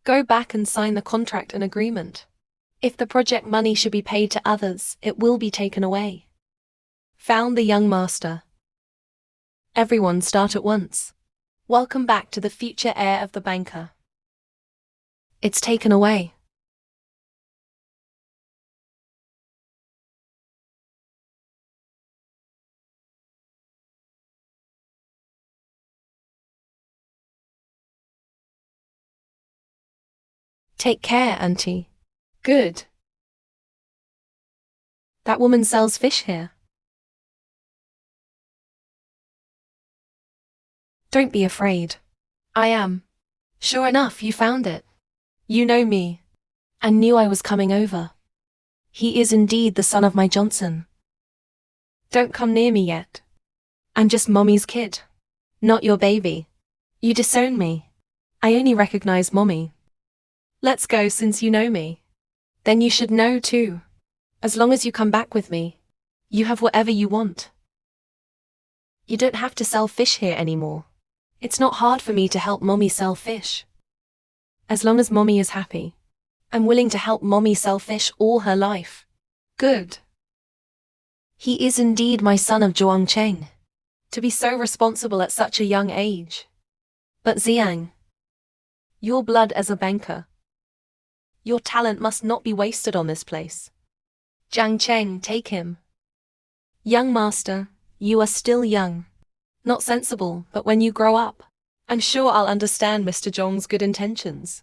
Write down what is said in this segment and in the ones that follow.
Go back and sign the contract and agreement. If the project money should be paid to others, it will be taken away. Found the young master. Everyone start at once. Welcome back to the future heir of the banker. It's taken away. Take care, auntie. Good. That woman sells fish here. Don't be afraid. I am. Sure enough, you found it. You know me. And knew I was coming over. He is indeed the son of my Johnson. Don't come near me yet. I'm just Mommy's kid. Not your baby. You disown me. I only recognize Mommy. Let's go since you know me. Then you should know too. As long as you come back with me, you have whatever you want. You don't have to sell fish here anymore. It's not hard for me to help Mommy sell fish. As long as Mommy is happy, I'm willing to help Mommy sell fish all her life. Good. He is indeed my son of Zhuang Cheng. To be so responsible at such a young age. But Xiang, your blood as a banker. Your talent must not be wasted on this place. Jiang Cheng, take him. Young master, you are still young. Not sensible, but when you grow up, I'm sure I'll understand Mr. Zhong's good intentions.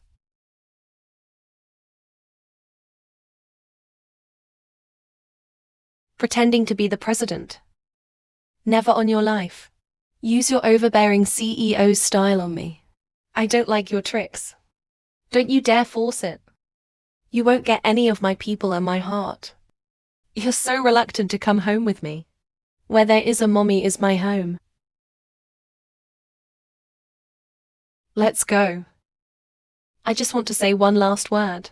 Pretending to be the president. Never on your life. Use your overbearing CEO style on me. I don't like your tricks. Don't you dare force it. You won't get any of my people and my heart. You're so reluctant to come home with me. Where there is a Mommy is my home. Let's go. I just want to say one last word.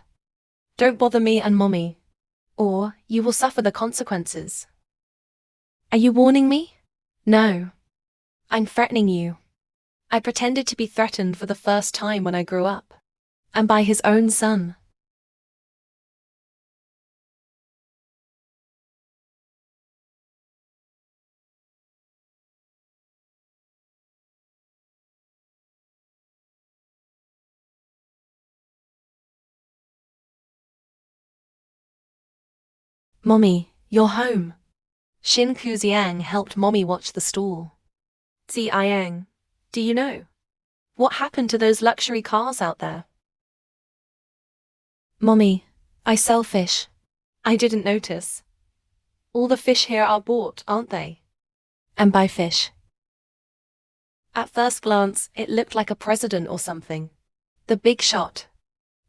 Don't bother me and Mommy, or you will suffer the consequences. Are you warning me? No. I'm threatening you. I pretended to be threatened for the first time when I grew up. And by his own son. Mommy, you're home. Xin Kuziang helped Mommy watch the stall. Ziang, do you know? What happened to those luxury cars out there? Mommy, I sell fish. I didn't notice. All the fish here are bought, aren't they? And buy fish. At first glance, it looked like a president or something. The big shot.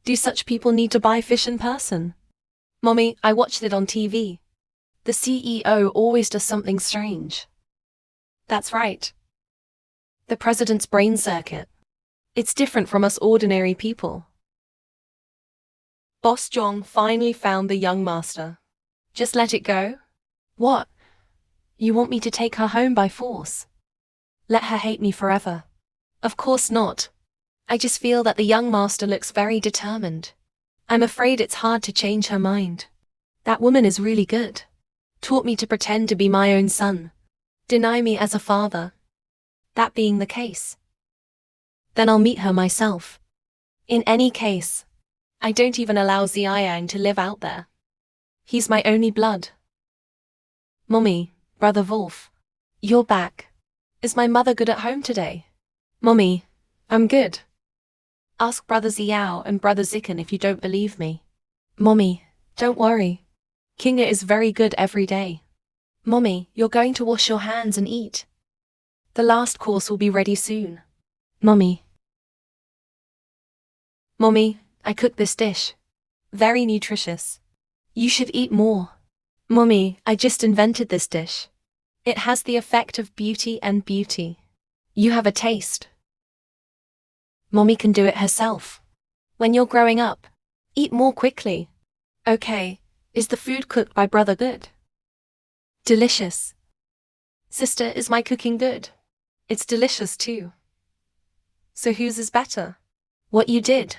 Do such people need to buy fish in person? Mommy, I watched it on TV. The CEO always does something strange. That's right. The president's brain circuit. It's different from us ordinary people. Boss Zhong finally found the young master. Just let it go? What? You want me to take her home by force? Let her hate me forever? Of course not. I just feel that the young master looks very determined. I'm afraid it's hard to change her mind. That woman is really good. Taught me to pretend to be my own son. Deny me as a father. That being the case, then I'll meet her myself. In any case, I don't even allow Xiang to live out there. He's my only blood. Mommy, Brother Wolf, you're back. Is my mother good at home today? Mommy, I'm good. Ask Brother Xiao and Brother Zikan if you don't believe me. Mommy, don't worry. Kinga is very good every day. Mommy, you're going to wash your hands and eat. The last course will be ready soon. Mommy. Mommy, I cooked this dish. Very nutritious. You should eat more. Mommy, I just invented this dish. It has the effect of beauty and beauty. You have a taste. Mommy can do it herself. When you're growing up, eat more quickly. Okay, is the food cooked by Brother good? Delicious. Sister, is my cooking good? It's delicious too. So whose is better? What you did.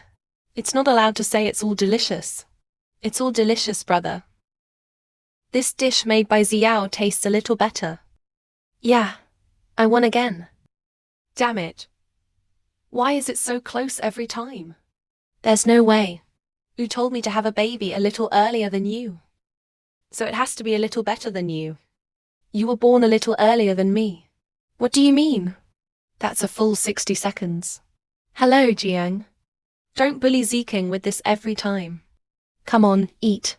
It's not allowed to say it's all delicious. It's all delicious, brother. This dish made by Xiao tastes a little better. Yeah, I won again. Damn it. Why is it so close every time? There's no way. You told me to have a baby a little earlier than you. So it has to be a little better than you. You were born a little earlier than me. What do you mean? That's a full 60 seconds. Hello, Jiang. Don't bully Ziking with this every time. Come on, eat.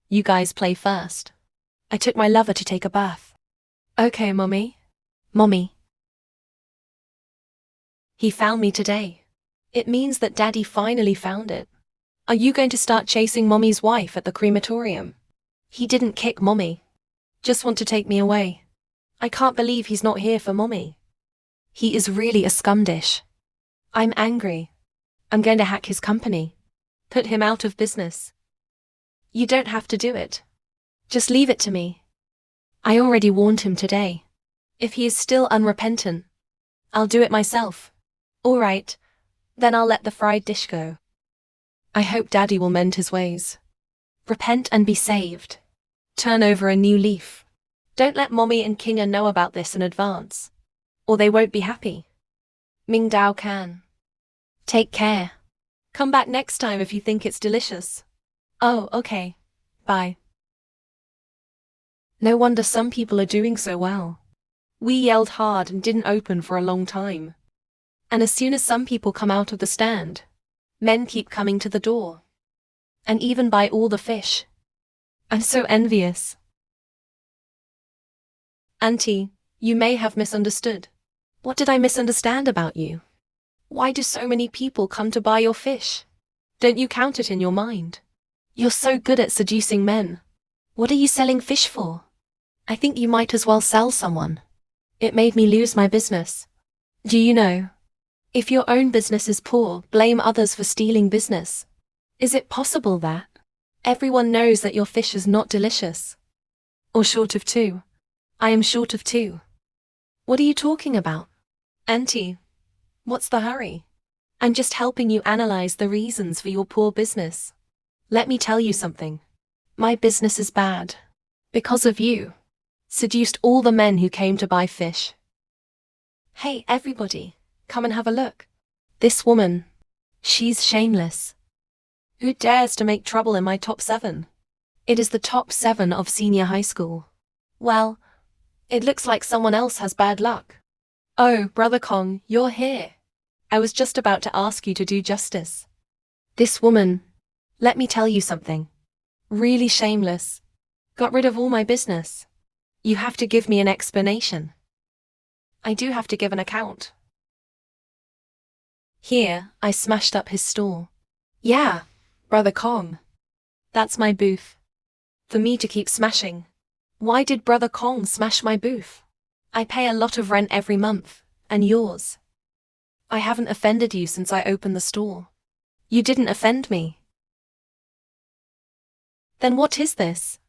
You guys play first. I took my lover to take a bath. Okay, Mommy. Mommy. He found me today. It means that Daddy finally found it. Are you going to start chasing Mommy's wife at the crematorium? He didn't kick Mommy. Just want to take me away. I can't believe he's not here for Mommy. He is really a scumdish. I'm angry. I'm going to hack his company. Put him out of business. You don't have to do it. Just leave it to me. I already warned him today. If he is still unrepentant, I'll do it myself. All right, then I'll let the fried dish go. I hope Daddy will mend his ways. Repent and be saved. Turn over a new leaf. Don't let Mommy and Kinga know about this in advance, or they won't be happy. Ming Dao can. Take care. Come back next time if you think it's delicious. Oh, okay. Bye. No wonder some people are doing so well. We yelled hard and didn't open for a long time. And as soon as some people come out of the stand, men keep coming to the door. And even buy all the fish. I'm so envious. Auntie, you may have misunderstood. What did I misunderstand about you? Why do so many people come to buy your fish? Don't you count it in your mind? You're so good at seducing men. What are you selling fish for? I think you might as well sell someone. It made me lose my business. Do you know? If your own business is poor, blame others for stealing business. Is it possible that everyone knows that your fish is not delicious? Or short of two? I am short of two. What are you talking about? Auntie, what's the hurry? I'm just helping you analyze the reasons for your poor business. Let me tell you something. My business is bad. Because of you. Seduced all the men who came to buy fish. Hey, everybody, come and have a look. This woman, she's shameless. Who dares to make trouble in my top 7? It is the top 7 of senior high school. Well, it looks like someone else has bad luck. Oh, Brother Kong, you're here. I was just about to ask you to do justice. This woman, let me tell you something. Really shameless. Got rid of all my business. You have to give me an explanation. I do have to give an account. Here, I smashed up his store. Yeah, Brother Kong. That's my booth. For me to keep smashing. Why did Brother Kong smash my booth? I pay a lot of rent every month, and yours. I haven't offended you since I opened the store. You didn't offend me. Then what is this?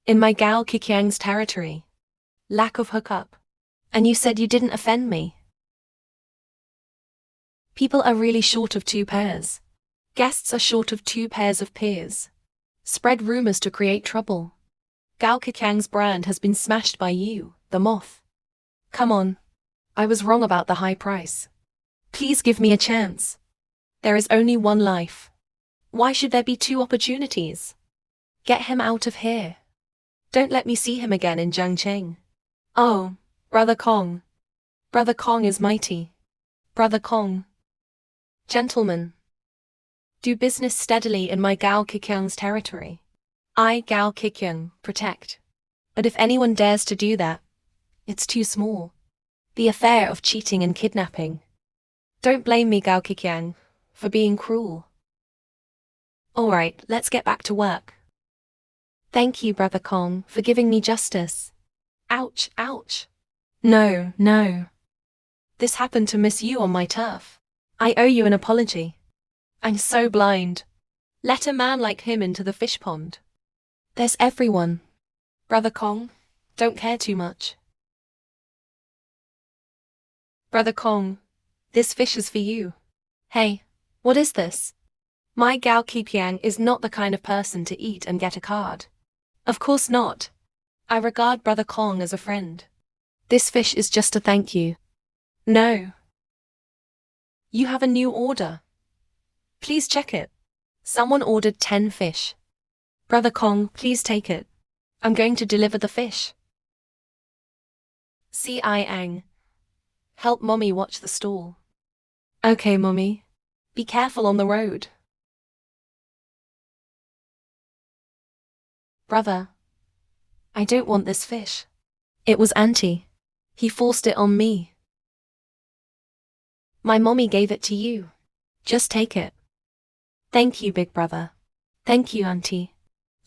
In my Gao Kikyang's territory. Lack of hookup. And you said you didn't offend me. People are really short of 2 pairs. Guests are short of 2 pairs of peers. Spread rumors to create trouble. Gao Kikyang's brand has been smashed by you, the moth. Come on. I was wrong about the high price. Please give me a chance. There is only one life. Why should there be 2 opportunities? Get him out of here. Don't let me see him again in Jiangcheng. Oh, Brother Kong. Brother Kong is mighty. Brother Kong. Gentlemen. Do business steadily in my Gao Kikyang's territory. I, Gao Kikyang, protect. But if anyone dares to do that, it's too small. The affair of cheating and kidnapping. Don't blame me, Gao Kikyang, for being cruel. Alright, let's get back to work. Thank you, Brother Kong, for giving me justice. Ouch, ouch. No, no. This happened to Miss Yu on my turf. I owe you an apology. I'm so blind. Let a man like him into the fish pond. There's everyone. Brother Kong, don't care too much. Brother Kong, This fish is for you. Hey, what is this? My Gao Kipiang is not the kind of person to eat and get a card. Of course not. I regard Brother Kong as a friend. This fish is just a thank you. No. You have a new order. Please check it. Someone ordered 10 fish. Brother Kong, please take it. I'm going to deliver the fish. C.I. Ang. Help Mommy watch the stall. Okay, Mommy. Be careful on the road. Brother, I don't want this fish. It was Auntie. He forced it on me. My mommy gave it to you. Just take it. Thank you, big brother. Thank you, Auntie.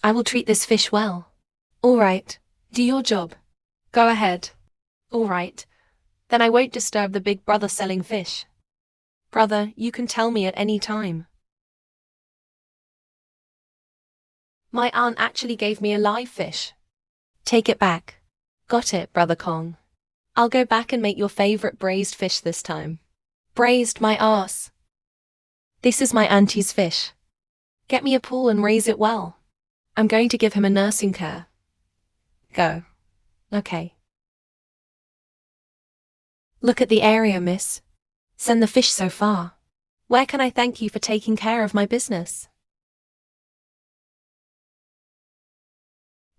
I will treat this fish well. All right, do your job. Go ahead. All right, then I won't disturb the big brother selling fish. Brother, you can tell me at any time. My aunt actually gave me a live fish. Take it back. Got it, Brother Kong. I'll go back and make your favorite braised fish this time. Braised my ass. This is my auntie's fish. Get me a pool and raise it well. I'm going to give him a nursing care. Go. Okay. Look at the area, miss. Send the fish so far. Where can I thank you for taking care of my business?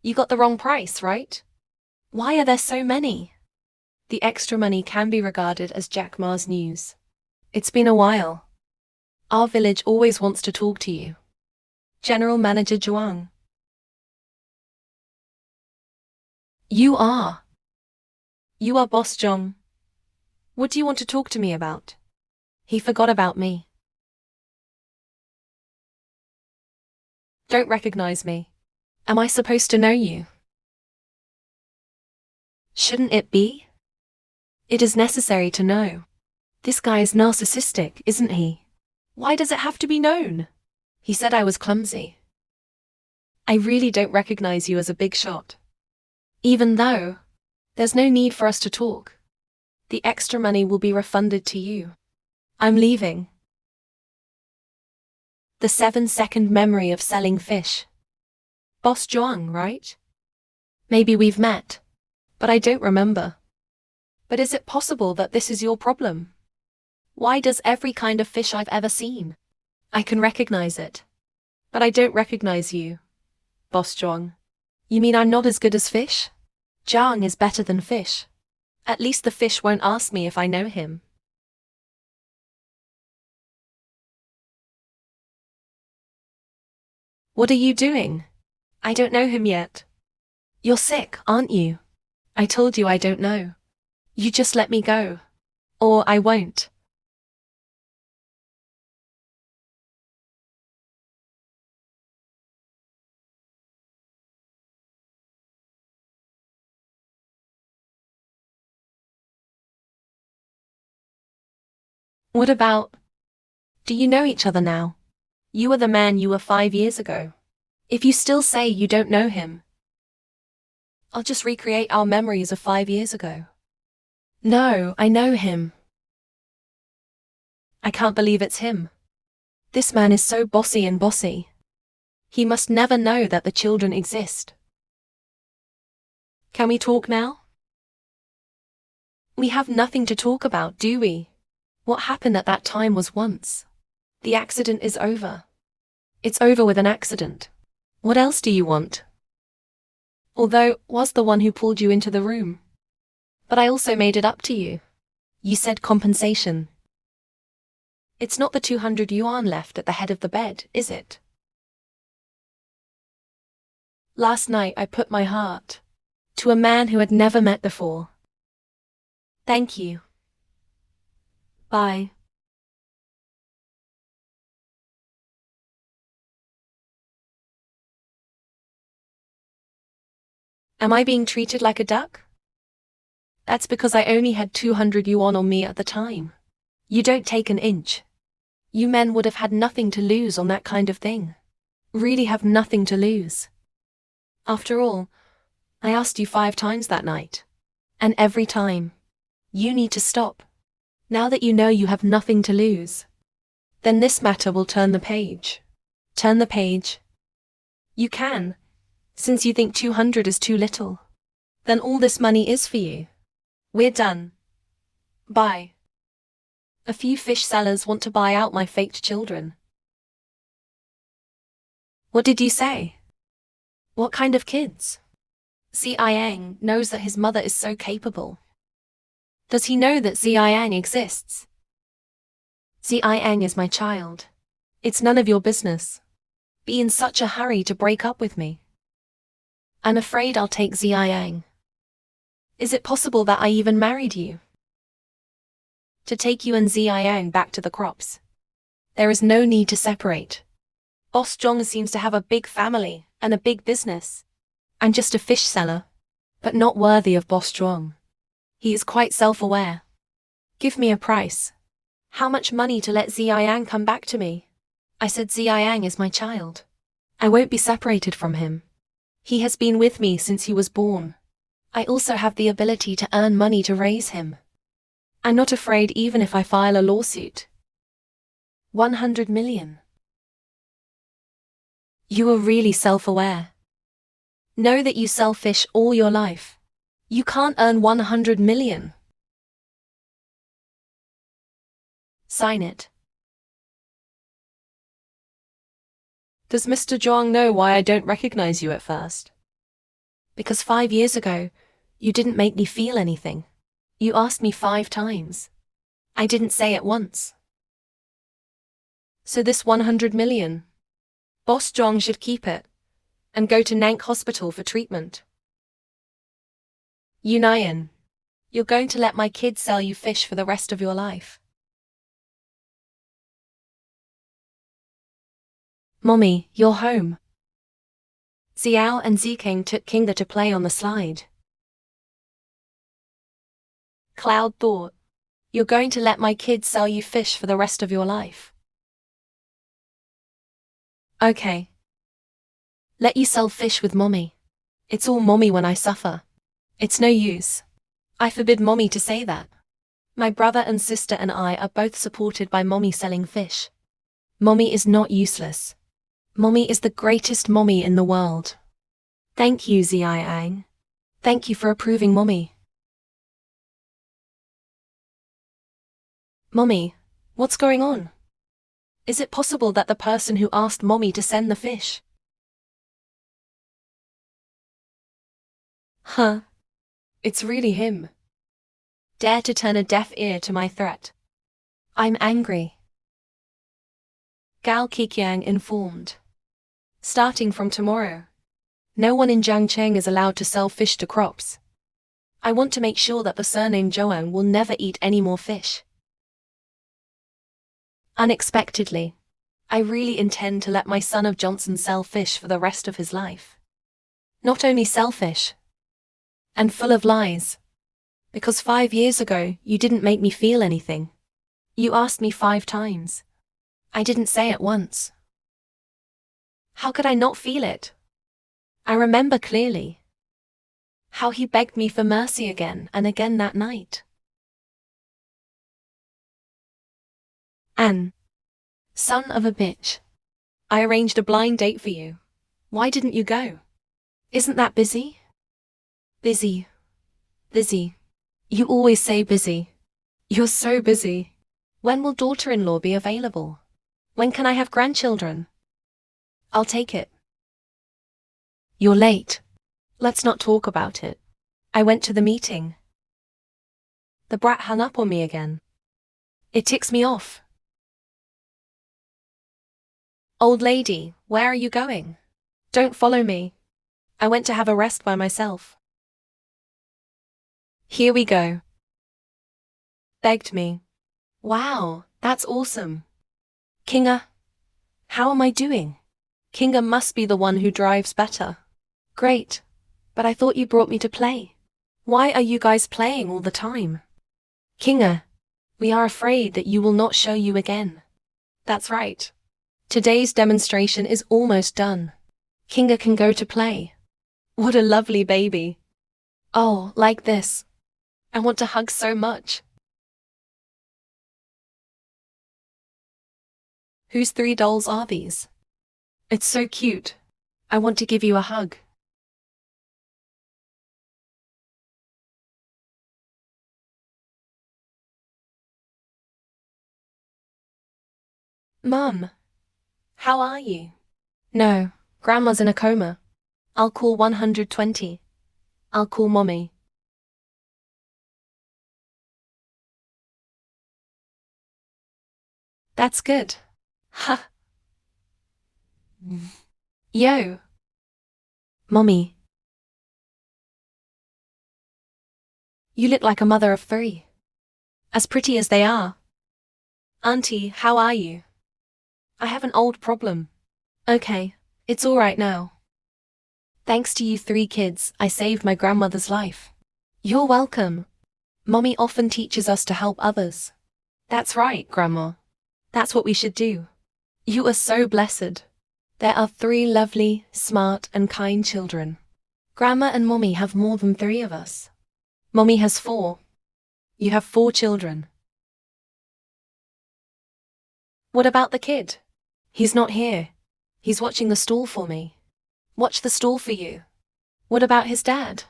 You got the wrong price, right? Why are there so many? The extra money can be regarded as Jack Ma's news. It's been a while. Our village always wants to talk to you. General Manager Wang. You are Boss Zhong. What do you want to talk to me about? He forgot about me. Don't recognize me. Am I supposed to know you? Shouldn't it be? It is necessary to know. This guy is narcissistic, isn't he? Why does it have to be known? He said I was clumsy. I really don't recognize you as a big shot. Even though, there's no need for us to talk. The extra money will be refunded to you. I'm leaving. The 7-second memory of selling fish. Boss Zhuang, right? Maybe we've met, but I don't remember. But is it possible that this is your problem? Why does every kind of fish I've ever seen? I can recognize it. But I don't recognize you, Boss Zhuang. You mean I'm not as good as fish? Zhang is better than fish. At least the fish won't ask me if I know him. What are you doing? I don't know him yet. You're sick, aren't you? I told you I don't know. You just let me go. Or I won't. What about? Do you know each other now? You are the man you were 5 years ago. If you still say you don't know him, I'll just recreate our memories of 5 years ago. No, I know him. I can't believe it's him. This man is so bossy and bossy. He must never know that the children exist. Can we talk now? We have nothing to talk about, do we? What happened at that time was once. The accident is over. It's over with an accident. What else do you want? Although, was the one who pulled you into the room. But I also made it up to you. You said compensation. It's not the 200 yuan left at the head of the bed, is it? Last night I put my heart to a man who had never met before. Thank you. Bye. Am I being treated like a duck? That's because I only had 200 yuan on me at the time. You don't take an inch. You men would have had nothing to lose on that kind of thing. Really have nothing to lose. After all, I asked you 5 times that night. And every time, you need to stop. Now that you know you have nothing to lose, then this matter will turn the page. Turn the page. You can, since you think 200 is too little. Then all this money is for you. We're done. Bye. A few fish sellers want to buy out my faked children. What did you say? What kind of kids? Xiang knows that his mother is so capable. Does he know that Xiang exists? Xiang is my child. It's none of your business. Be in such a hurry to break up with me. I'm afraid I'll take Xiang. Is it possible that I even married you? To take you and Xiang back to the crops. There is no need to separate. Boss Zhong seems to have a big family and a big business. I'm just a fish seller, but not worthy of Boss Zhong. He is quite self-aware. Give me a price. How much money to let Xiang come back to me? I said Xiang is my child. I won't be separated from him. He has been with me since he was born. I also have the ability to earn money to raise him. I'm not afraid even if I file a lawsuit. 100 million. You are really self-aware. Know that you sell fish all your life. You can't earn 100 million. Sign it. Does Mr. Zhuang know why I don't recognize you at first? Because 5 years ago, you didn't make me feel anything. You asked me 5 times. I didn't say it once. So this 100 million, Boss Zhong should keep it and go to Nank Hospital for treatment. Yunayan, you're going to let my kids sell you fish for the rest of your life. Mommy, you're home. Xiao and Zikeng took Kinga to play on the slide. Cloud thought, you're going to let my kids sell you fish for the rest of your life. Okay. Let you sell fish with Mommy. It's all Mommy when I suffer. It's no use. I forbid Mommy to say that. My brother and sister and I are both supported by Mommy selling fish. Mommy is not useless. Mommy is the greatest Mommy in the world. Thank you, Xiang. Thank you for approving Mommy. Mommy, what's going on? Is it possible that the person who asked Mommy to send the fish? Huh? It's really him. Dare to turn a deaf ear to my threat. I'm angry. Gao Qiqiang informed. Starting from tomorrow, no one in Jiangcheng is allowed to sell fish to crops. I want to make sure that the surname Zhuang will never eat any more fish. Unexpectedly, I really intend to let my son of Johnson sell fish for the rest of his life. Not only sell fish, and full of lies. Because 5 years ago, you didn't make me feel anything. You asked me 5 times. I didn't say it once. How could I not feel it? I remember clearly how he begged me for mercy again and again that night. Anne, son of a bitch. I arranged a blind date for you. Why didn't you go? Isn't that busy? Busy. Busy. You always say busy. You're so busy. When will daughter-in-law be available? When can I have grandchildren? I'll take it. You're late. Let's not talk about it. I went to the meeting. The brat hung up on me again. It ticks me off. Old lady, where are you going? Don't follow me. I went to have a rest by myself. Here we go. Begged me. Wow, that's awesome. Kinga, how am I doing? Kinga must be the one who drives better. Great, but I thought you brought me to play. Why are you guys playing all the time? Kinga, we are afraid that you will not show you again. That's right. Today's demonstration is almost done. Kinga can go to play. What a lovely baby. Oh, like this. I want to hug so much. Whose 3 dolls are these? It's so cute. I want to give you a hug. Mum, how are you? No, Grandma's in a coma. I'll call 120. I'll call Mommy. That's good. Ha. Yo. Mommy. You look like a mother of 3. As pretty as they are. Auntie, how are you? I have an old problem. Okay, it's all right now. Thanks to you 3 kids, I saved my grandmother's life. You're welcome. Mommy often teaches us to help others. That's right, Grandma. That's what we should do. You are so blessed. There are 3 lovely, smart, and kind children. Grandma and Mommy have more than 3 of us. Mommy has 4. You have 4 children. What about the kid? He's not here. He's watching the stall for me. Watch the stall for you. What about his dad?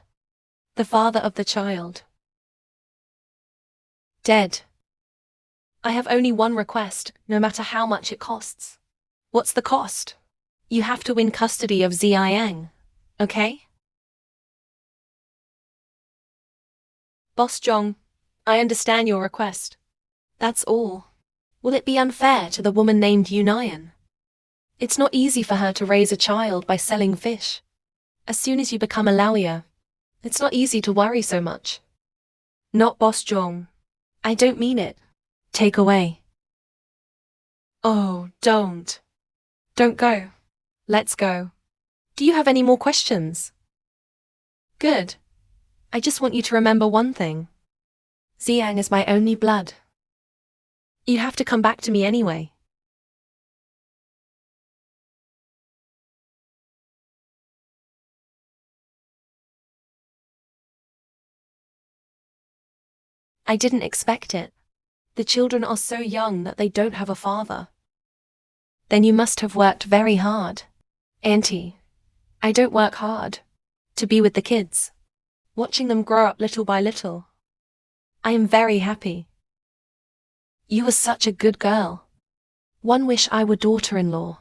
The father of the child. Dead. I have only one request, no matter how much it costs. What's the cost? You have to win custody of Yang, okay? Boss Zhong, I understand your request. That's all. Will it be unfair to the woman named Union? It's not easy for her to raise a child by selling fish. As soon as you become a lawyer, it's not easy to worry so much. Not Boss Zhong. I don't mean it. Take away. Oh, don't. Don't go. Let's go. Do you have any more questions? Good. I just want you to remember one thing. Xiang is my only blood. You have to come back to me anyway. I didn't expect it. The children are so young that they don't have a father. Then you must have worked very hard. Auntie, I don't work hard. To be with the kids. Watching them grow up little by little. I am very happy. You are such a good girl. One wish I were daughter-in-law.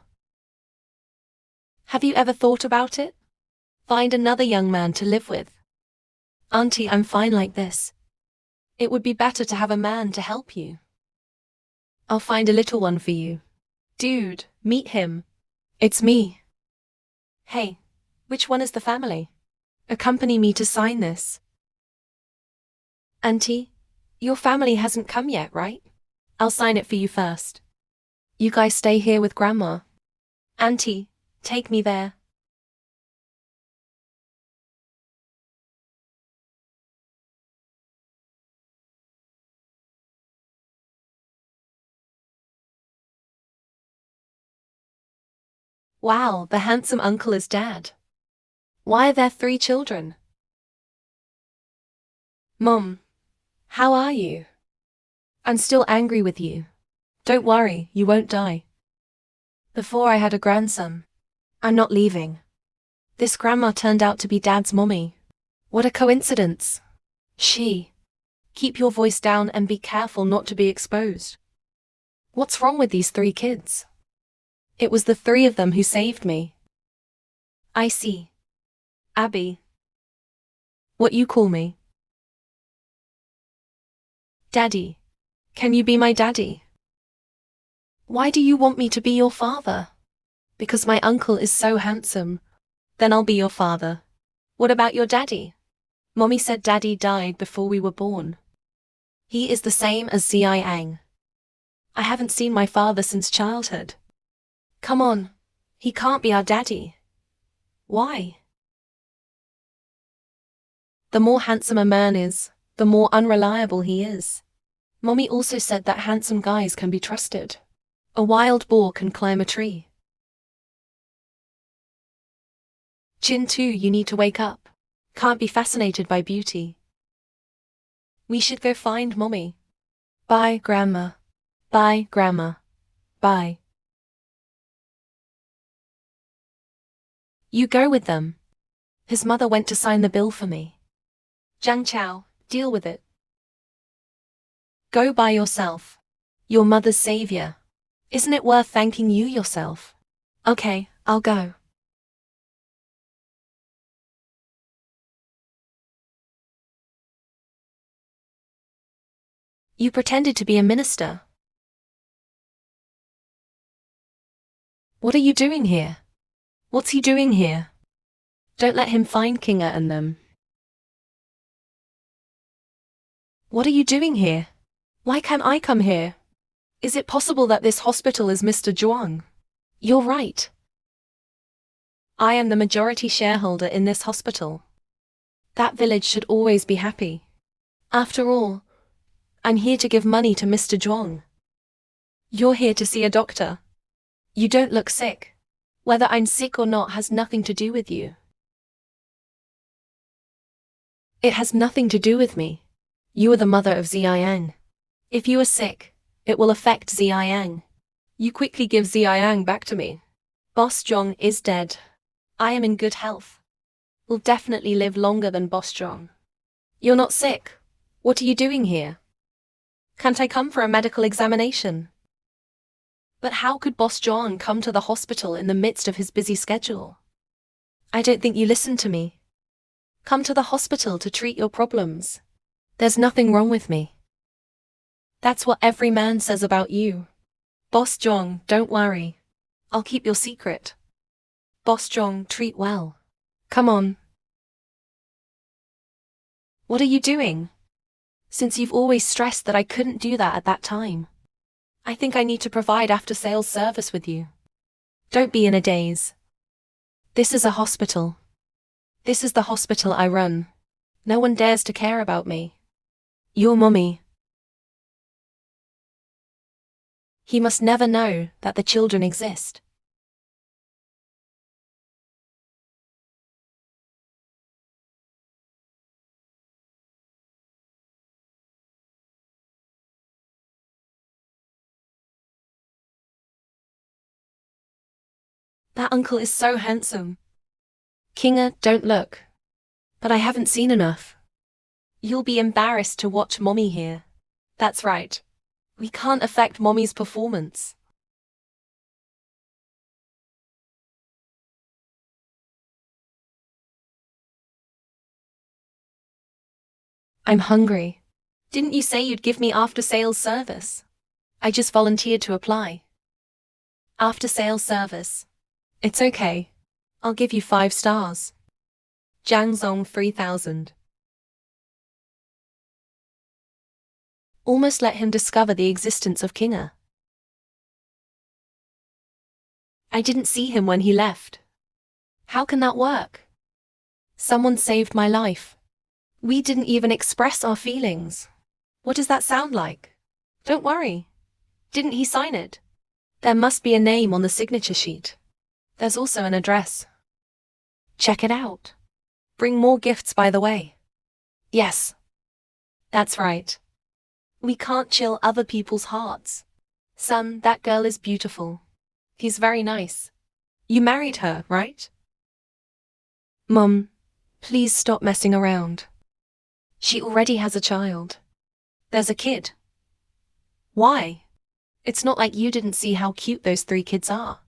Have you ever thought about it? Find another young man to live with. Auntie, I'm fine like this. It would be better to have a man to help you. I'll find a little one for you. Dude, meet him. It's me. Hey, which one is the family? Accompany me to sign this. Auntie, your family hasn't come yet, right? I'll sign it for you first. You guys stay here with Grandma. Auntie, take me there. Wow, the handsome uncle is Dad. Why are there 3 children? Mom, how are you? I'm still angry with you. Don't worry, you won't die. Before I had a grandson. I'm not leaving. This grandma turned out to be Dad's mommy. What a coincidence. Keep your voice down and be careful not to be exposed. What's wrong with these 3 kids? It was the 3 of them who saved me. I see. Abby. What you call me? Daddy. Can you be my daddy? Why do you want me to be your father? Because my uncle is so handsome. Then I'll be your father. What about your daddy? Mommy said Daddy died before we were born. He is the same as Xiang. I haven't seen my father since childhood. Come on, he can't be our daddy. Why? The more handsome a man is, the more unreliable he is. Mommy also said that handsome guys can be trusted. A wild boar can climb a tree. Chin too, you need to wake up. Can't be fascinated by beauty. We should go find Mommy. Bye, Grandma. Bye, Grandma. Bye. You go with them. His mother went to sign the bill for me. Zhang Chao, deal with it. Go by yourself. Your mother's savior. Isn't it worth thanking you yourself? Okay, I'll go. You pretended to be a minister. What are you doing here? What's he doing here? Don't let him find Kinga and them. What are you doing here? Why can't I come here? Is it possible that this hospital is Mr. Zhuang? You're right. I am the majority shareholder in this hospital. That village should always be happy. After all, I'm here to give money to Mr. Zhuang. You're here to see a doctor. You don't look sick. Whether I'm sick or not has nothing to do with you. It has nothing to do with me. You are the mother of Ziyang. If you are sick, it will affect Ziyang. You quickly give Ziyang back to me. Boss Zhong is dead. I am in good health. Will definitely live longer than Boss Zhong. You're not sick. What are you doing here? Can't I come for a medical examination? But how could Boss Zhong come to the hospital in the midst of his busy schedule? I don't think you listened to me. Come to the hospital to treat your problems. There's nothing wrong with me. That's what every man says about you. Boss Zhong, don't worry. I'll keep your secret. Boss Zhong, treat well. Come on. What are you doing? Since you've always stressed that I couldn't do that at that time, I think I need to provide after-sales service with you. Don't be in a daze. This is a hospital. This is the hospital I run. No one dares to care about me. Your mommy. He must never know that the children exist. That uncle is so handsome. Kinga, don't look. But I haven't seen enough. You'll be embarrassed to watch mommy here. That's right. We can't affect mommy's performance. I'm hungry. Didn't you say you'd give me after-sales service? I just volunteered to apply. After-sales service. It's okay. I'll give you 5 stars. Jiangzong 3000. Almost let him discover the existence of Kinga. I didn't see him when he left. How can that work? Someone saved my life. We didn't even express our feelings. What does that sound like? Don't worry. Didn't he sign it? There must be a name on the signature sheet. There's also an address. Check it out. Bring more gifts, by the way. Yes. That's right. We can't chill other people's hearts. Son, that girl is beautiful. He's very nice. You married her, right? Mom, please stop messing around. She already has a child. There's a kid. Why? It's not like you didn't see how cute those 3 kids are.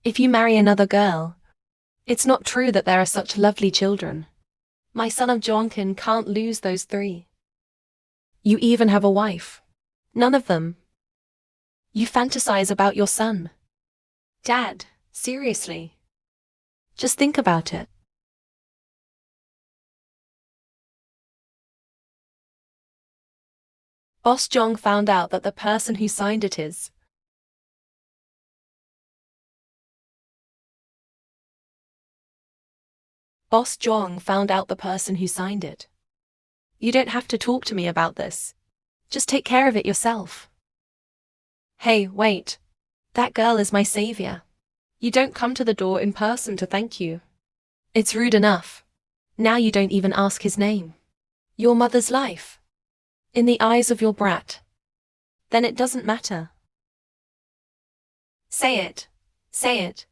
If you marry another girl, it's not true that there are such lovely children. My son of Zhongkin can't lose those 3. You even have a wife. None of them. You fantasize about your son. Dad, seriously. Just think about it. Boss Zhong found out that the person who signed it is. Boss Zhong found out the person who signed it. You don't have to talk to me about this. Just take care of it yourself. Hey, wait. That girl is my savior. You don't come to the door in person to thank you. It's rude enough. Now you don't even ask his name. Your mother's life. In the eyes of your brat. Then it doesn't matter. Say it. Say it.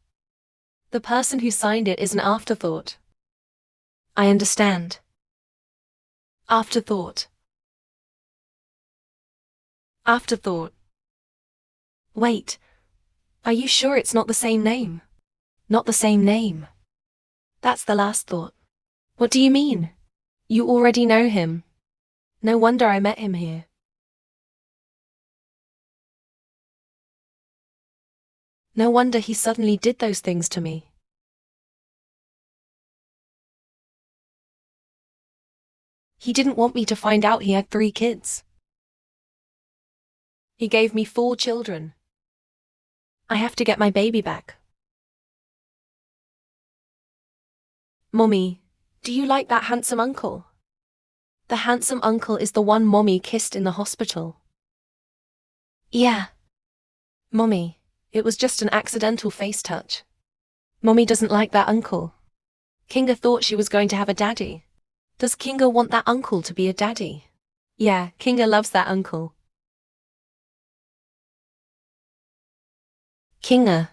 The person who signed it is an afterthought. I understand. Afterthought. Afterthought. Wait. Are you sure it's not the same name? Not the same name. That's the last thought. What do you mean? You already know him. No wonder I met him here. No wonder he suddenly did those things to me. He didn't want me to find out he had 3 kids. He gave me 4 children. I have to get my baby back. Mommy, do you like that handsome uncle? The handsome uncle is the one Mommy kissed in the hospital. Yeah. Mommy, it was just an accidental face touch. Mommy doesn't like that uncle. Kinga thought she was going to have a daddy. Does Kinga want that uncle to be a daddy? Yeah, Kinga loves that uncle. Kinga.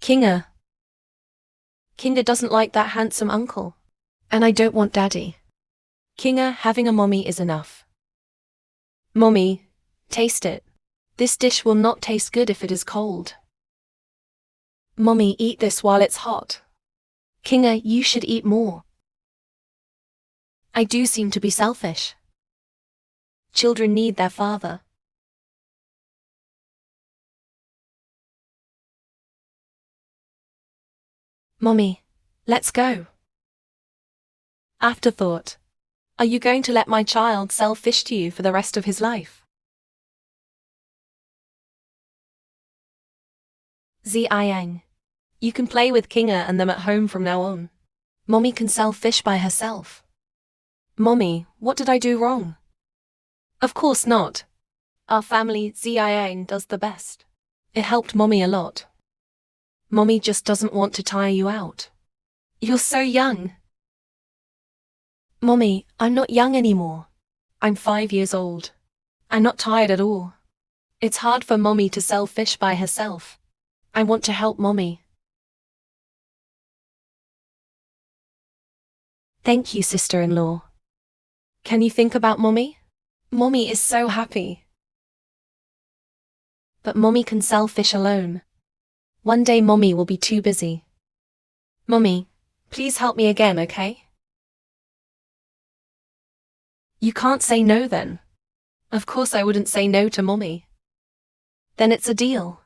Kinga. Kinga doesn't like that handsome uncle. And I don't want daddy. Kinga, having a mommy is enough. Mommy, taste it. This dish will not taste good if it is cold. Mommy, eat this while it's hot. Kinga, you should eat more. I do seem to be selfish. Children need their father. Mommy, let's go. Afterthought. Are you going to let my child sell fish to you for the rest of his life? Ziyang. You can play with Kinga and them at home from now on. Mommy can sell fish by herself. Mommy, what did I do wrong? Of course not. Our family, Ziyang, does the best. It helped Mommy a lot. Mommy just doesn't want to tire you out. You're so young. Mommy, I'm not young anymore. I'm 5 years old. I'm not tired at all. It's hard for Mommy to sell fish by herself. I want to help Mommy. Thank you, sister-in-law. Can you think about Mommy? Mommy is so happy. But Mommy can sell fish alone. One day Mommy will be too busy. Mommy, please help me again, okay? You can't say no then. Of course I wouldn't say no to Mommy. Then it's a deal.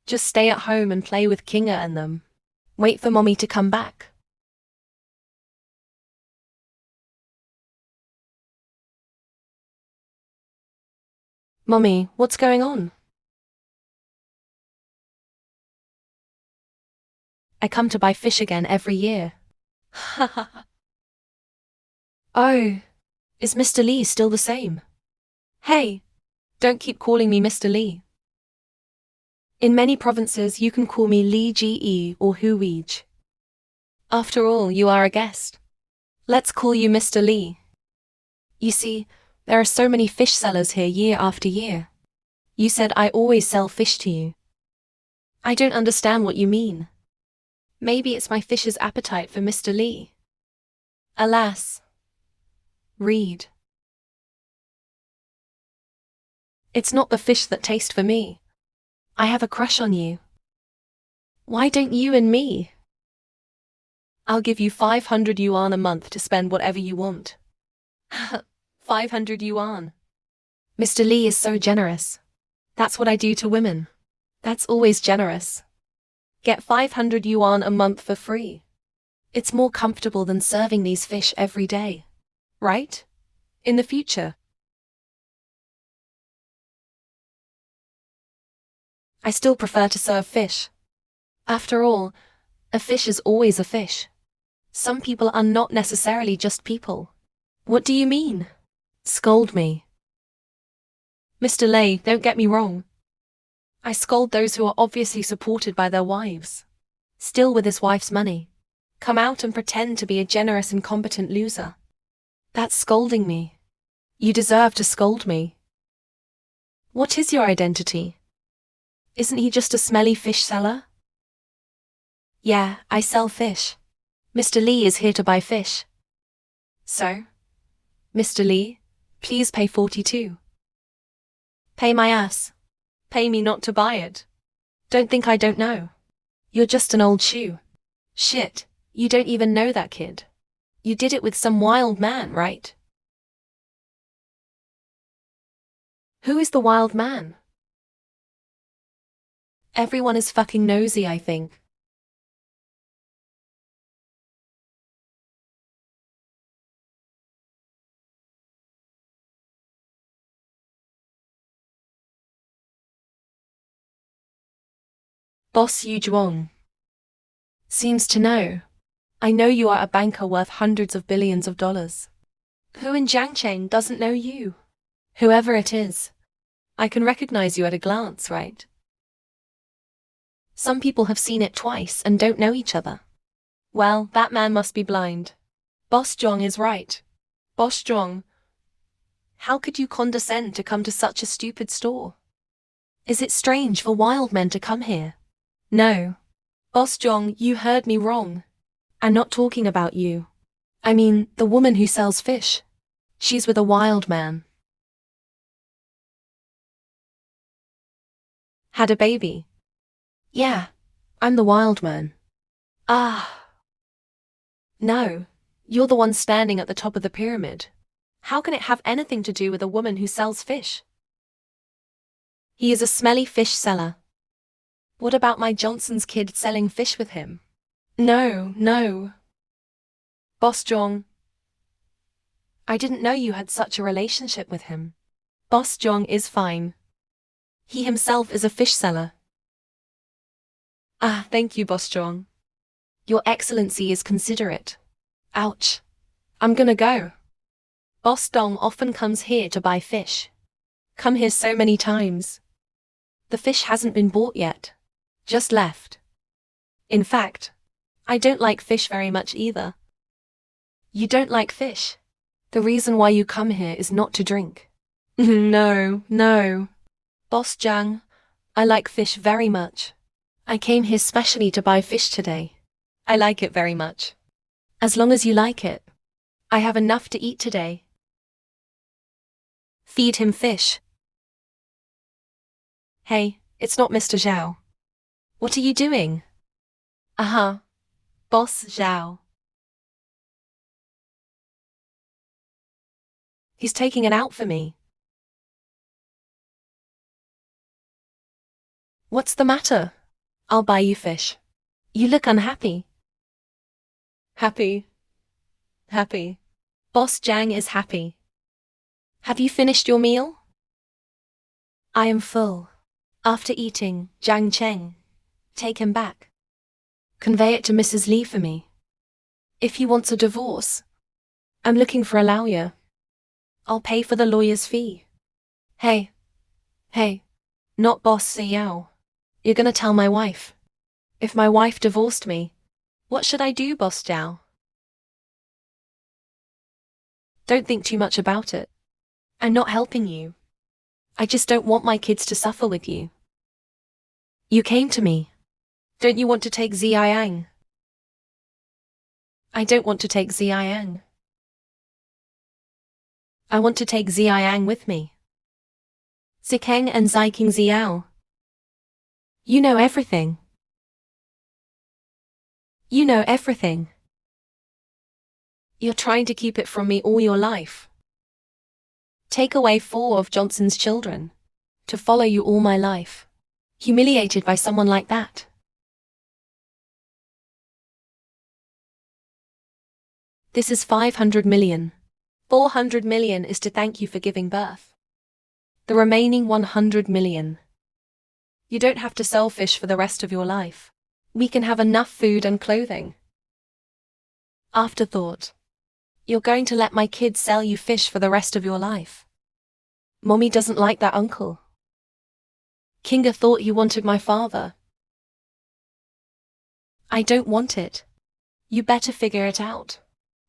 Just stay at home and play with Kinga and them. Wait for Mommy to come back. Mommy, what's going on? I come to buy fish again every year. Oh, is Mr. Lee still the same? Hey, don't keep calling me Mr. Lee. In many provinces you can call me Lee Ge or Hu Weej. After all, you are a guest. Let's call you Mr. Lee. You see, there are so many fish sellers here year after year. You said I always sell fish to you. I don't understand what you mean. Maybe it's my fish's appetite for Mr. Lee. Alas. Read. It's not the fish that taste for me. I have a crush on you. Why don't you and me? I'll give you 500 yuan a month to spend whatever you want. 500 yuan. Mr. Lee is so generous. That's what I do to women. That's always generous. Get 500 yuan a month for free. It's more comfortable than serving these fish every day. Right? In the future. I still prefer to serve fish. After all, a fish is always a fish. Some people are not necessarily just people. What do you mean? Scold me. Mr. Lei, don't get me wrong. I scold those who are obviously supported by their wives. Still with his wife's money. Come out and pretend to be a generous and competent loser. That's scolding me. You deserve to scold me. What is your identity? Isn't he just a smelly fish seller? Yeah, I sell fish. Mr. Lee is here to buy fish. So? Mr. Lee, please pay 42. Pay my ass. Pay me not to buy it. Don't think I don't know. You're just an old shoe. Shit, you don't even know that kid. You did it with some wild man, right? Who is the wild man? Everyone is fucking nosy, I think. Boss Yu Zhuang. Seems to know. I know you are a banker worth hundreds of billions of dollars. Who in Jiangcheng doesn't know you? Whoever it is. I can recognize you at a glance, right? Some people have seen it twice and don't know each other. Well, that man must be blind. Boss Zhong is right. Boss Zhong, how could you condescend to come to such a stupid store? Is it strange for wild men to come here? No. Boss Zhong, you heard me wrong. I'm not talking about you. I mean, the woman who sells fish. She's with a wild man. Had a baby. Yeah, I'm the wild man. Ah. No, you're the one standing at the top of the pyramid. How can it have anything to do with a woman who sells fish? He is a smelly fish seller. What about my Johnson's kid selling fish with him? No. Boss Zhong. I didn't know you had such a relationship with him. Boss Zhong is fine. He himself is a fish seller. Ah, thank you, Boss Zhong. Your Excellency is considerate. Ouch. I'm gonna go. Boss Dong often comes here to buy fish. Come here so many times. The fish hasn't been bought yet. Just left. In fact, I don't like fish very much either. You don't like fish? The reason why you come here is not to drink. No. Boss Zhang, I like fish very much. I came here specially to buy fish today. I like it very much. As long as you like it. I have enough to eat today. Feed him fish. Hey, it's not Mr. Zhao. What are you doing? Boss Zhao. He's taking it out for me. What's the matter? I'll buy you fish. You look unhappy. Happy. Boss Zhang is happy. Have you finished your meal? I am full. After eating, Zhang Cheng. Take him back. Convey it to Mrs. Li for me. If he wants a divorce. I'm looking for a lawyer. I'll pay for the lawyer's fee. Hey. Not Boss Xiao. You're gonna tell my wife. If my wife divorced me, what should I do, Boss Zhao? Don't think too much about it. I'm not helping you. I just don't want my kids to suffer with you. You came to me. Don't you want to take Xiang? I don't want to take Xiang. I want to take Xiang with me. Zikeng and Ziking Xiao. You know everything. You know everything. You're trying to keep it from me all your life. Take away 4 of Johnson's children. To follow you all my life. Humiliated by someone like that. This is 500 million. 400 million is to thank you for giving birth. The remaining 100 million. You don't have to sell fish for the rest of your life. We can have enough food and clothing. Afterthought. You're going to let my kids sell you fish for the rest of your life. Mommy doesn't like that uncle. Kinga thought you wanted my father. I don't want it. You better figure it out.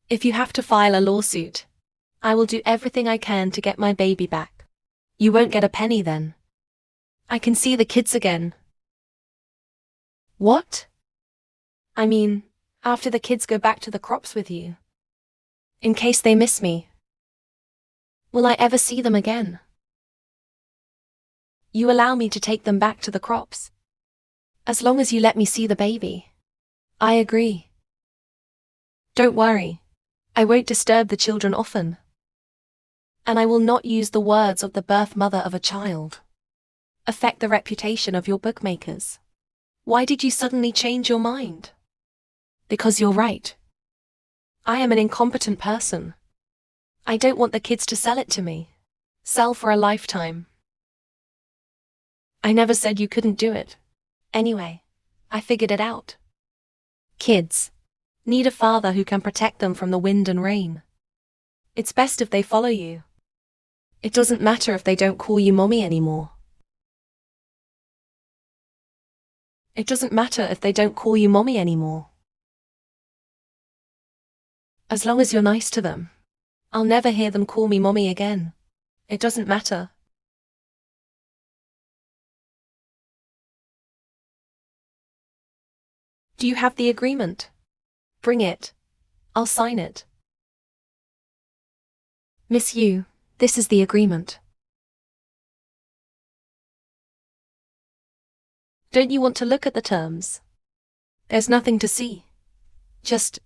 If you have to file a lawsuit, I will do everything I can to get my baby back. You won't get a penny then. I can see the kids again. What? I mean, after the kids go back to the crops with you. In case they miss me. Will I ever see them again? You allow me to take them back to the crops. As long as you let me see the baby. I agree. Don't worry. I won't disturb the children often. And I will not use the words of the birth mother of a child. Affect the reputation of your bookmakers. Why did you suddenly change your mind? Because you're right. I am an incompetent person. I don't want the kids to sell it to me. Sell for a lifetime. I never said you couldn't do it. Anyway, I figured it out. Kids need a father who can protect them from the wind and rain. It's best if they follow you. It doesn't matter if they don't call you mommy anymore. It doesn't matter if they don't call you mommy anymore. As long as you're nice to them. I'll never hear them call me mommy again. It doesn't matter. Do you have the agreement? Bring it. I'll sign it. Miss Yu, this is the agreement. Don't you want to look at the terms? There's nothing to see. Just,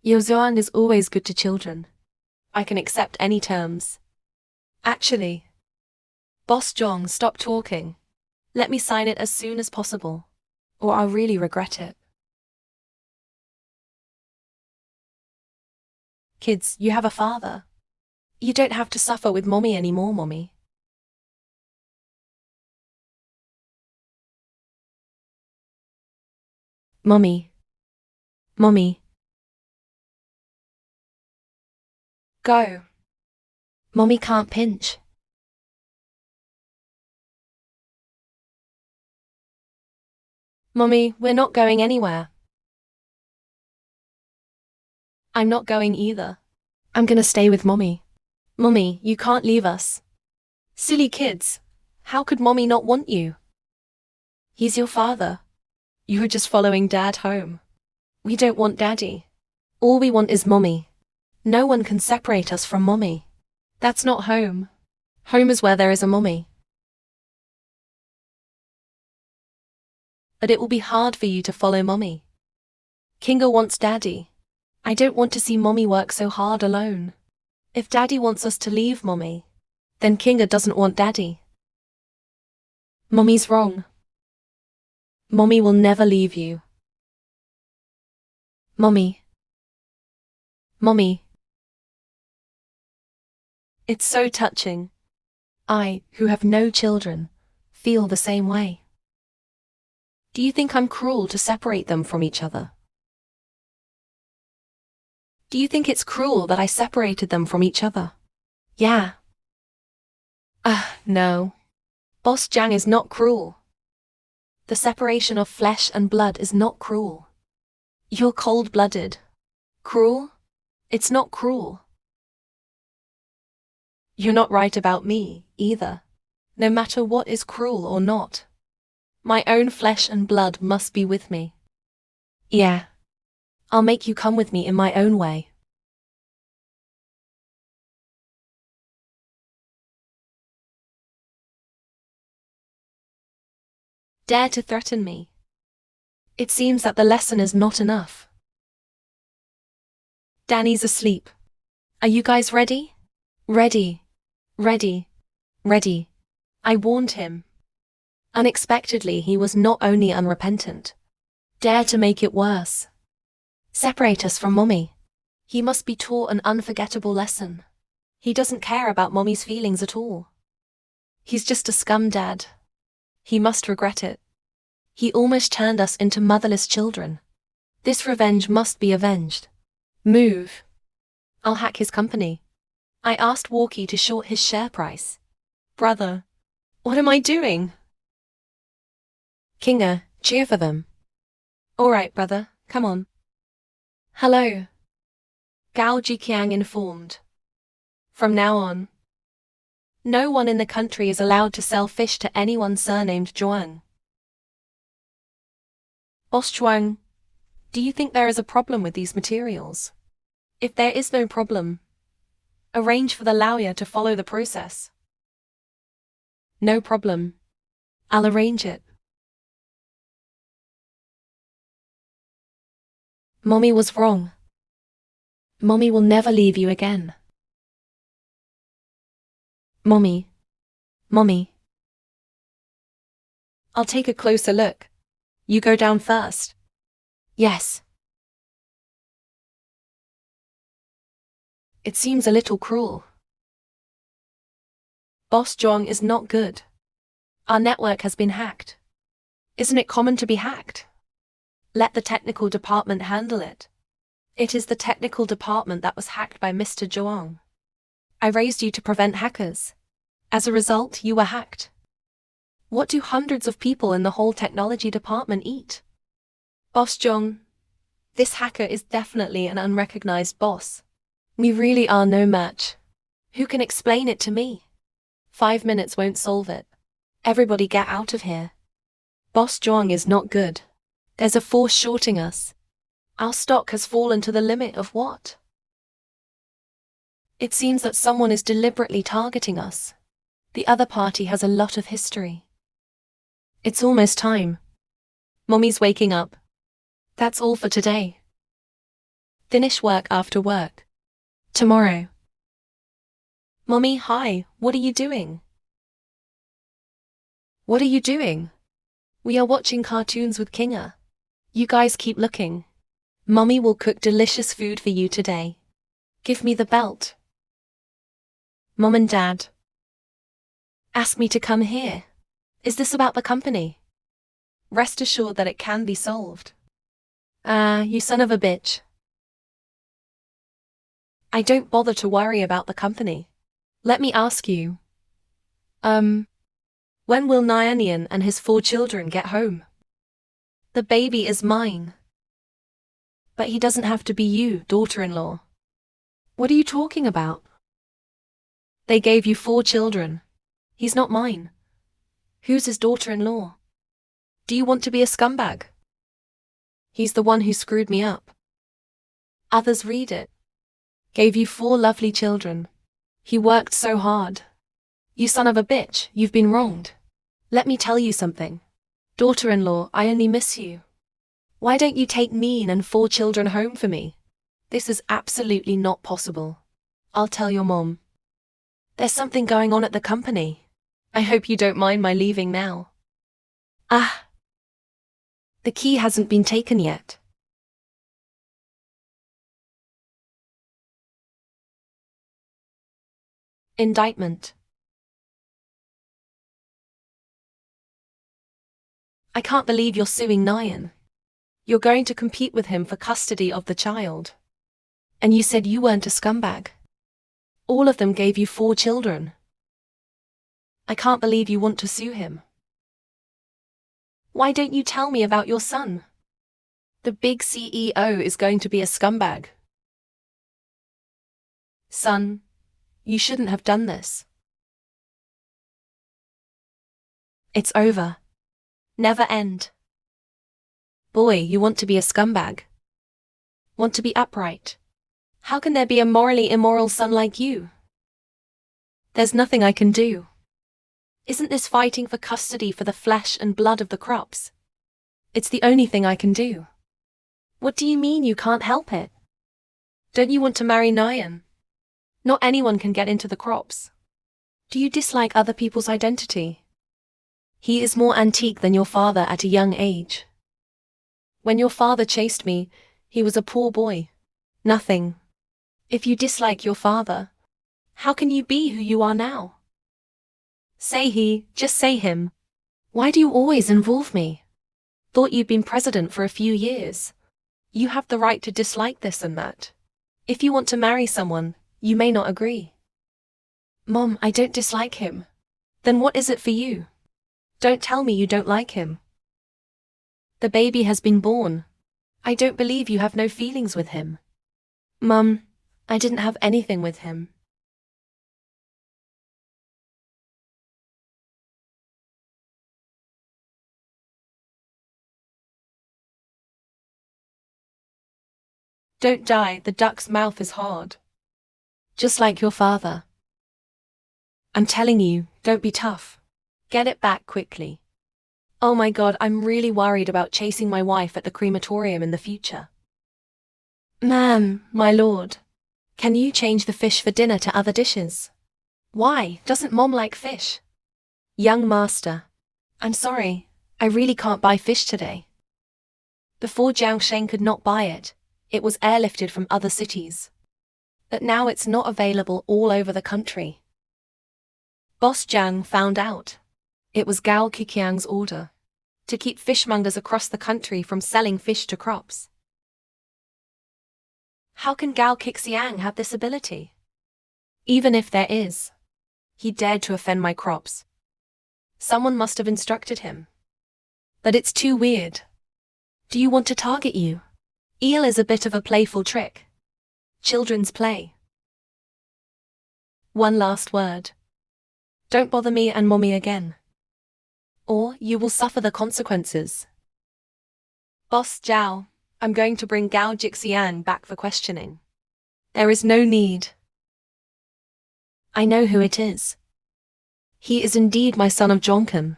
Yozuan is always good to children. I can accept any terms. Actually, Boss Zhong, stop talking. Let me sign it as soon as possible, or I'll really regret it. Kids, you have a father. You don't have to suffer with mommy anymore, mommy. Mommy. Mommy. Go. Mommy can't pinch. Mommy, we're not going anywhere. I'm not going either. I'm gonna stay with Mommy. Mommy, you can't leave us. Silly kids. How could Mommy not want you? He's your father. You're just following Dad home. We don't want Daddy. All we want is Mommy. No one can separate us from Mommy. That's not home. Home is where there is a Mommy. But it will be hard for you to follow Mommy. Kinga wants Daddy. I don't want to see Mommy work so hard alone. If Daddy wants us to leave Mommy, then Kinga doesn't want Daddy. Mommy's wrong. Mommy will never leave you. Mommy. Mommy. It's so touching. I, who have no children, feel the same way. Do you think I'm cruel to separate them from each other? Do you think it's cruel that I separated them from each other? Yeah. No. Boss Zhang is not cruel. The separation of flesh and blood is not cruel. You're cold-blooded. Cruel? It's not cruel. You're not right about me, either. No matter what is cruel or not. My own flesh and blood must be with me. Yeah. I'll make you come with me in my own way. Dare to threaten me. It seems that the lesson is not enough. Danny's asleep. Are you guys ready? Ready. Ready. Ready. I warned him. Unexpectedly, he was not only unrepentant. Dare to make it worse. Separate us from Mommy. He must be taught an unforgettable lesson. He doesn't care about Mommy's feelings at all. He's just a scum dad. He must regret it. He almost turned us into motherless children. This revenge must be avenged. Move. I'll hack his company. I asked Walkie to short his share price. Brother, what am I doing? Kinga, cheer for them. All right, brother, come on. Hello. Gao Jiqiang informed. From now on, no one in the country is allowed to sell fish to anyone surnamed Zhuang. Boss Zhuang, Do you think there is a problem with these materials? If there is no problem, arrange for the lawyer to follow the process. No problem. I'll arrange it. Mommy was wrong. Mommy will never leave you again. Mommy. Mommy. I'll take a closer look. You go down first. Yes. It seems a little cruel. Boss Zhong is not good. Our network has been hacked. Isn't it common to be hacked? Let the technical department handle it. It is the technical department that was hacked by Mr. Zhuang. I raised you to prevent hackers. As a result, you were hacked. What do hundreds of people in the whole technology department eat? Boss Zhong, this hacker is definitely an unrecognized boss. We really are no match. Who can explain it to me? 5 minutes won't solve it. Everybody get out of here. Boss Zhuang is not good. There's a force shorting us. Our stock has fallen to the limit of what? It seems that someone is deliberately targeting us. The other party has a lot of history. It's almost time. Mommy's waking up. That's all for today. Finish work after work. Tomorrow. Mommy, hi, what are you doing? What are you doing? We are watching cartoons with Kinga. You guys keep looking. Mommy will cook delicious food for you today. Give me the belt. Mom and Dad. Ask me to come here. Is this about the company? Rest assured that it can be solved. You son of a bitch. I don't bother to worry about the company. Let me ask you. When will Nyanyan and his 4 children get home? The baby is mine. But he doesn't have to be you, daughter-in-law. What are you talking about? They gave you 4 children. He's not mine. Who's his daughter-in-law? Do you want to be a scumbag? He's the one who screwed me up. Others read it. Gave you 4 lovely children. He worked so hard. You son of a bitch, you've been wronged. Let me tell you something. Daughter-in-law, I only miss you. Why don't you take me and 4 children home for me? This is absolutely not possible. I'll tell your mom. There's something going on at the company. I hope you don't mind my leaving now. The key hasn't been taken yet. Indictment. I can't believe you're suing Nyan. You're going to compete with him for custody of the child. And you said you weren't a scumbag. All of them gave you 4 children. I can't believe you want to sue him. Why don't you tell me about your son? The big CEO is going to be a scumbag. Son, you shouldn't have done this. It's over. Never end. Boy, you want to be a scumbag. Want to be upright. How can there be a morally immoral son like you? There's nothing I can do. Isn't this fighting for custody for the flesh and blood of the crops? It's the only thing I can do. What do you mean you can't help it? Don't you want to marry Nyan? Not anyone can get into the crops. Do you dislike other people's identity? He is more antique than your father at a young age. When your father chased me, he was a poor boy. Nothing. If you dislike your father, how can you be who you are now? Say he, just say him. Why do you always involve me? Thought you'd been president for a few years. You have the right to dislike this and that. If you want to marry someone, you may not agree. Mom, I don't dislike him. Then what is it for you? Don't tell me you don't like him. The baby has been born. I don't believe you have no feelings with him. Mum, I didn't have anything with him. Don't die, the duck's mouth is hard. Just like your father. I'm telling you, don't be tough. Get it back quickly. Oh my god, I'm really worried about chasing my wife at the crematorium in the future. Ma'am, my lord. Can you change the fish for dinner to other dishes? Why, doesn't Mom like fish? Young master. I'm sorry, I really can't buy fish today. Before Jiang Sheng could not buy it, it was airlifted from other cities. But now it's not available all over the country. Boss Jiang found out. It was Gao Kikiang's order to keep fishmongers across the country from selling fish to crops. How can Gao Kixiang have this ability? Even if there is, he dared to offend my crops. Someone must have instructed him. But it's too weird. Do you want to target you? Eel is a bit of a playful trick. Children's play. One last word. Don't bother me and Mommy again. Or you will suffer the consequences. Boss Zhao, I'm going to bring Gao Jixiang back for questioning. There is no need. I know who it is. He is indeed my son of Jonkin.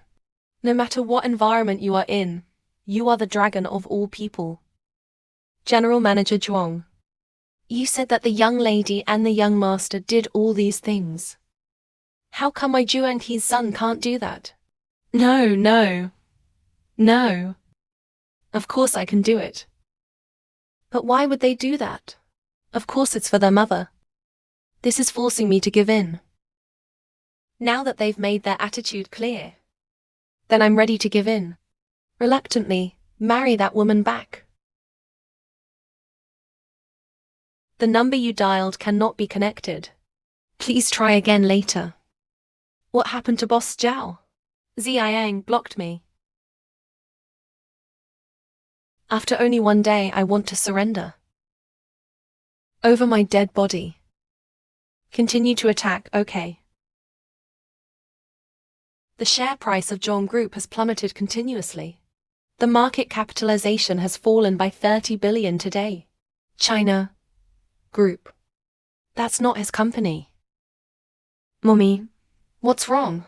No matter what environment you are in, you are the dragon of all people. General Manager Zhuang. You said that the young lady and the young master did all these things. How come my Juanqi's son can't do that? No. Of course I can do it. But why would they do that? Of course it's for their mother. This is forcing me to give in. Now that they've made their attitude clear, then I'm ready to give in. Reluctantly, marry that woman back. The number you dialed cannot be connected. Please try again later. What happened to Boss Zhao? Ziang blocked me. After only one day, I want to surrender. Over my dead body. Continue to attack, okay. The share price of Zhong Group has plummeted continuously. The market capitalization has fallen by 30 billion today. China Group. That's not his company. Mommy, what's wrong?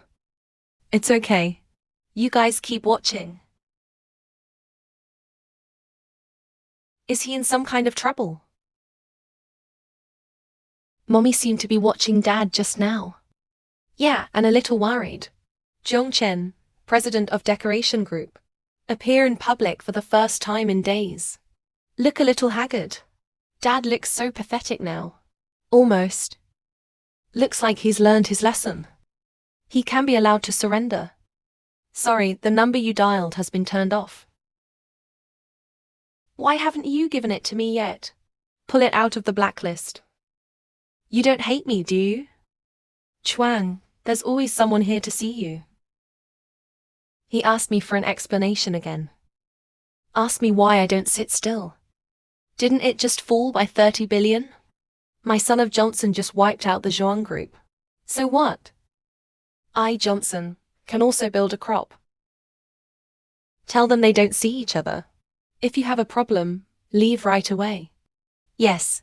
It's okay. You guys keep watching. Is he in some kind of trouble? Mommy seemed to be watching Dad just now. Yeah, and a little worried. Zhong Chen, president of Decoration Group, appear in public for the first time in days. Look a little haggard. Dad looks so pathetic now. Almost. Looks like he's learned his lesson. He can be allowed to surrender. Sorry, the number you dialed has been turned off. Why haven't you given it to me yet? Pull it out of the blacklist. You don't hate me, do you? Chuang, there's always someone here to see you. He asked me for an explanation again. Asked me why I don't sit still. Didn't it just fall by 30 billion? My son of Johnson just wiped out the Zhuang Group. So what? I, Johnson, can also build a crop. Tell them they don't see each other. If you have a problem, leave right away. Yes.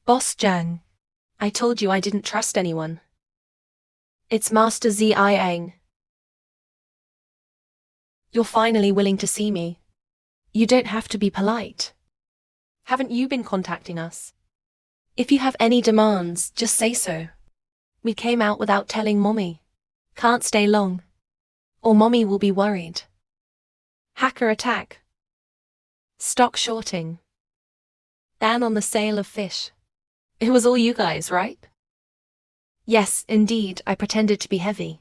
Boss Zhang. I told you I didn't trust anyone. It's Master Ziang. You're finally willing to see me. You don't have to be polite. Haven't you been contacting us? If you have any demands, just say so. We came out without telling Mommy. Can't stay long. Or Mommy will be worried. Hacker attack. Stock shorting. Ban on the sale of fish. It was all you guys, right? Yes, indeed, I pretended to be heavy.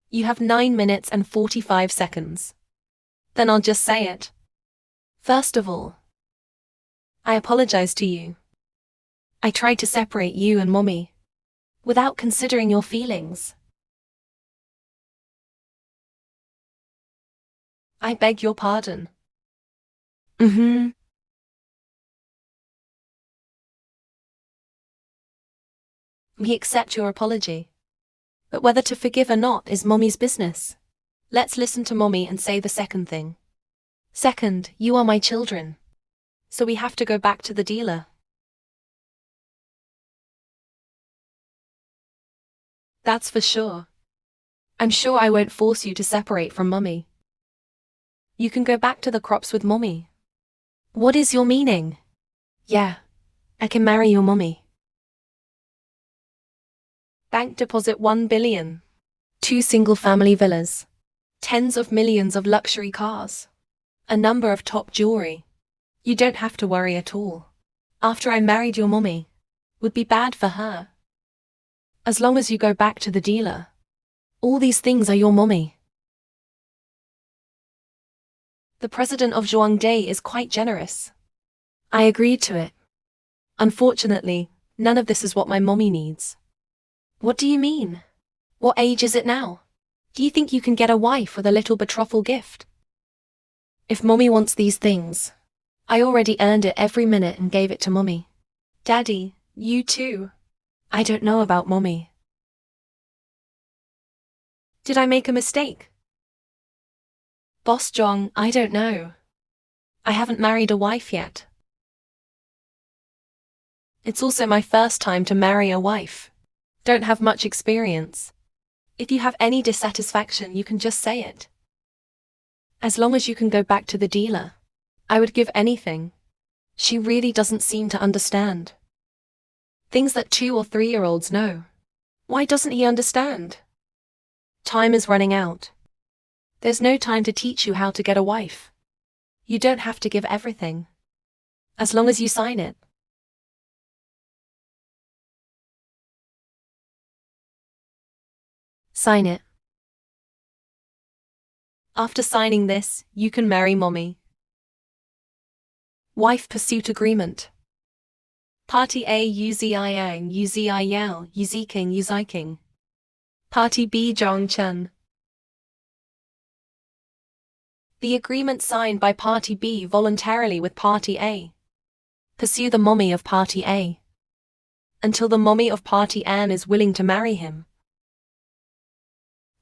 You have 9 minutes and 45 seconds. Then I'll just say it. First of all, I apologize to you. I tried to separate you and Mommy, without considering your feelings. I beg your pardon. We accept your apology. But whether to forgive or not is Mommy's business. Let's listen to Mommy and say the second thing. Second, you are my children. So we have to go back to the dealer. That's for sure. I'm sure I won't force you to separate from Mummy. You can go back to the crops with Mummy. What is your meaning? Yeah, I can marry your Mummy. Bank deposit 1 billion. 2 single-family villas. Tens of millions of luxury cars. A number of top jewelry. You don't have to worry at all. After I married your Mummy, would be bad for her. As long as you go back to the dealer. All these things are your Mummy. The president of Zhuangde is quite generous. I agreed to it. Unfortunately, none of this is what my Mummy needs. What do you mean? What age is it now? Do you think you can get a wife with a little betrothal gift? If Mummy wants these things, I already earned it every minute and gave it to Mummy. Daddy, you too. I don't know about Mummy. Did I make a mistake? Boss Zhong, I don't know. I haven't married a wife yet. It's also my first time to marry a wife. Don't have much experience. If you have any dissatisfaction, you can just say it. As long as you can go back to the dealer, I would give anything. She really doesn't seem to understand. Things that 2 or 3-year-olds know. Why doesn't he understand? Time is running out. There's no time to teach you how to get a wife. You don't have to give everything. As long as you sign it. Sign it. After signing this, you can marry Mommy. Wife Pursuit Agreement. Party A Uziyang Uziyao Uziking Uziking. Party B Zhongchen. The agreement signed by Party B voluntarily with Party A. Pursue the Mommy of Party A. Until the Mommy of Party An is willing to marry him.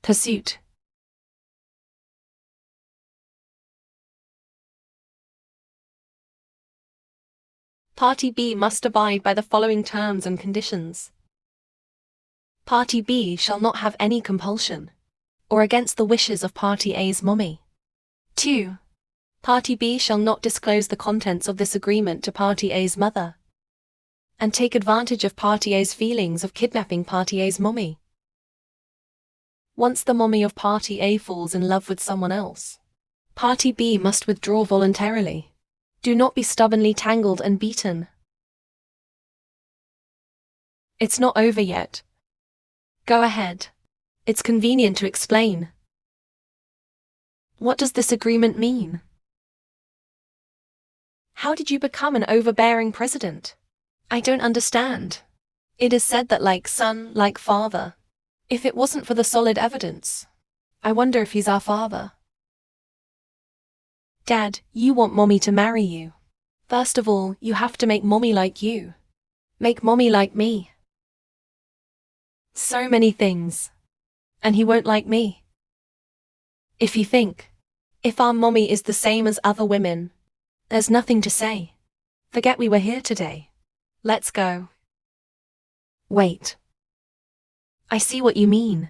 Pursuit. Party B must abide by the following terms and conditions. Party B shall not have any compulsion, or against the wishes of Party A's Mommy. 2. Party B shall not disclose the contents of this agreement to Party A's mother, and take advantage of Party A's feelings of kidnapping Party A's Mommy. Once the Mommy of Party A falls in love with someone else, Party B must withdraw voluntarily. Do not be stubbornly tangled and beaten. It's not over yet. Go ahead. It's convenient to explain. What does this agreement mean? How did you become an overbearing president? I don't understand. It is said that like son, like father. If it wasn't for the solid evidence, I wonder if he's our father. Dad, you want Mommy to marry you. First of all, you have to make Mommy like you. Make Mommy like me. So many things. And he won't like me. If you think, if our Mommy is the same as other women, there's nothing to say. Forget we were here today. Let's go. Wait. I see what you mean.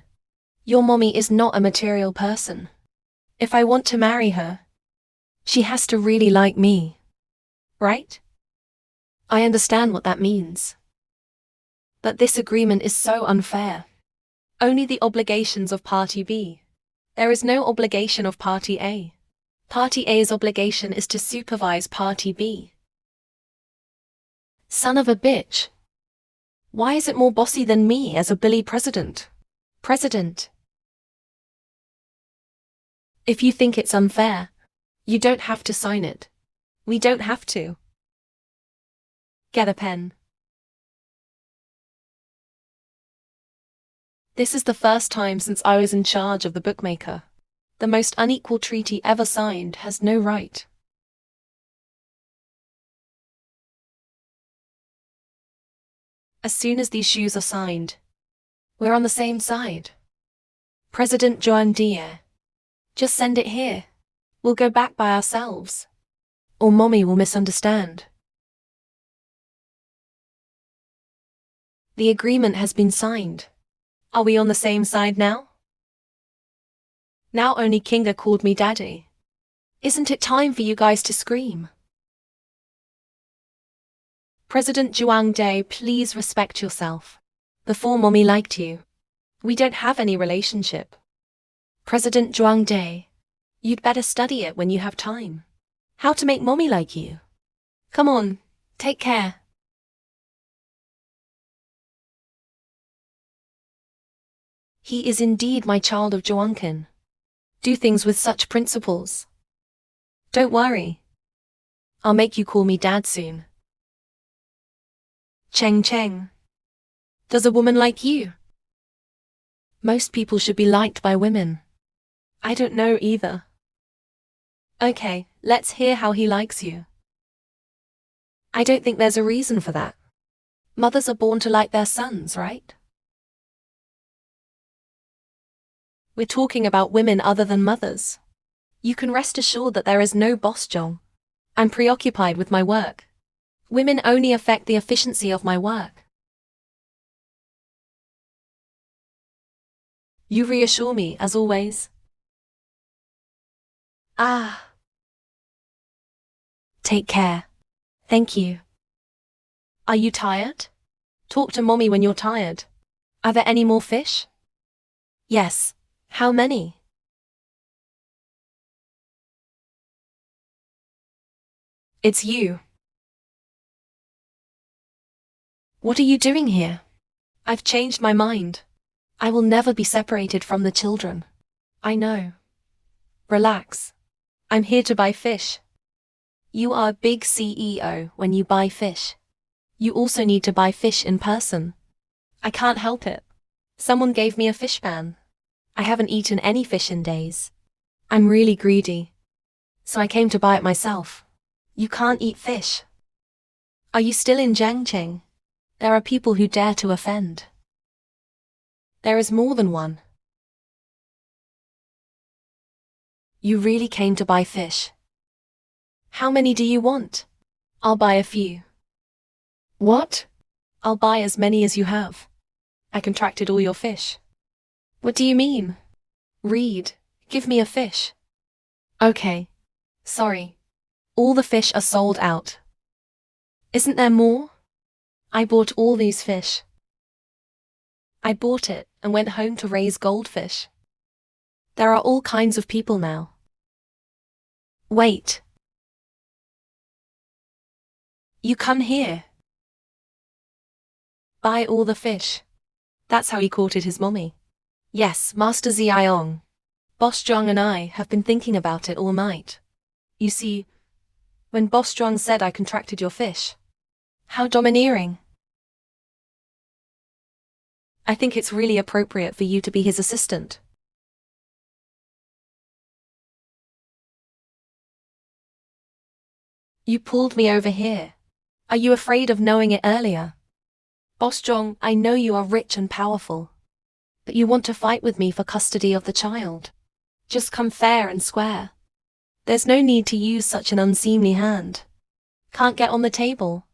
Your Mommy is not a material person. If I want to marry her, she has to really like me. Right? I understand what that means. But this agreement is so unfair. Only the obligations of Party B. There is no obligation of Party A. Party A's obligation is to supervise Party B. Son of a bitch. Why is it more bossy than me as a Billy president? President. If you think it's unfair, you don't have to sign it. We don't have to. Get a pen. This is the first time since I was in charge of the bookmaker. The most unequal treaty ever signed has no right. As soon as these shoes are signed, we're on the same side. President Joan Dier. Just send it here. We'll go back by ourselves. Or Mommy will misunderstand. The agreement has been signed. Are we on the same side now? Now only Kinga called me Daddy. Isn't it time for you guys to scream? President Zhuang Day, please respect yourself. Before Mommy liked you. We don't have any relationship. President Zhuang Day, you'd better study it when you have time. How to make Mommy like you. Come on, take care. He is indeed my child of Zhuangken. Do things with such principles. Don't worry. I'll make you call me Dad soon. Cheng Cheng. Does a woman like you? Most people should be liked by women. I don't know either. Okay, let's hear how he likes you. I don't think there's a reason for that. Mothers are born to like their sons, right? We're talking about women other than mothers. You can rest assured that there is no boss Zhong. I'm preoccupied with my work. Women only affect the efficiency of my work. You reassure me, as always. Ah. Take care. Thank you. Are you tired? Talk to Mommy when you're tired. Are there any more fish? Yes. How many? It's you. What are you doing here? I've changed my mind. I will never be separated from the children. I know. Relax. I'm here to buy fish. You are a big CEO when you buy fish. You also need to buy fish in person. I can't help it. Someone gave me a fish pan. I haven't eaten any fish in days. I'm really greedy. So I came to buy it myself. You can't eat fish. Are you still in Jiangcheng? There are people who dare to offend. There is more than one. You really came to buy fish. How many do you want? I'll buy a few. What? I'll buy as many as you have. I contracted all your fish. What do you mean? Read, give me a fish. Okay. Sorry. All the fish are sold out. Isn't there more? I bought all these fish. I bought it and went home to raise goldfish. There are all kinds of people now. Wait. You come here. Buy all the fish. That's how he courted his mommy. Yes, Master Ziong. Boss Zhuang and I have been thinking about it all night. You see, when Boss Zhuang said I contracted your fish. How domineering. I think it's really appropriate for you to be his assistant. You pulled me over here. Are you afraid of knowing it earlier? Boss Zhuang, I know you are rich and powerful. But you want to fight with me for custody of the child. Just come fair and square. There's no need to use such an unseemly hand. Can't get on the table.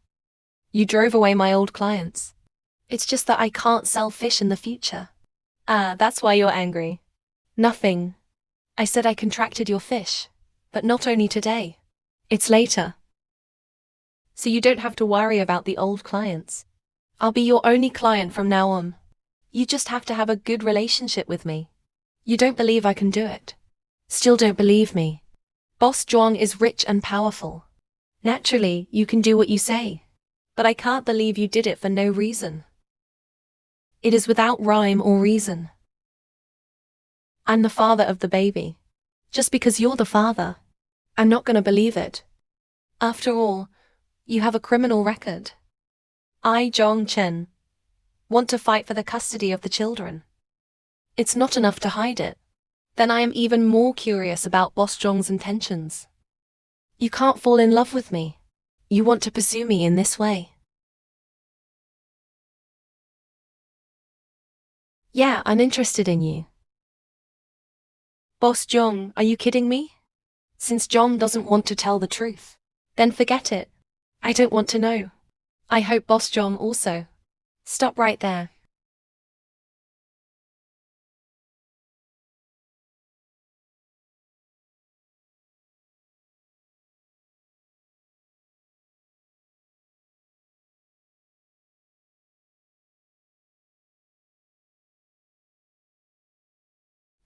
You drove away my old clients. It's just that I can't sell fish in the future. Ah, that's why you're angry. Nothing. I said I contracted your fish. But not only today. It's later. So you don't have to worry about the old clients. I'll be your only client from now on. You just have to have a good relationship with me. You don't believe I can do it. Still don't believe me. Boss Zhuang is rich and powerful. Naturally, you can do what you say. But I can't believe you did it for no reason. It is without rhyme or reason. I'm the father of the baby. Just because you're the father, I'm not gonna believe it. After all, you have a criminal record. I, Zhong Chen, want to fight for the custody of the children. It's not enough to hide it. Then I am even more curious about Boss Zhong's intentions. You can't fall in love with me. You want to pursue me in this way. Yeah, I'm interested in you. Boss Zhong, are you kidding me? Since John doesn't want to tell the truth, then forget it. I don't want to know. I hope Boss John also. Stop right there.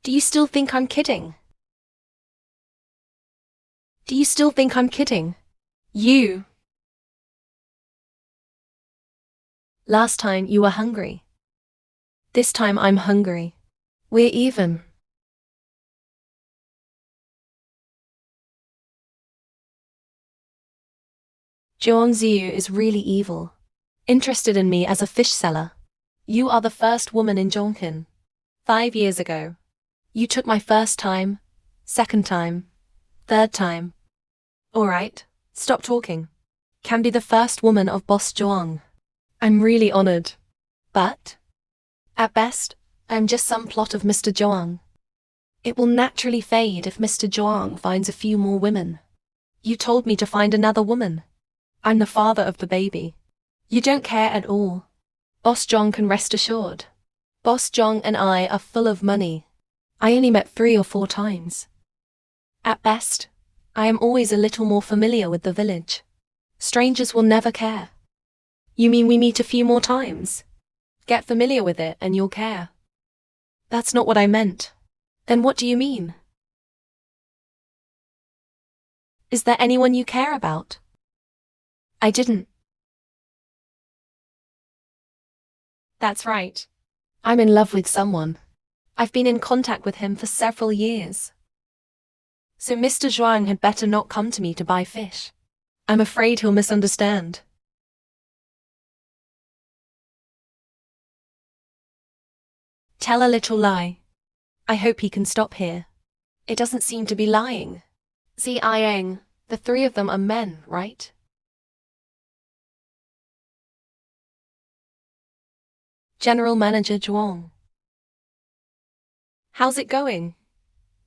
Do you still think I'm kidding? Do you still think I'm kidding? You. Last time you were hungry. This time I'm hungry. We're even. Zhuang Ziyu is really evil. Interested in me as a fish seller. You are the first woman in Zhonghan. 5 years ago. You took my first time, second time, third time. Alright, stop talking. Can be the first woman of Boss Zhuang. I'm really honored. But, at best, I'm just some plot of Mr. Zhuang. It will naturally fade if Mr. Zhuang finds a few more women. You told me to find another woman. I'm the father of the baby. You don't care at all. Boss Zhuang can rest assured. Boss Zhuang and I are full of money. I only met 3 or 4 times. At best, I am always a little more familiar with the village. Strangers will never care. You mean we meet a few more times? Get familiar with it and you'll care. That's not what I meant. Then what do you mean? Is there anyone you care about? I didn't. That's right. I'm in love with someone. I've been in contact with him for several years. So Mr. Zhuang had better not come to me to buy fish. I'm afraid he'll misunderstand. Tell a little lie. I hope he can stop here. It doesn't seem to be lying. Ziang, the 3 of them are men, right? General Manager Zhuang. How's it going?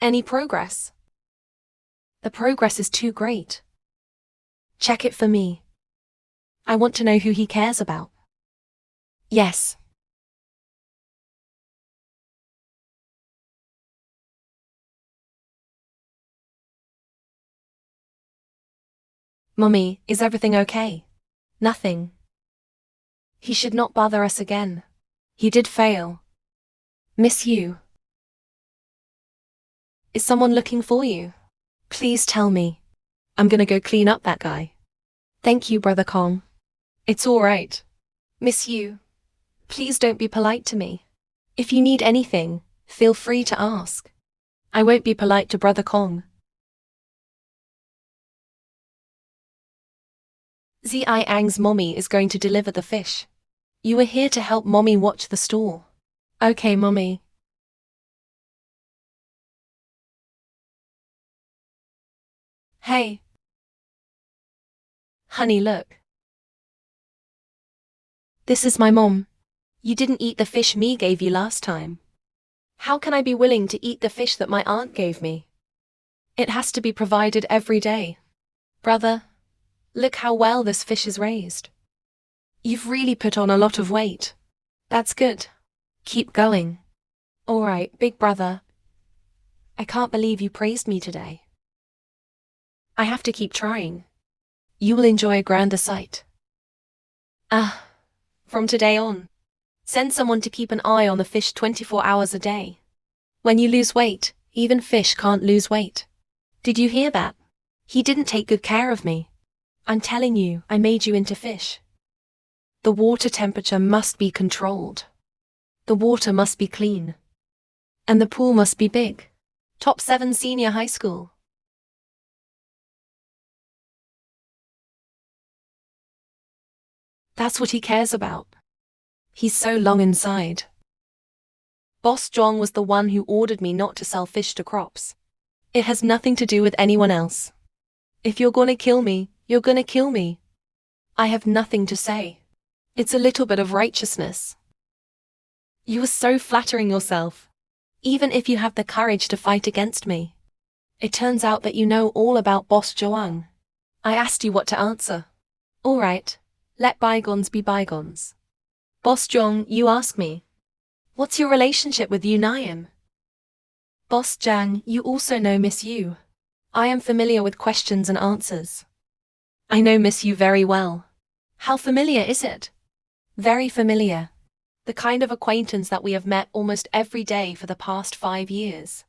Any progress? The progress is too great. Check it for me. I want to know who he cares about. Yes. Mummy, is everything okay? Nothing. He should not bother us again. He did fail. Miss you. Is someone looking for you? Please tell me. I'm gonna go clean up that guy. Thank you, Brother Kong. It's alright. Miss you. Please don't be polite to me. If you need anything, feel free to ask. I won't be polite to Brother Kong. Ziang's mommy is going to deliver the fish. You are here to help mommy watch the store. Okay, mommy. Hey. Honey, look. This is my mom. You didn't eat the fish me gave you last time. How can I be willing to eat the fish that my aunt gave me? It has to be provided every day. Brother, look how well this fish is raised. You've really put on a lot of weight. That's good. Keep going. Alright, big brother. I can't believe you praised me today. I have to keep trying. You will enjoy a grander sight. From today on, send someone to keep an eye on the fish 24 hours a day. When you lose weight, even fish can't lose weight. Did you hear that? He didn't take good care of me. I'm telling you, I made you into fish. The water temperature must be controlled. The water must be clean. And the pool must be big. Top 7 senior high school. That's what he cares about. He's so long inside. Boss Zhuang was the one who ordered me not to sell fish to crops. It has nothing to do with anyone else. If you're gonna kill me, you're gonna kill me. I have nothing to say. It's a little bit of righteousness. You are so flattering yourself. Even if you have the courage to fight against me. It turns out that you know all about Boss Wang. I asked you what to answer. All right, let bygones be bygones. Boss Zhong, you ask me. What's your relationship with Yu Nian? Boss Zhang, you also know Miss Yu. I am familiar with questions and answers. I know Miss Yu very well. How familiar is it? Very familiar. The kind of acquaintance that we have met almost every day for the past 5 years.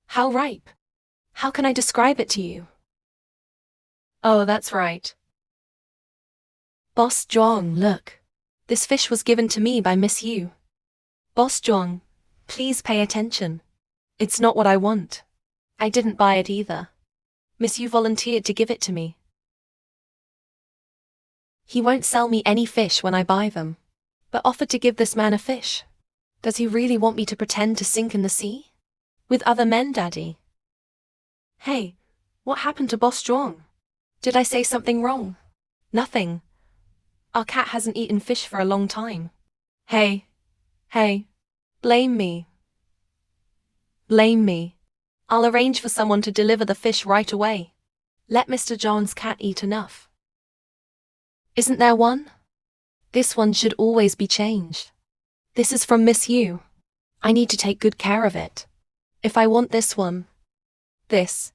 How ripe? How can I describe it to you? Oh, that's right. Boss Zhong, look. This fish was given to me by Miss Yu. Boss Zhong, please pay attention. It's not what I want. I didn't buy it either. Miss Yu volunteered to give it to me. He won't sell me any fish when I buy them, but offered to give this man a fish. Does he really want me to pretend to sink in the sea? With other men, Daddy? Hey, what happened to Boss Zhong? Did I say something wrong? Nothing. Our cat hasn't eaten fish for a long time. Hey. Blame me. Blame me. I'll arrange for someone to deliver the fish right away. Let Mr. John's cat eat enough. Isn't there one? This one should always be changed. This is from Miss Yu. I need to take good care of it. If I want this one. This.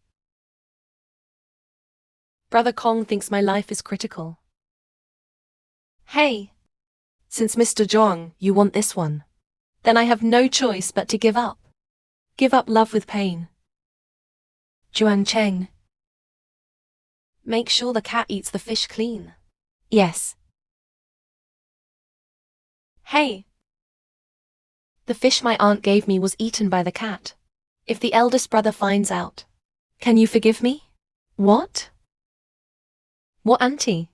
Brother Kong thinks my life is critical. Hey. Since Mr. Zhong, you want this one. Then I have no choice but to give up. Give up love with pain. Juan Cheng. Make sure the cat eats the fish clean. Yes. Hey. The fish my aunt gave me was eaten by the cat. If the eldest brother finds out, can you forgive me? What? What, auntie?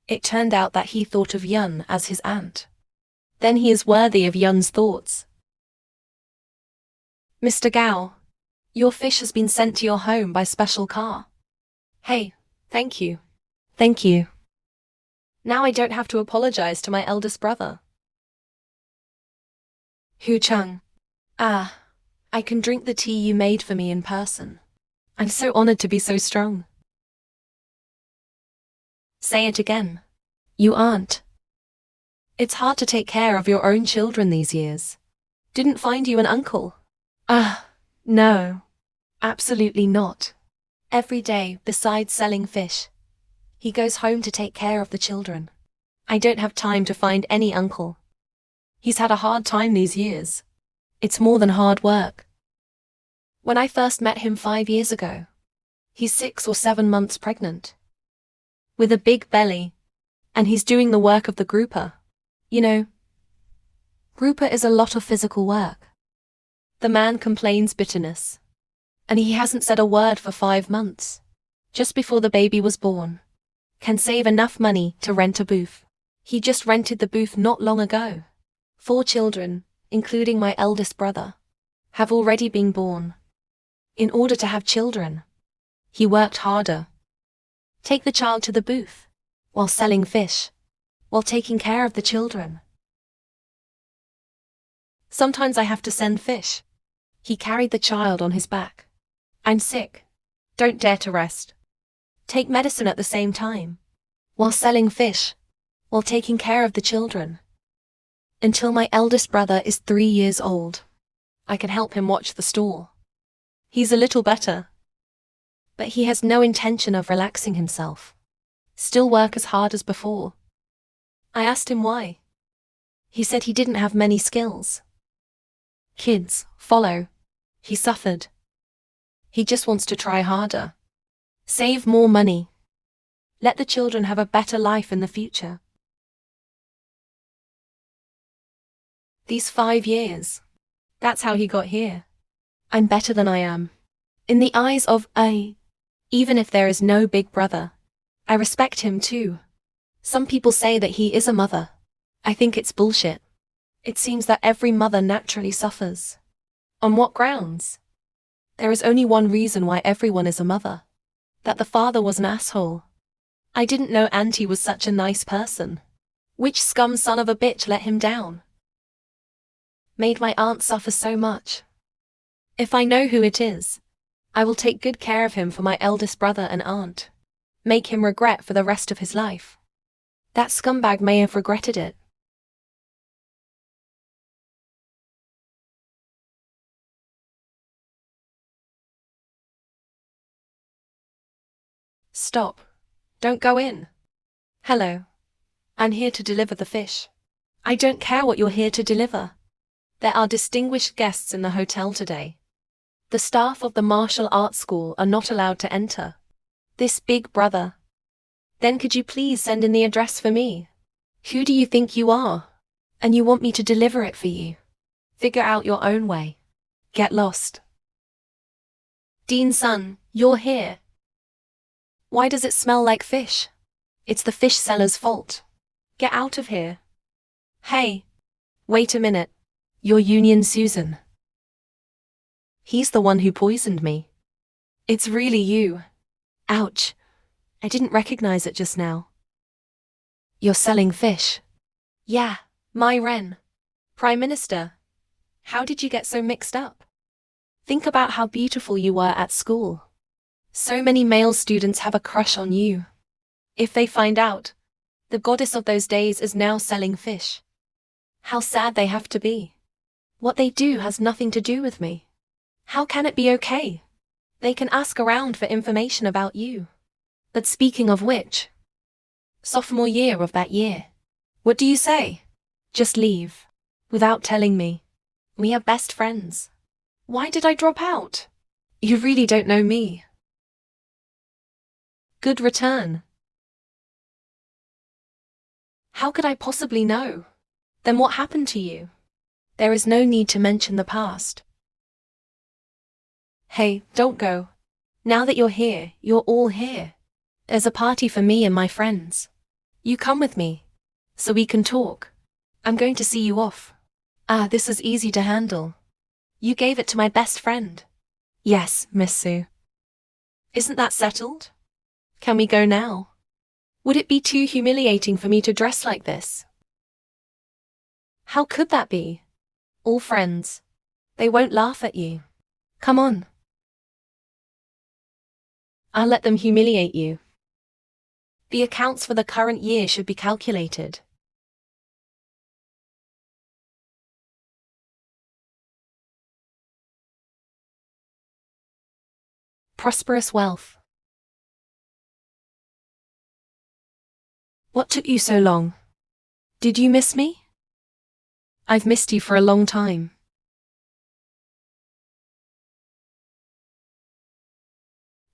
It turned out that he thought of Yun as his aunt. Then he is worthy of Yun's thoughts. Mr. Gao, your fish has been sent to your home by special car. Hey, thank you. Thank you. Now I don't have to apologize to my eldest brother. Hu Chung. Ah, I can drink the tea you made for me in person. I'm so honored to be so strong. Say it again. You aren't. It's hard to take care of your own children these years. Didn't find you an uncle? Ah, no. Absolutely not. Every day, besides selling fish, he goes home to take care of the children. I don't have time to find any uncle. He's had a hard time these years. It's more than hard work. When I first met him 5 years ago, he's 6 or 7 months pregnant. With a big belly, and he's doing the work of the grouper. You know, grouper is a lot of physical work. The man complains bitterness. And he hasn't said a word for 5 months. Just before the baby was born. Can save enough money to rent a booth. He just rented the booth not long ago. 4 children, including my eldest brother, have already been born. In order to have children, he worked harder. Take the child to the booth, while selling fish, while taking care of the children. Sometimes I have to send fish. He carried the child on his back. I'm sick. Don't dare to rest. Take medicine at the same time, while selling fish, while taking care of the children. Until my eldest brother is 3 years old. I can help him watch the store. He's a little better. But he has no intention of relaxing himself. Still work as hard as before. I asked him why. He said he didn't have many skills. Kids, follow. He suffered. He just wants to try harder. Save more money. Let the children have a better life in the future. These 5 years. That's how he got here. I'm better than I am. In the eyes of even if there is no big brother, I respect him too. Some people say that he is a mother. I think it's bullshit. It seems that every mother naturally suffers. On what grounds? There is only one reason why everyone is a mother. That the father was an asshole. I didn't know Auntie was such a nice person. Which scum son of a bitch let him down? Made my aunt suffer so much. If I know who it is, I will take good care of him for my eldest brother and aunt. Make him regret for the rest of his life. That scumbag may have regretted it. Stop. Don't go in. Hello. I'm here to deliver the fish. I don't care what you're here to deliver. There are distinguished guests in the hotel today. The staff of the martial arts school are not allowed to enter. This big brother. Then could you please send in the address for me? Who do you think you are? And you want me to deliver it for you? Figure out your own way. Get lost. Dean's son, you're here. Why does it smell like fish? It's the fish seller's fault. Get out of here. Hey. Wait a minute. You're Union Susan. He's the one who poisoned me. It's really you. Ouch. I didn't recognize it just now. You're selling fish. Yeah, my Ren. Prime Minister. How did you get so mixed up? Think about how beautiful you were at school. So many male students have a crush on you. If they find out, the goddess of those days is now selling fish. How sad they have to be. What they do has nothing to do with me. How can it be okay? They can ask around for information about you. But speaking of which, sophomore year of that year. What do you say? Just leave. Without telling me. We are best friends. Why did I drop out? You really don't know me. Good return. How could I possibly know? Then what happened to you? There is no need to mention the past. Hey, don't go. Now that you're here, you're all here. There's a party for me and my friends. You come with me, so we can talk. I'm going to see you off. This is easy to handle. You gave it to my best friend. Yes, Miss Sue. Isn't that settled? Can we go now? Would it be too humiliating for me to dress like this? How could that be? All friends. They won't laugh at you. Come on. I'll let them humiliate you. The accounts for the current year should be calculated. Prosperous wealth. What took you so long? Did you miss me? I've missed you for a long time.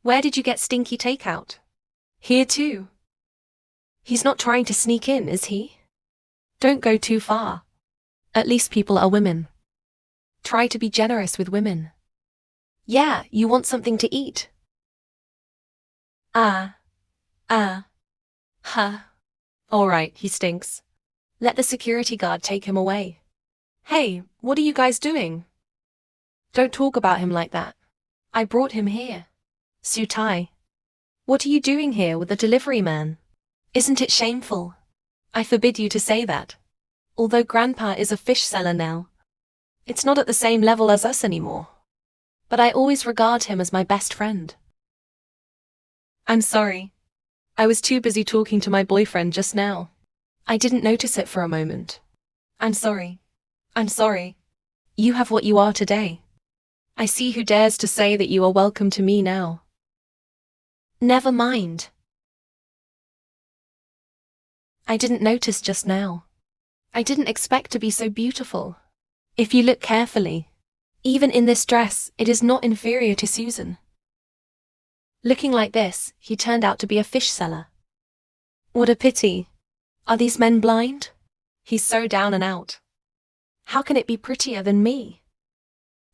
Where did you get stinky takeout? Here too. He's not trying to sneak in, is he? Don't go too far. At least people are women. Try to be generous with women. Yeah, you want something to eat. All right, he stinks. Let the security guard take him away. Hey, what are you guys doing? Don't talk about him like that. I brought him here. Sutai. What are you doing here with the delivery man? Isn't it shameful? I forbid you to say that. Although Grandpa is a fish seller now, it's not at the same level as us anymore. But I always regard him as my best friend. I'm sorry. I was too busy talking to my boyfriend just now. I didn't notice it for a moment. I'm sorry. I'm sorry. You have what you are today. I see who dares to say that you are welcome to me now. Never mind. I didn't notice just now. I didn't expect to be so beautiful. If you look carefully, even in this dress, it is not inferior to Susan. Looking like this, he turned out to be a fish seller. What a pity. Are these men blind? He's so down and out. How can it be prettier than me?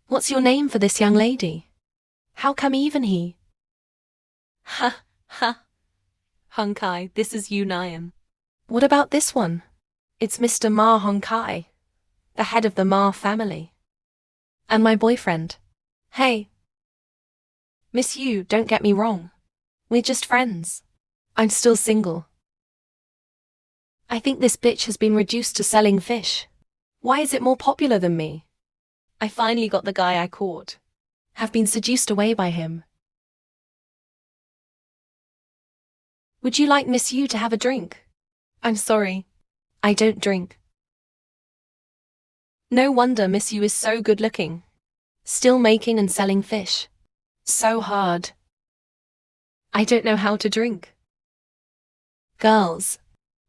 What's your name for this young lady? How come even he? Ha, ha. Honkai, this is you, Nyan. What about this one? It's Mr. Ma Honkai, the head of the Ma family. And my boyfriend. Hey. Miss Yu, don't get me wrong. We're just friends. I'm still single. I think this bitch has been reduced to selling fish. Why is it more popular than me? I finally got the guy I caught. Have been seduced away by him. Would you like Miss Yu to have a drink? I'm sorry. I don't drink. No wonder Miss Yu is so good looking. Still making and selling fish. So hard. I don't know how to drink. Girls,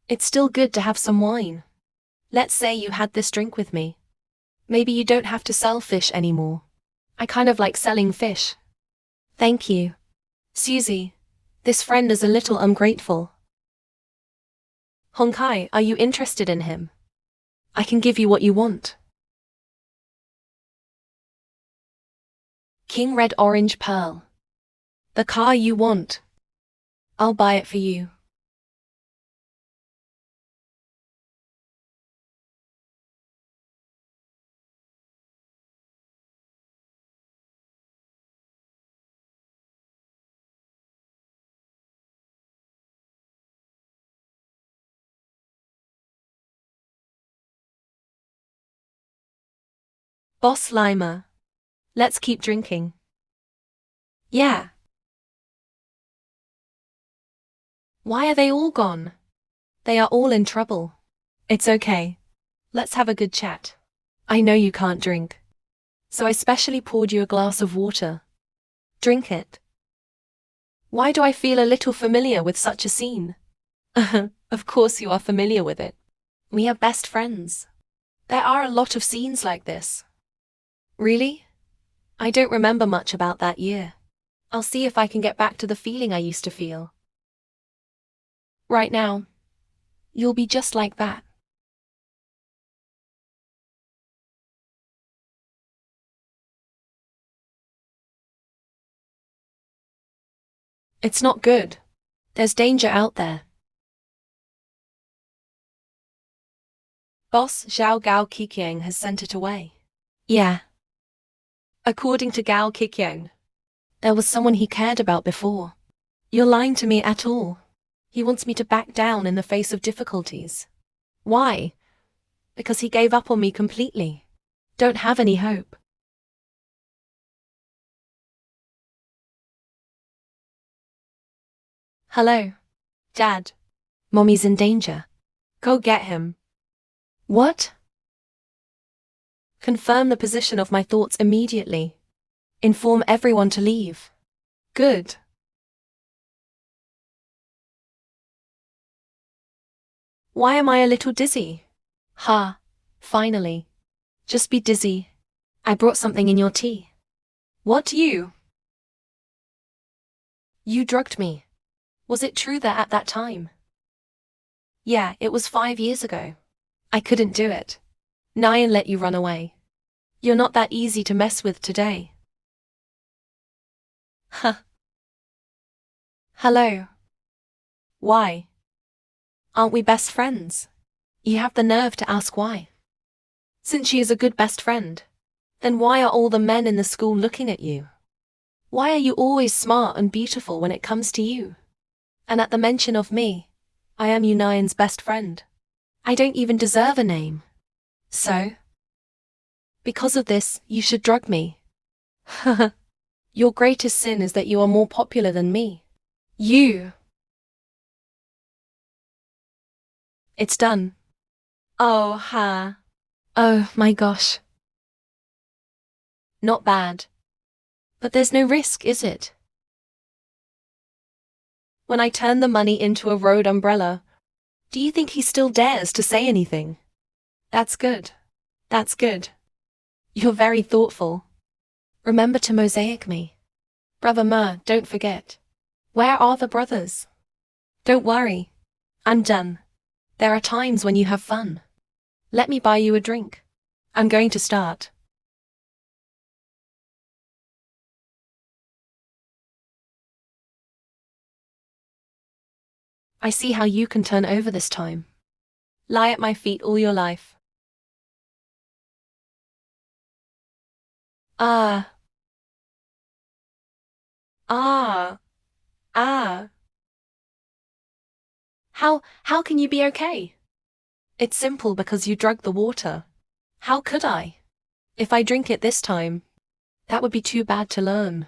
it's still good to have some wine. Let's say you had this drink with me. Maybe you don't have to sell fish anymore. I kind of like selling fish. Thank you. Susie, this friend is a little ungrateful. Honkai, are you interested in him? I can give you what you want. King Red Orange Pearl. The car you want. I'll buy it for you. Boss Lima. Let's keep drinking. Yeah. Why are they all gone? They are all in trouble. It's okay. Let's have a good chat. I know you can't drink. So I specially poured you a glass of water. Drink it. Why do I feel a little familiar with such a scene? Of course you are familiar with it. We are best friends. There are a lot of scenes like this. Really? I don't remember much about that year. I'll see if I can get back to the feeling I used to feel. Right now, you'll be just like that. It's not good. There's danger out there. Boss Zhao Gao Kikyang has sent it away. Yeah. According to Gao Kikyang, there was someone he cared about before. You're lying to me at all. He wants me to back down in the face of difficulties. Why? Because he gave up on me completely. Don't have any hope. Hello. Dad. Mommy's in danger. Go get him. What? Confirm the position of my thoughts immediately. Inform everyone to leave. Good. Why am I a little dizzy? Ha, finally. Just be dizzy. I brought something in your tea. What you? You drugged me. Was it true that at that time? Yeah, it was 5 years ago. I couldn't do it. Nyan let you run away. You're not that easy to mess with today. Huh. Hello. Why? Aren't we best friends? You have the nerve to ask why. Since she is a good best friend, then why are all the men in the school looking at you? Why are you always smart and beautiful when it comes to you? And at the mention of me, I am Nyan's best friend. I don't even deserve a name. So? Because of this, you should drug me. Your greatest sin is that you are more popular than me. You. It's done. Oh, ha. Oh, my gosh. Not bad. But there's no risk, is it? When I turn the money into a road umbrella, do you think he still dares to say anything? That's good. That's good. You're very thoughtful. Remember to mosaic me. Brother Mer, don't forget. Where are the brothers? Don't worry. I'm done. There are times when you have fun. Let me buy you a drink. I'm going to start. I see how you can turn over this time. Lie at my feet all your life. Ah. Ah. Ah. How can you be okay? It's simple because you drugged the water. How could I? If I drink it this time, that would be too bad to learn.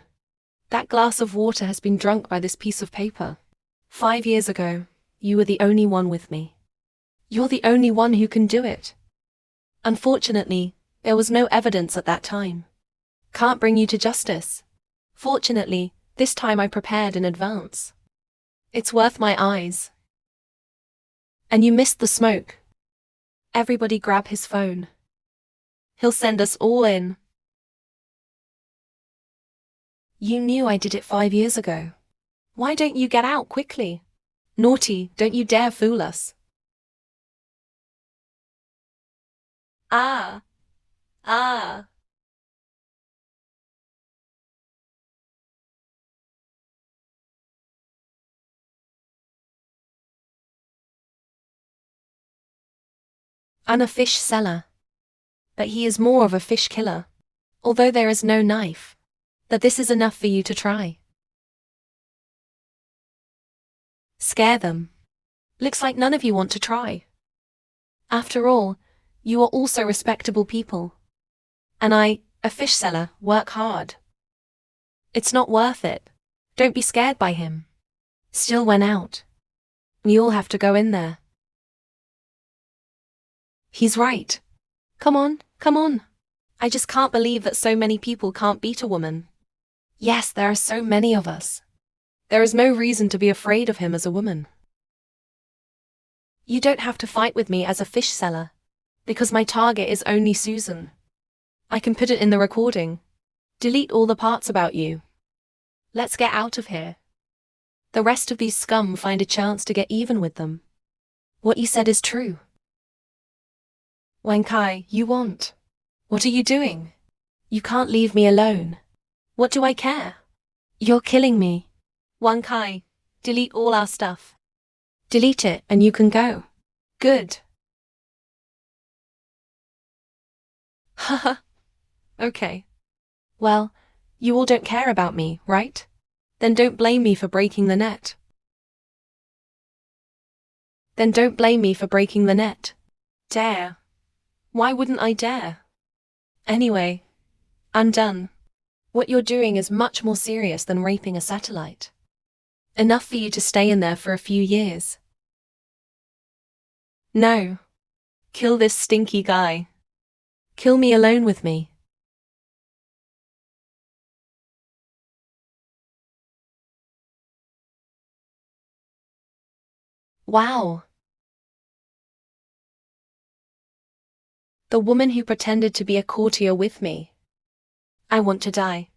That glass of water has been drunk by this piece of paper. 5 years ago, you were the only one with me. You're the only one who can do it. Unfortunately, there was no evidence at that time. Can't bring you to justice. Fortunately, this time I prepared in advance. It's worth my eyes. And you missed the smoke. Everybody grab his phone. He'll send us all in. You knew I did it 5 years ago. Why don't you get out quickly? Naughty, don't you dare fool us. Ah. Ah. I'm a fish seller. But he is more of a fish killer. Although there is no knife. That this is enough for you to try. Scare them. Looks like none of you want to try. After all, you are also respectable people. And I, a fish seller, work hard. It's not worth it. Don't be scared by him. Still went out. We all have to go in there. He's right. Come on, come on. I just can't believe that so many people can't beat a woman. Yes, there are so many of us. There is no reason to be afraid of him as a woman. You don't have to fight with me as a fish seller, because my target is only Susan. I can put it in the recording. Delete all the parts about you. Let's get out of here. The rest of these scum find a chance to get even with them. What you said is true. Wang Kai, you want? What are you doing? You can't leave me alone. What do I care? You're killing me. Wang Kai, delete all our stuff. Delete it and you can go. Good. Haha. Okay. Well, you all don't care about me, right? Then don't blame me for breaking the net. Dare. Why wouldn't I dare? Anyway, I'm done. What you're doing is much more serious than raping a satellite. Enough for you to stay in there for a few years. No. Kill this stinky guy. Kill me alone with me. Wow. The woman who pretended to be a courtier with me. I want to die.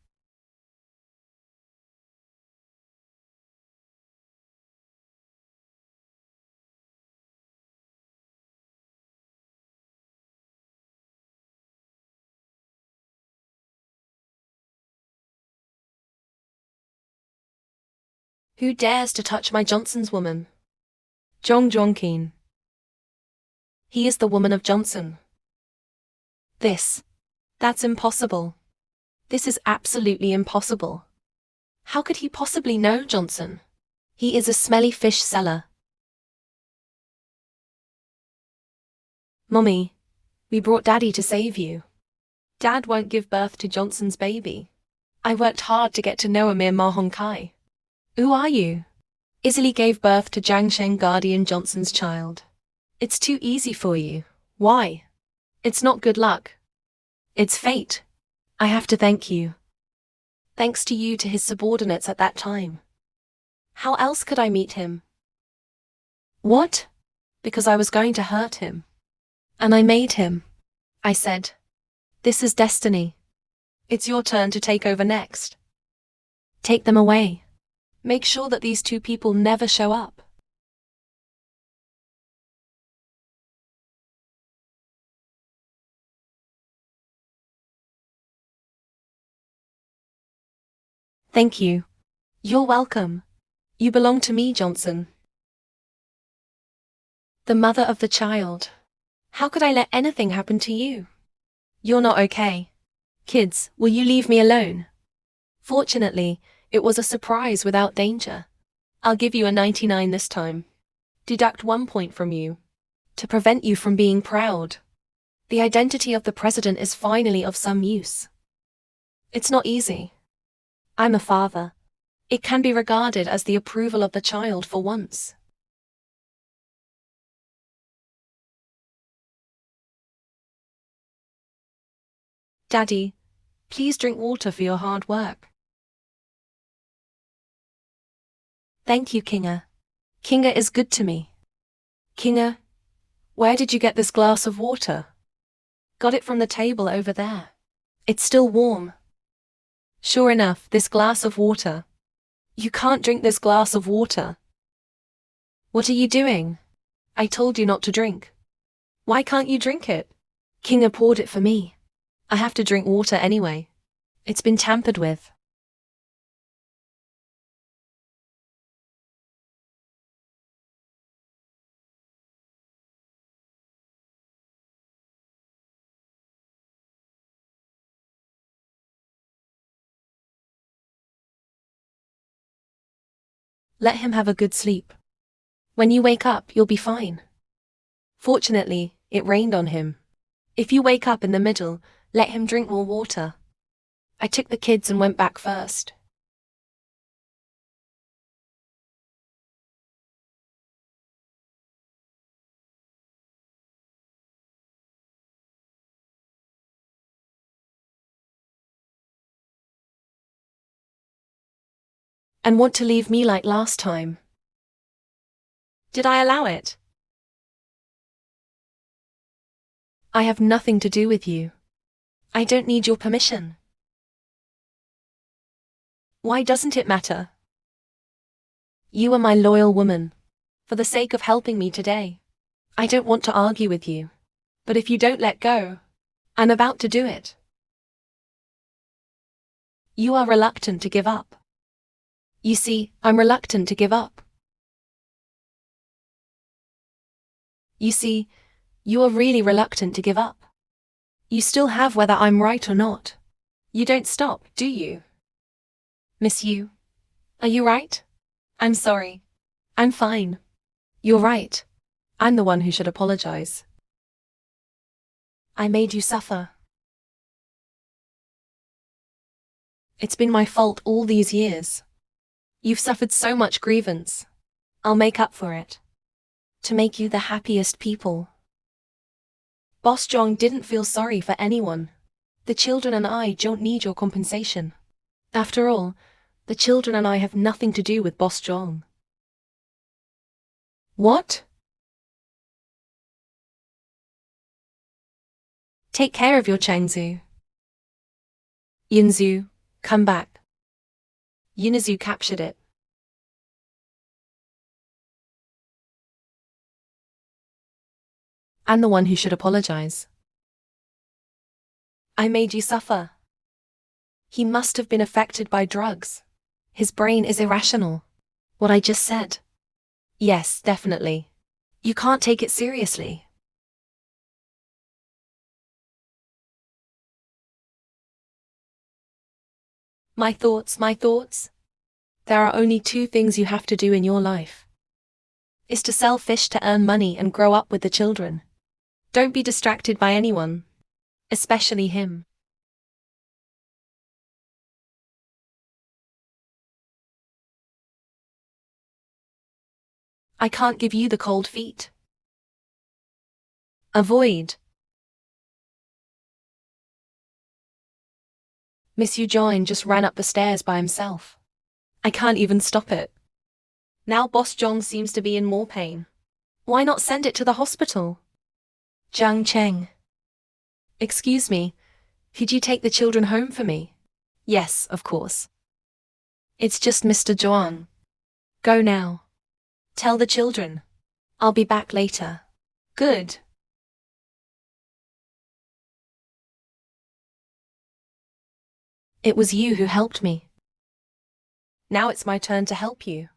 Who dares to touch my Johnson's woman? Jongkeen. He is the woman of Johnson. That's impossible. This is absolutely impossible. How could he possibly know Johnson? He is a smelly fish seller. Mommy, we brought Daddy to save you. Dad won't give birth to Johnson's baby. I worked hard to get to know Amir Mahon Kai. Who are you? Easily gave birth to Jiang Sheng Guardian Johnson's child. It's too easy for you. Why? It's not good luck. It's fate. I have to thank you. Thanks to you to his subordinates at that time. How else could I meet him? What? Because I was going to hurt him. And I made him. I said, this is destiny. It's your turn to take over next. Take them away. Make sure that these two people never show up. Thank you. You're welcome. You belong to me, Johnson. The mother of the child. How could I let anything happen to you? You're not okay. Kids, will you leave me alone? Fortunately, it was a surprise without danger. I'll give you a 99 this time. Deduct 1 point from you. To prevent you from being proud. The identity of the president is finally of some use. It's not easy. I'm a father. It can be regarded as the approval of the child for once. Daddy, please drink water for your hard work. Thank you, Kinga. Kinga is good to me. Kinga, where did you get this glass of water? Got it from the table over there. It's still warm. Sure enough, this glass of water. You can't drink this glass of water. What are you doing? I told you not to drink. Why can't you drink it? Kinga poured it for me. I have to drink water anyway. It's been tampered with. Let him have a good sleep. When you wake up, you'll be fine. Fortunately, it rained on him. If you wake up in the middle, let him drink more water. I took the kids and went back first. And want to leave me like last time. Did I allow it? I have nothing to do with you. I don't need your permission. Why doesn't it matter? You are my loyal woman. For the sake of helping me today. I don't want to argue with you. But if you don't let go, I'm about to do it. You are reluctant to give up. You see, I'm reluctant to give up. You see, you are really reluctant to give up. You still have whether I'm right or not. You don't stop, do you? Miss you? Are you right? I'm sorry. I'm fine. You're right. I'm the one who should apologize. I made you suffer. It's been my fault all these years. You've suffered so much grievance. I'll make up for it. To make you the happiest people. Boss Zhong didn't feel sorry for anyone. The children and I don't need your compensation. After all, the children and I have nothing to do with Boss Zhong. What? Take care of your Changzu. Yinzu, come back. Yinzu captured it. I'm the one who should apologize. I made you suffer. He must have been affected by drugs. His brain is irrational. What I just said. Yes, definitely. You can't take it seriously. My thoughts. There are only two things you have to do in your life. Is to sell fish to earn money and grow up with the children. Don't be distracted by anyone. Especially him. I can't give you the cold feet. Avoid. Monsieur John just ran up the stairs by himself. I can't even stop it. Now Boss John seems to be in more pain. Why not send it to the hospital? Zhang Cheng. Excuse me, could you take the children home for me? Yes, of course. It's just Mr. Zhuang. Go now. Tell the children. I'll be back later. Good. It was you who helped me. Now it's my turn to help you.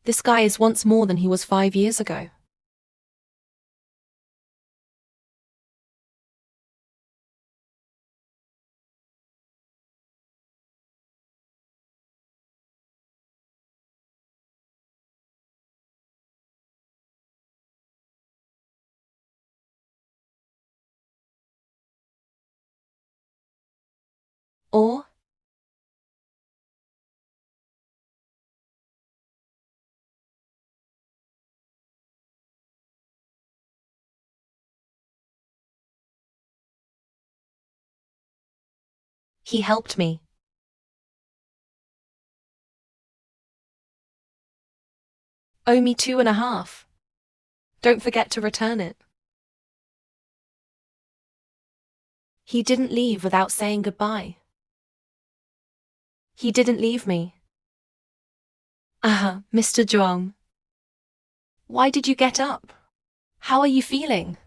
This guy is once more than he was 5 years ago. Or? He helped me. Owe me 2.5. Don't forget to return it. He didn't leave without saying goodbye. He didn't leave me. Mr. Zhuang. Why did you get up? How are you feeling?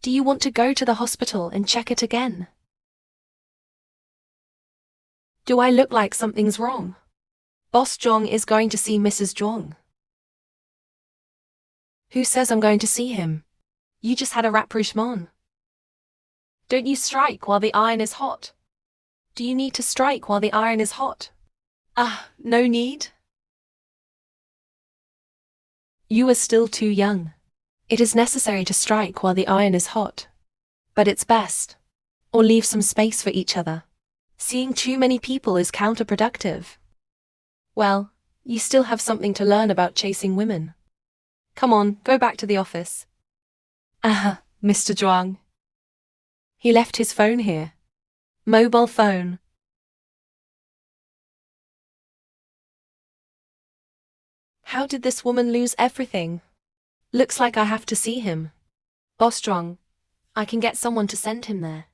Do you want to go to the hospital and check it again? Do I look like something's wrong? Boss Zhuang is going to see Mrs. Zhuang. Who says I'm going to see him? You just had a rapprochement. Don't you strike while the iron is hot? Do you need to strike while the iron is hot? No need. You are still too young. It is necessary to strike while the iron is hot. But it's best. Or leave some space for each other. Seeing too many people is counterproductive. Well, you still have something to learn about chasing women. Come on, go back to the office. Mr. Zhuang. He left his phone here. Mobile phone. How did this woman lose everything? Looks like I have to see him. Boss Zhuang, I can get someone to send him there.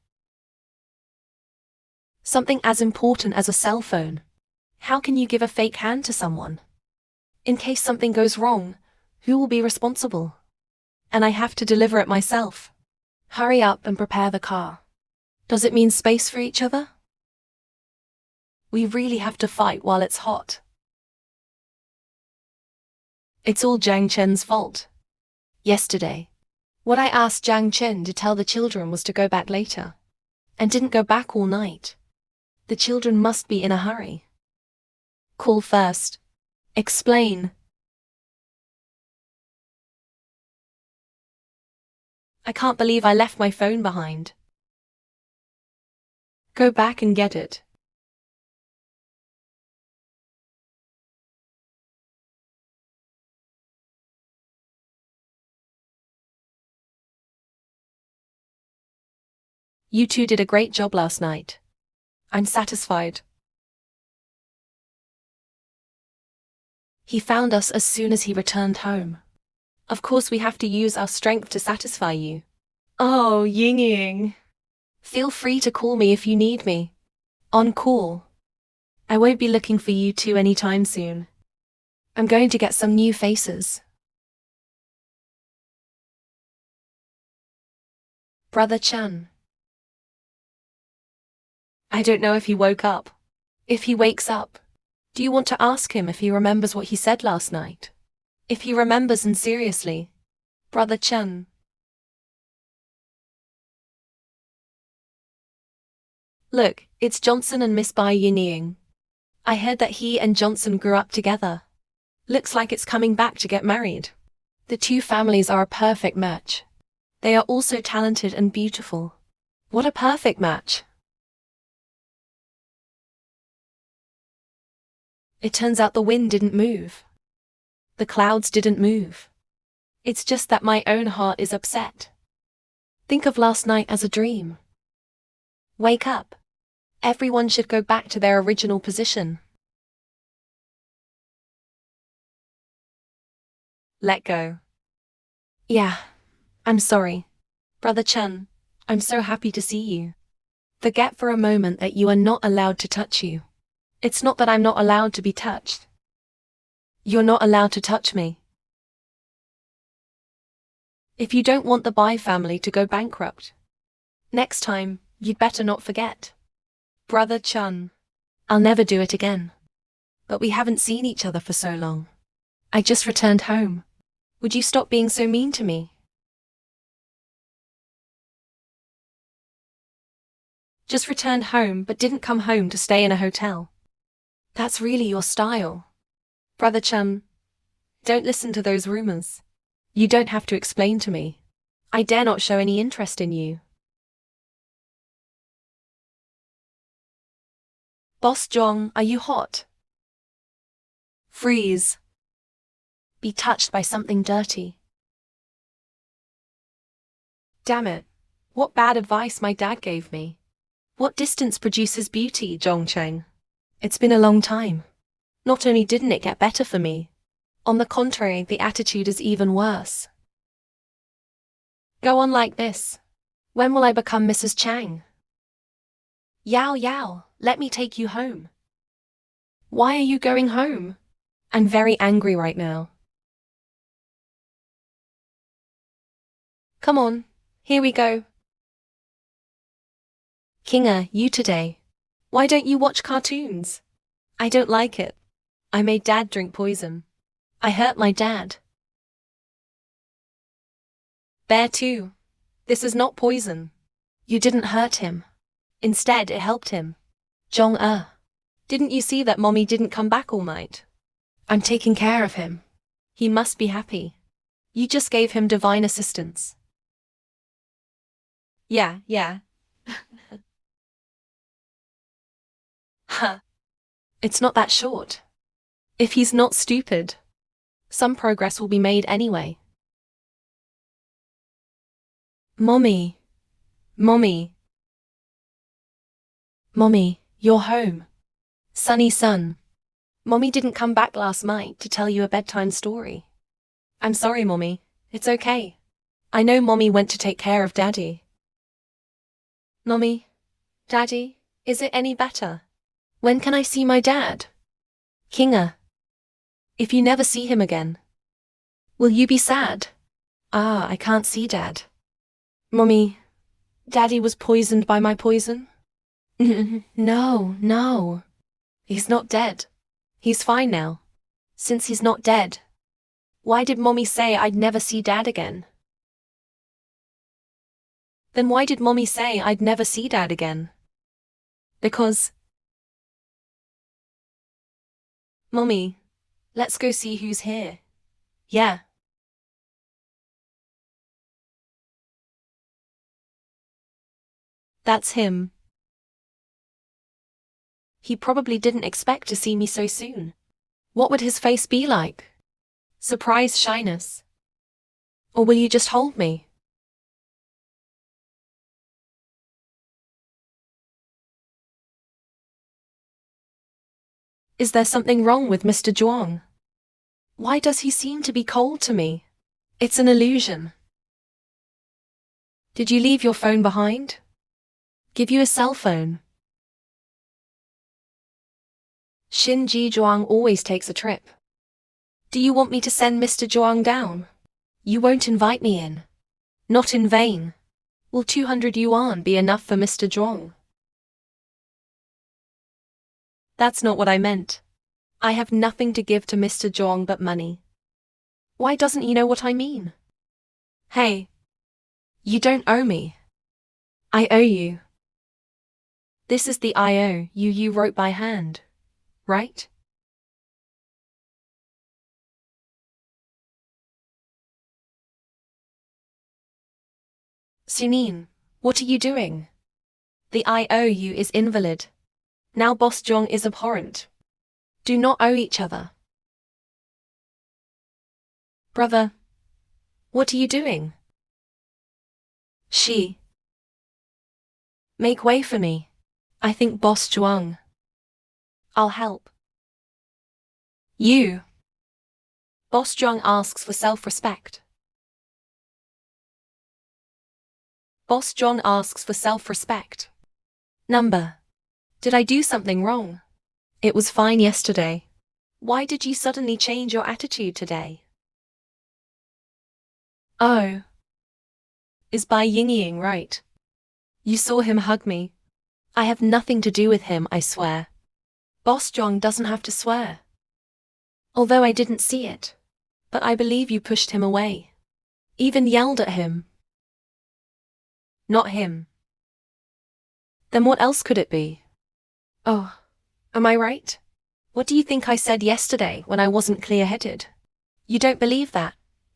Something as important as a cell phone. How can you give a fake hand to someone? In case something goes wrong, who will be responsible? And I have to deliver it myself. Hurry up and prepare the car. Does it mean space for each other? We really have to fight while it's hot. It's all Jiang Chen's fault. Yesterday, what I asked Jiang Chen to tell the children was to go back later. And didn't go back all night. The children must be in a hurry. Call first. Explain. I can't believe I left my phone behind. Go back and get it. You two did a great job last night. I'm satisfied. He found us as soon as he returned home. Of course we have to use our strength to satisfy you. Oh, Ying Ying. Feel free to call me if you need me. On call. I won't be looking for you two anytime soon. I'm going to get some new faces. Brother Chen. I don't know if he woke up. If he wakes up, do you want to ask him if he remembers what he said last night? If he remembers and seriously. Brother Chen. Look, it's Johnson and Miss Bai Yinying. I heard that he and Johnson grew up together. Looks like it's coming back to get married. The two families are a perfect match. They are also talented and beautiful. What a perfect match. It turns out the wind didn't move. The clouds didn't move. It's just that my own heart is upset. Think of last night as a dream. Wake up. Everyone should go back to their original position. Let go. Yeah, I'm sorry. Brother Chen, I'm so happy to see you. Forget for a moment that you are not allowed to touch you. It's not that I'm not allowed to be touched. You're not allowed to touch me. If you don't want the Bai family to go bankrupt, next time, you'd better not forget. Brother Chen, I'll never do it again. But we haven't seen each other for so long. I just returned home. Would you stop being so mean to me? Just returned home but didn't come home to stay in a hotel. That's really your style. Brother Chen, don't listen to those rumors. You don't have to explain to me. I dare not show any interest in you. Boss Zhong, are you hot? Freeze. Be touched by something dirty. Damn it. What bad advice my dad gave me. What distance produces beauty, Zhongcheng? It's been a long time. Not only didn't it get better for me, on the contrary, the attitude is even worse. Go on like this. When will I become Mrs. Chang? Yao Yao, let me take you home. Why are you going home? I'm very angry right now. Come on, here we go. Kinga, you today. Why don't you watch cartoons? I don't like it. I made Dad drink poison. I hurt my dad. Bear too. This is not poison. You didn't hurt him. Instead, it helped him. Zhong. Didn't you see that Mommy didn't come back all night? I'm taking care of him. He must be happy. You just gave him divine assistance. Yeah. Huh. It's not that short. If he's not stupid, some progress will be made anyway. Mommy, you're home. Sunny son. Mommy didn't come back last night to tell you a bedtime story. I'm sorry, Mommy. It's okay. I know Mommy went to take care of Daddy. Mommy, Daddy, is it any better? When can I see my dad? Kinga. If you never see him again, will you be sad? I can't see Dad. Mommy, Daddy was poisoned by my poison? No. He's not dead. He's fine now. Since he's not dead, why did Mommy say I'd never see Dad again? Then why did Mommy say I'd never see Dad again? Because... Mommy, let's go see who's here. Yeah. That's him. He probably didn't expect to see me so soon. What would his face be like? Surprise, shyness? Or will you just hold me? Is there something wrong with Mr. Zhuang? Why does he seem to be cold to me? It's an illusion. Did you leave your phone behind? Give you a cell phone. Xin Ji Zhuang always takes a trip. Do you want me to send Mr. Zhuang down? You won't invite me in. Not in vain. Will 200 yuan be enough for Mr. Zhuang? That's not what I meant. I have nothing to give to Mr. Zhuang but money. Why doesn't he know what I mean? Hey. You don't owe me. I owe you. This is the IOU you wrote by hand, right? Sunin, what are you doing? The IOU is invalid. Now Boss Zhong is abhorrent. Do not owe each other. Brother, what are you doing? She. Make way for me. I think Boss Zhuang. I'll help. You. Boss Zhuang asks for self-respect. Boss Zhuang asks for self-respect. Number. Did I do something wrong? It was fine yesterday. Why did you suddenly change your attitude today? Oh. Is Bai Yingying right? You saw him hug me. I have nothing to do with him, I swear. Boss Zhuang doesn't have to swear. Although I didn't see it. But I believe you pushed him away. Even yelled at him. Not him. Then what else could it be? Oh, am I right? What do you think I said yesterday when I wasn't clear-headed? You don't believe that,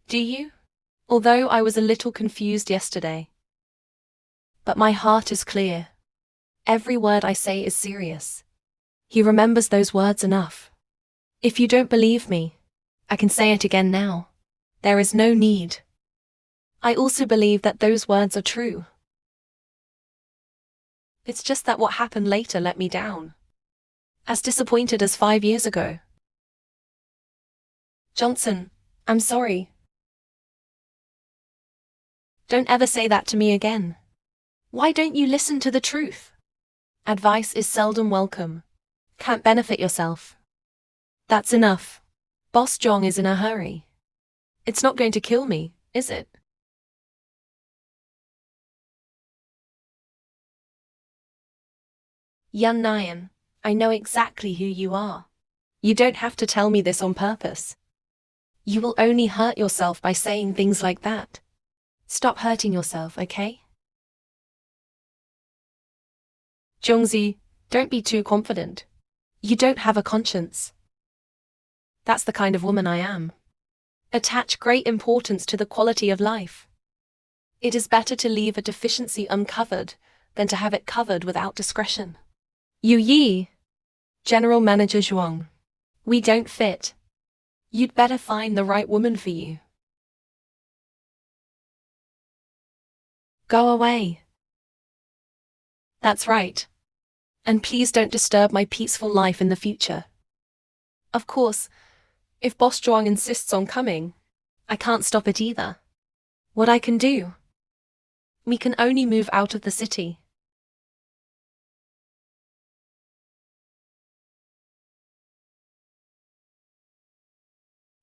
do you? Although I was a little confused yesterday. But my heart is clear. Every word I say is serious. He remembers those words enough. If you don't believe me, I can say it again now. There is no need. I also believe that those words are true. It's just that what happened later let me down. As disappointed as 5 years ago. Johnson, I'm sorry. Don't ever say that to me again. Why don't you listen to the truth? Advice is seldom welcome. Can't benefit yourself. That's enough. Boss Zhong is in a hurry. It's not going to kill me, is it? Yun Nyan, I know exactly who you are. You don't have to tell me this on purpose. You will only hurt yourself by saying things like that. Stop hurting yourself, okay? Zhongzi, don't be too confident. You don't have a conscience. That's the kind of woman I am. Attach great importance to the quality of life. It is better to leave a deficiency uncovered than to have it covered without discretion. Yu Yi, General Manager Zhuang. We don't fit. You'd better find the right woman for you. Go away. That's right. And please don't disturb my peaceful life in the future. Of course, if Boss Zhuang insists on coming, I can't stop it either. What I can do? We can only move out of the city.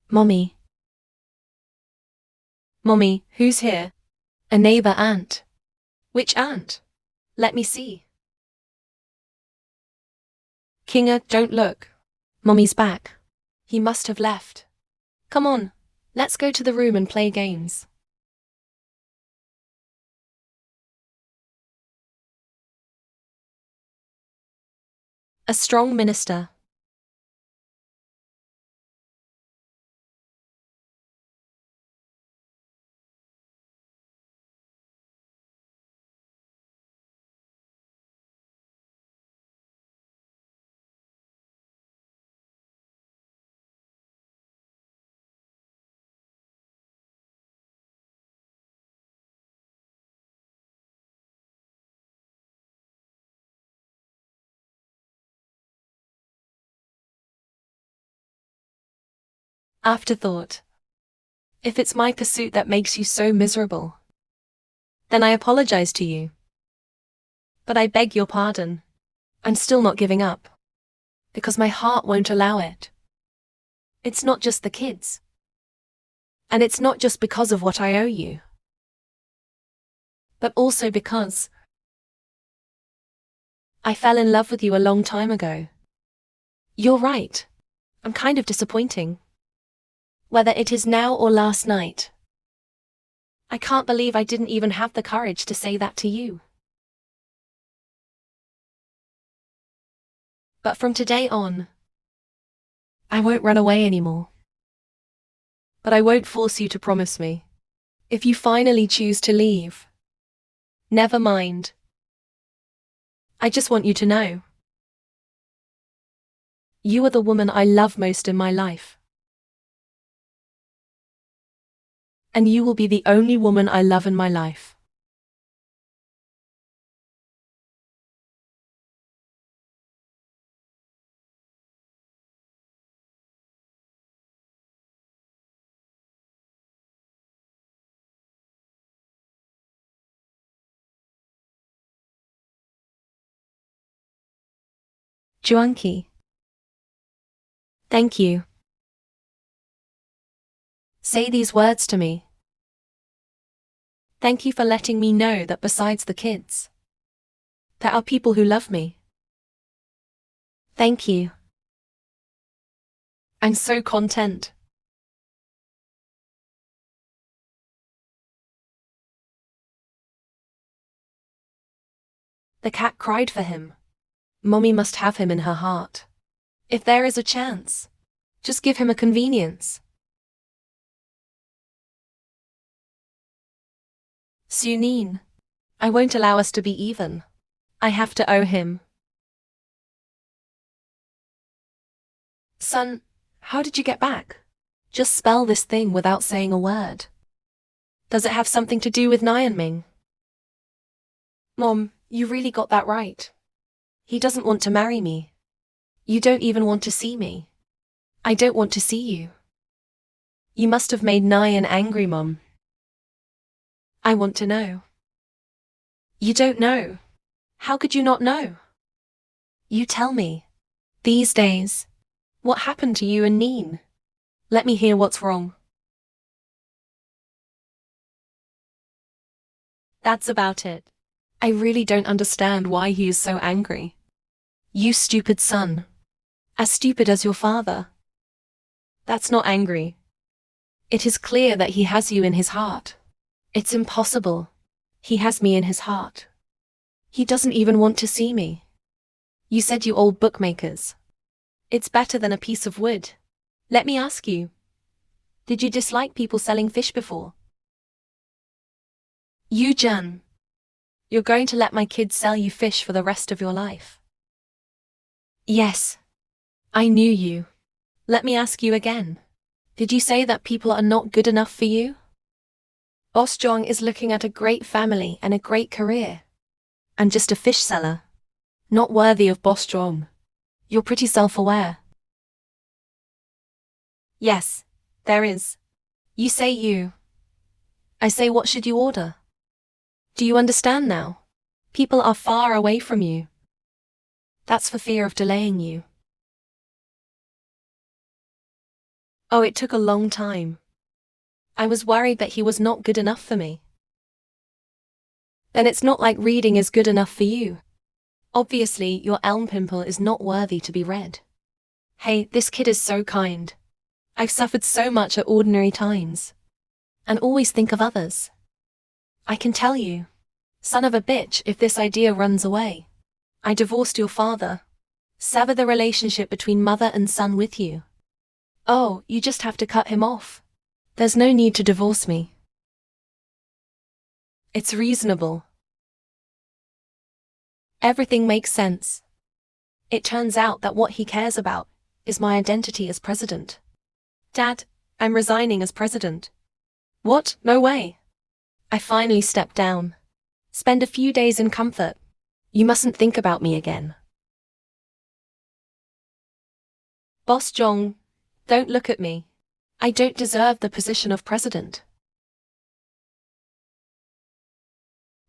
Mommy. Mommy, who's here? A neighbor aunt. Which aunt? Let me see. Kinga, don't look. Mommy's back. He must have left. Come on, let's go to the room and play games. A strong minister. Afterthought. If it's my pursuit that makes you so miserable, then I apologize to you. But I beg your pardon. I'm still not giving up. Because my heart won't allow it. It's not just the kids. And it's not just because of what I owe you. But also because I fell in love with you a long time ago. You're right. I'm kind of disappointing. Whether it is now or last night. I can't believe I didn't even have the courage to say that to you. But from today on, I won't run away anymore. But I won't force you to promise me. If you finally choose to leave, never mind. I just want you to know. You are the woman I love most in my life. And you will be the only woman I love in my life. Juanqi. Thank you. Say these words to me. Thank you for letting me know that besides the kids, there are people who love me. Thank you. I'm so content. The cat cried for him. Mommy must have him in her heart. If there is a chance, just give him a convenience. Sunin, I won't allow us to be even. I have to owe him. Son, how did you get back? Just spell this thing without saying a word. Does it have something to do with Ming? Mom, you really got that right. He doesn't want to marry me. You don't even want to see me. I don't want to see you. You must have made Nyan angry, Mom. I want to know. You don't know. How could you not know? You tell me. These days. What happened to you and Neen? Let me hear what's wrong. That's about it. I really don't understand why he is so angry. You stupid son. As stupid as your father. That's not angry. It is clear that he has you in his heart. It's impossible. He has me in his heart. He doesn't even want to see me. You said you old bookmakers. It's better than a piece of wood. Let me ask you. Did you dislike people selling fish before? You Jan. You're going to let my kids sell you fish for the rest of your life. Yes. I knew you. Let me ask you again. Did you say that people are not good enough for you? Boss Zhong is looking at a great family and a great career. And just a fish seller. Not worthy of Boss Zhong. You're pretty self-aware. Yes, there is. You say you. I say what should you order? Do you understand now? People are far away from you. That's for fear of delaying you. Oh, it took a long time. I was worried that he was not good enough for me. Then it's not like reading is good enough for you. Obviously, your elm pimple is not worthy to be read. Hey, this kid is so kind. I've suffered so much at ordinary times. And always think of others. I can tell you, son of a bitch, if this idea runs away. I divorced your father. Sever the relationship between mother and son with you. Oh, you just have to cut him off. There's no need to divorce me. It's reasonable. Everything makes sense. It turns out that what he cares about is my identity as president. Dad, I'm resigning as president. What? No way. I finally stepped down. Spend a few days in comfort. You mustn't think about me again. Boss Zhong, don't look at me. I don't deserve the position of president.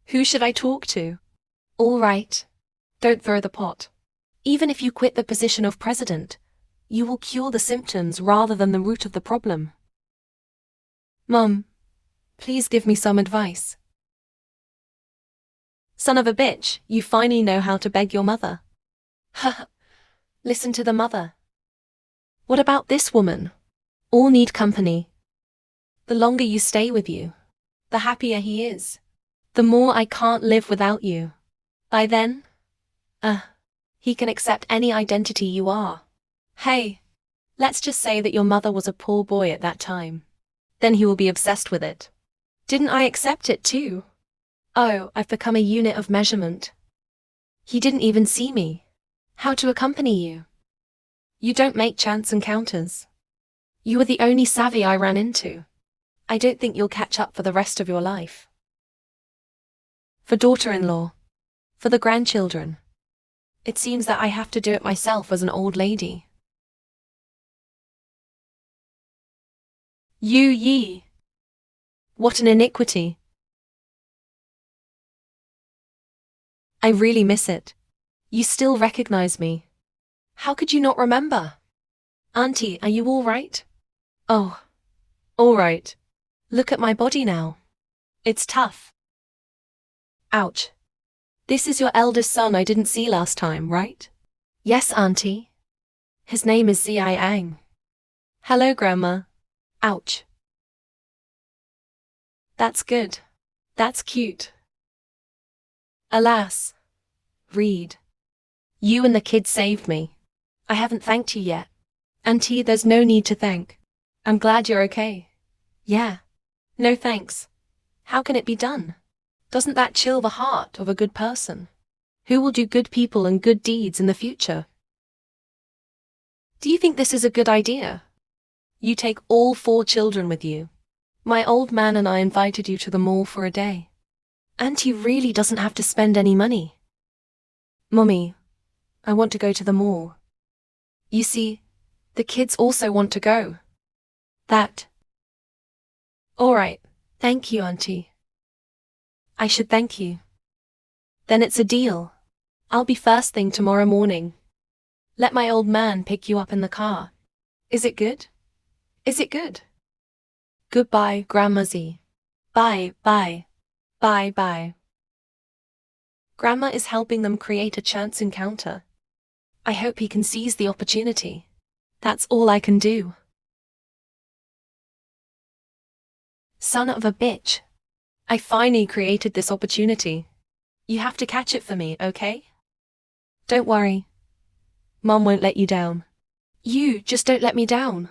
Who should I talk to? All right. Don't throw the pot. Even if you quit the position of president, you will cure the symptoms rather than the root of the problem. Mom, please give me some advice. Son of a bitch, you finally know how to beg your mother. Listen to the mother. What about this woman? All need company. The longer you stay with you, the happier he is. The more I can't live without you. By then, he can accept any identity you are. Hey, let's just say that your mother was a poor boy at that time. Then he will be obsessed with it. Didn't I accept it too? Oh, I've become a unit of measurement. He didn't even see me. How to accompany you? You don't make chance encounters. You were the only savvy I ran into. I don't think you'll catch up for the rest of your life. For daughter-in-law. For the grandchildren. It seems that I have to do it myself as an old lady. You ye. What an iniquity. I really miss it. You still recognize me. How could you not remember? Auntie, are you all right? Oh, all right. Look at my body now. It's tough. Ouch. This is your eldest son I didn't see last time, right? Yes, Auntie. His name is Ziang. Hello, Grandma. Ouch. That's good. That's cute. Alas. Reed. You and the kid saved me. I haven't thanked you yet. Auntie, there's no need to thank. I'm glad you're okay. Yeah. No thanks. How can it be done? Doesn't that chill the heart of a good person? Who will do good people and good deeds in the future? Do you think this is a good idea? You take all 4 children with you. My old man and I invited you to the mall for a day. Auntie really doesn't have to spend any money. Mummy, I want to go to the mall. You see, the kids also want to go. All right, thank you, Auntie. I should thank you. Then it's a deal. I'll be first thing tomorrow morning. Let my old man pick you up in the car. Is it good? Is it good? Goodbye, Grandma-zy. Bye, bye. Bye, bye. Grandma is helping them create a chance encounter. I hope he can seize the opportunity. That's all I can do. Son of a bitch. I finally created this opportunity. You have to catch it for me, okay? Don't worry. Mom won't let you down. You just don't let me down.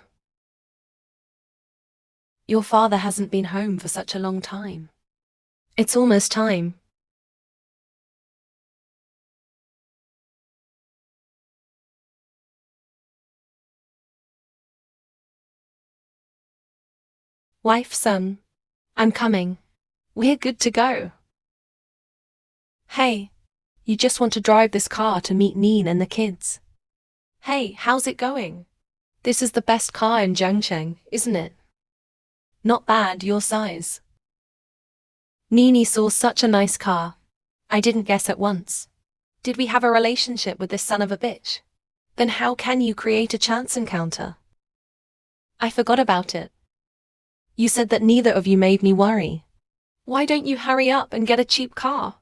Your father hasn't been home for such a long time. It's almost time. Wife, son, I'm coming. We're good to go. Hey, you just want to drive this car to meet Neen and the kids. Hey, how's it going? This is the best car in Jiangcheng, isn't it? Not bad, your size. Nini saw such a nice car. I didn't guess at once. Did we have a relationship with this son of a bitch? Then how can you create a chance encounter? I forgot about it. You said that neither of you made me worry. Why don't you hurry up and get a cheap car?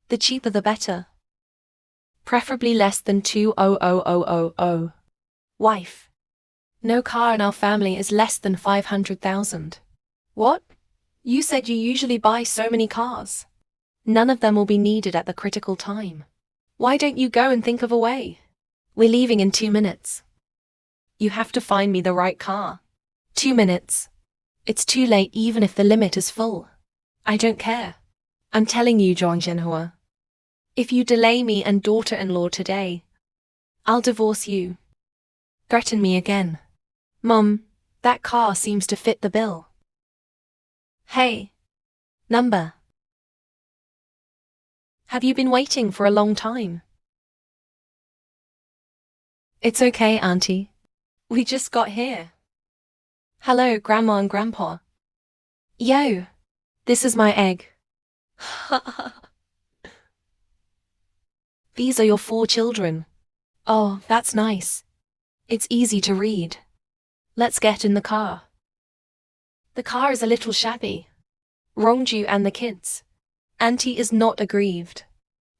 The cheaper the better. Preferably less than 200,000. Wife. No car in our family is less than 500,000. What? You said you usually buy so many cars. None of them will be needed at the critical time. Why don't you go and think of a way? We're leaving in 2 minutes. You have to find me the right car. 2 minutes. It's too late even if the limit is full. I don't care. I'm telling you, Zhang Zhenhua. If you delay me and daughter-in-law today, I'll divorce you. Threaten me again. Mom, that car seems to fit the bill. Hey. Number. Have you been waiting for a long time? It's okay, Auntie. We just got here. Hello, Grandma and Grandpa. Yo. This is my egg. These are your 4 children. Oh, that's nice. It's easy to read. Let's get in the car. The car is a little shabby. Rongju and the kids. Auntie is not aggrieved.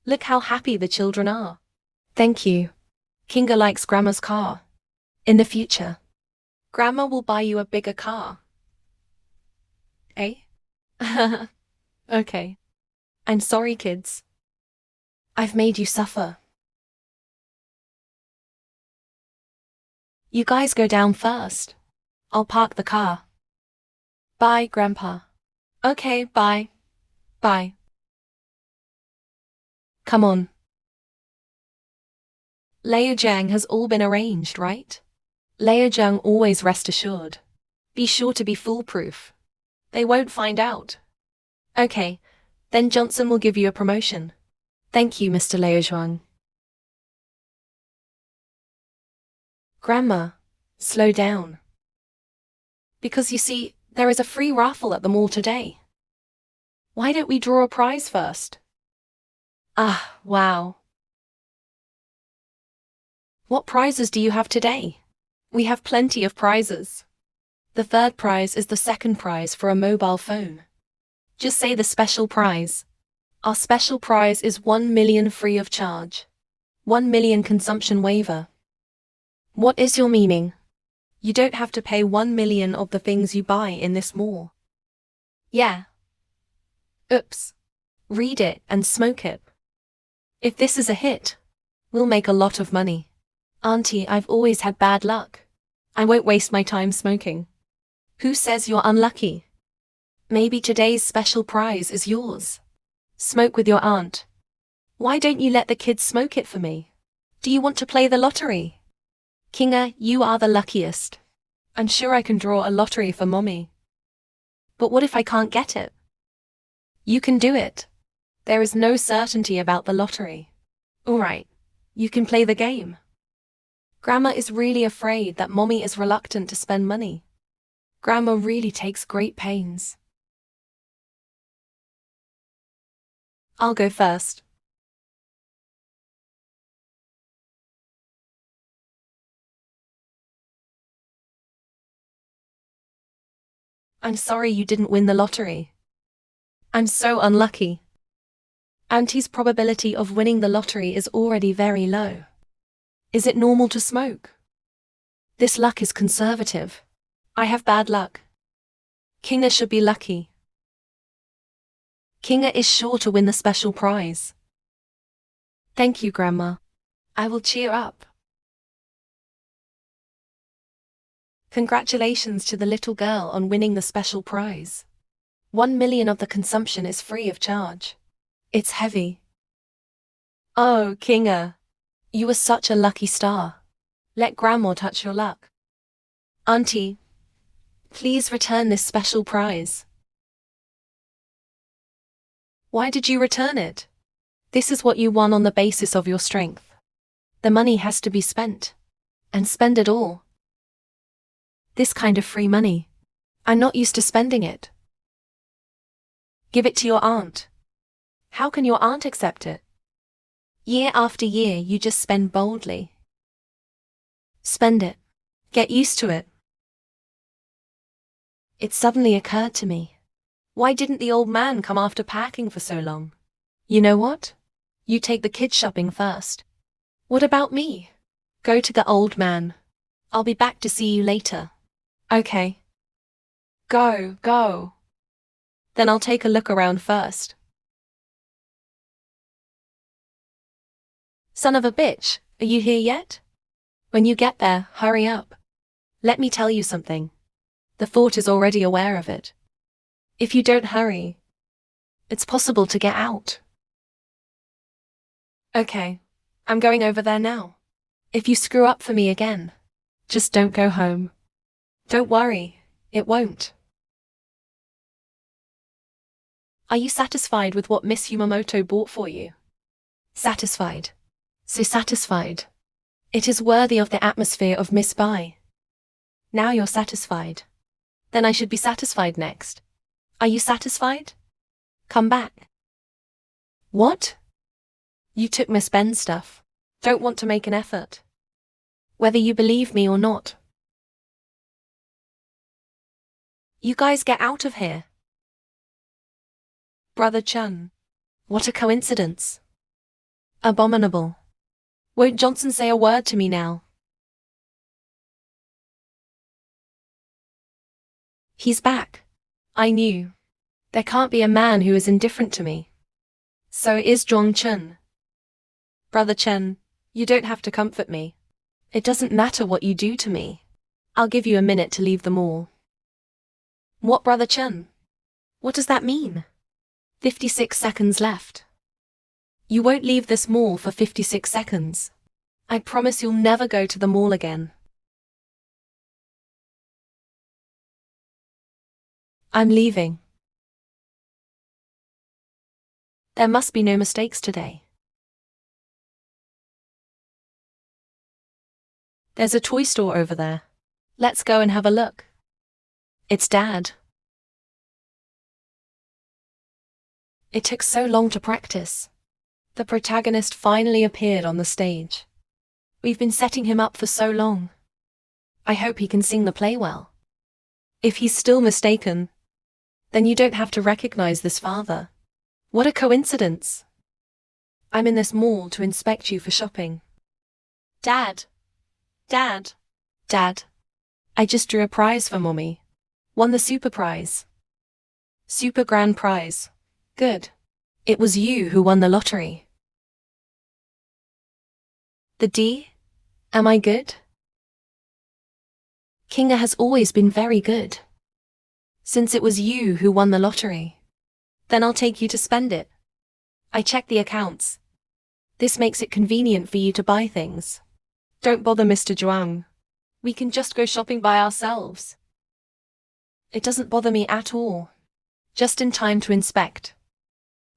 Look how happy the children are. Thank you. Kinga likes Grandma's car. In the future, Grandma will buy you a bigger car. Eh? Okay. I'm sorry, kids. I've made you suffer. You guys go down first. I'll park the car. Bye, Grandpa. Okay, bye. Bye. Come on. Liujiang has all been arranged, right? Liujiang always rest assured. Be sure to be foolproof. They won't find out. Okay, then Johnson will give you a promotion. Thank you, Mr. Liujiang. Grandma, slow down. Because you see, there is a free raffle at the mall today. Why don't we draw a prize first? Ah, wow. What prizes do you have today? We have plenty of prizes. The third prize is the second prize for a mobile phone. Just say the special prize. Our special prize is 1 million free of charge. 1 million consumption waiver. What is your meaning? You don't have to pay 1 million of the things you buy in this mall. Yeah. Oops. Read it and smoke it. If this is a hit, we'll make a lot of money. Auntie, I've always had bad luck. I won't waste my time smoking. Who says you're unlucky? Maybe today's special prize is yours. Smoke with your aunt. Why don't you let the kids smoke it for me? Do you want to play the lottery? Kinga, you are the luckiest. I'm sure I can draw a lottery for Mommy. But what if I can't get it? You can do it. There is no certainty about the lottery. Alright, you can play the game. Grandma is really afraid that Mommy is reluctant to spend money. Grandma really takes great pains. I'll go first. I'm sorry you didn't win the lottery. I'm so unlucky. Auntie's probability of winning the lottery is already very low. Is it normal to smoke? This luck is conservative. I have bad luck. Kinga should be lucky. Kinga is sure to win the special prize. Thank you, Grandma. I will cheer up. Congratulations to the little girl on winning the special prize. 1 million of the consumption is free of charge. It's heavy. Oh, Kinga. You are such a lucky star. Let Grandma touch your luck. Auntie, please return this special prize. Why did you return it? This is what you won on the basis of your strength. The money has to be spent. And spend it all. This kind of free money. I'm not used to spending it. Give it to your aunt. How can your aunt accept it? Year after year you just spend boldly. Spend it. Get used to it. It suddenly occurred to me. Why didn't the old man come after packing for so long? You know what? You take the kids shopping first. What about me? Go to the old man. I'll be back to see you later. Okay. Go. Then I'll take a look around first. Son of a bitch, are you here yet? When you get there, hurry up. Let me tell you something. The fort is already aware of it. If you don't hurry, it's possible to get out. Okay, I'm going over there now. If you screw up for me again, just don't go home. Don't worry, it won't. Are you satisfied with what Miss Yumamoto bought for you? Satisfied. So satisfied. It is worthy of the atmosphere of Miss Bai. Now you're satisfied. Then I should be satisfied next. Are you satisfied? Come back. What? You took Miss Ben's stuff. Don't want to make an effort. Whether you believe me or not. You guys get out of here. Brother Chun. What a coincidence. Abominable. Won't Johnson say a word to me now? He's back. I knew. There can't be a man who is indifferent to me. So is Zhuang Chun. Brother Chen, you don't have to comfort me. It doesn't matter what you do to me. I'll give you a minute to leave the mall. What, Brother Chen? What does that mean? 56 seconds left. You won't leave this mall for 56 seconds. I promise you'll never go to the mall again. I'm leaving. There must be no mistakes today. There's a toy store over there. Let's go and have a look. It's Dad. It took so long to practice. The protagonist finally appeared on the stage. We've been setting him up for so long. I hope he can sing the play well. If he's still mistaken, then you don't have to recognize this father. What a coincidence. I'm in this mall to inspect you for shopping. Dad. Dad. I just drew a prize for Mommy. Won the super prize. Super grand prize. Good. It was you who won the lottery. The D? Am I good? Kinga has always been very good. Since it was you who won the lottery, then I'll take you to spend it. I checked the accounts. This makes it convenient for you to buy things. Don't bother, Mr. Zhuang. We can just go shopping by ourselves. It doesn't bother me at all. Just in time to inspect.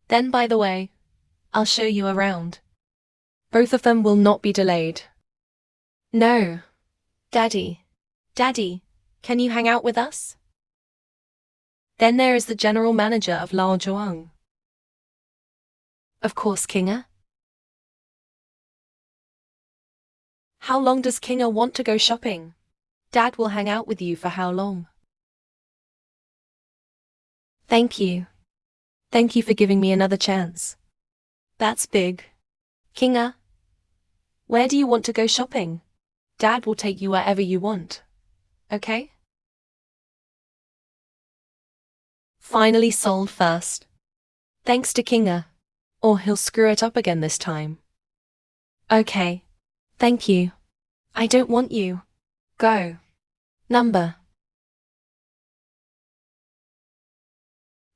Then, by the way, I'll show you around. Both of them will not be delayed. No. Daddy. Daddy, can you hang out with us? Then there is the general manager of Lao Zhuang. Of course, Kinga. How long does Kinga want to go shopping? Dad will hang out with you for how long? Thank you. Thank you for giving me another chance. That's big. Kinga, where do you want to go shopping? Dad will take you wherever you want. Okay? Finally sold first. Thanks to Kinga. Or he'll screw it up again this time. Okay. Thank you. I don't want you. Go. Number.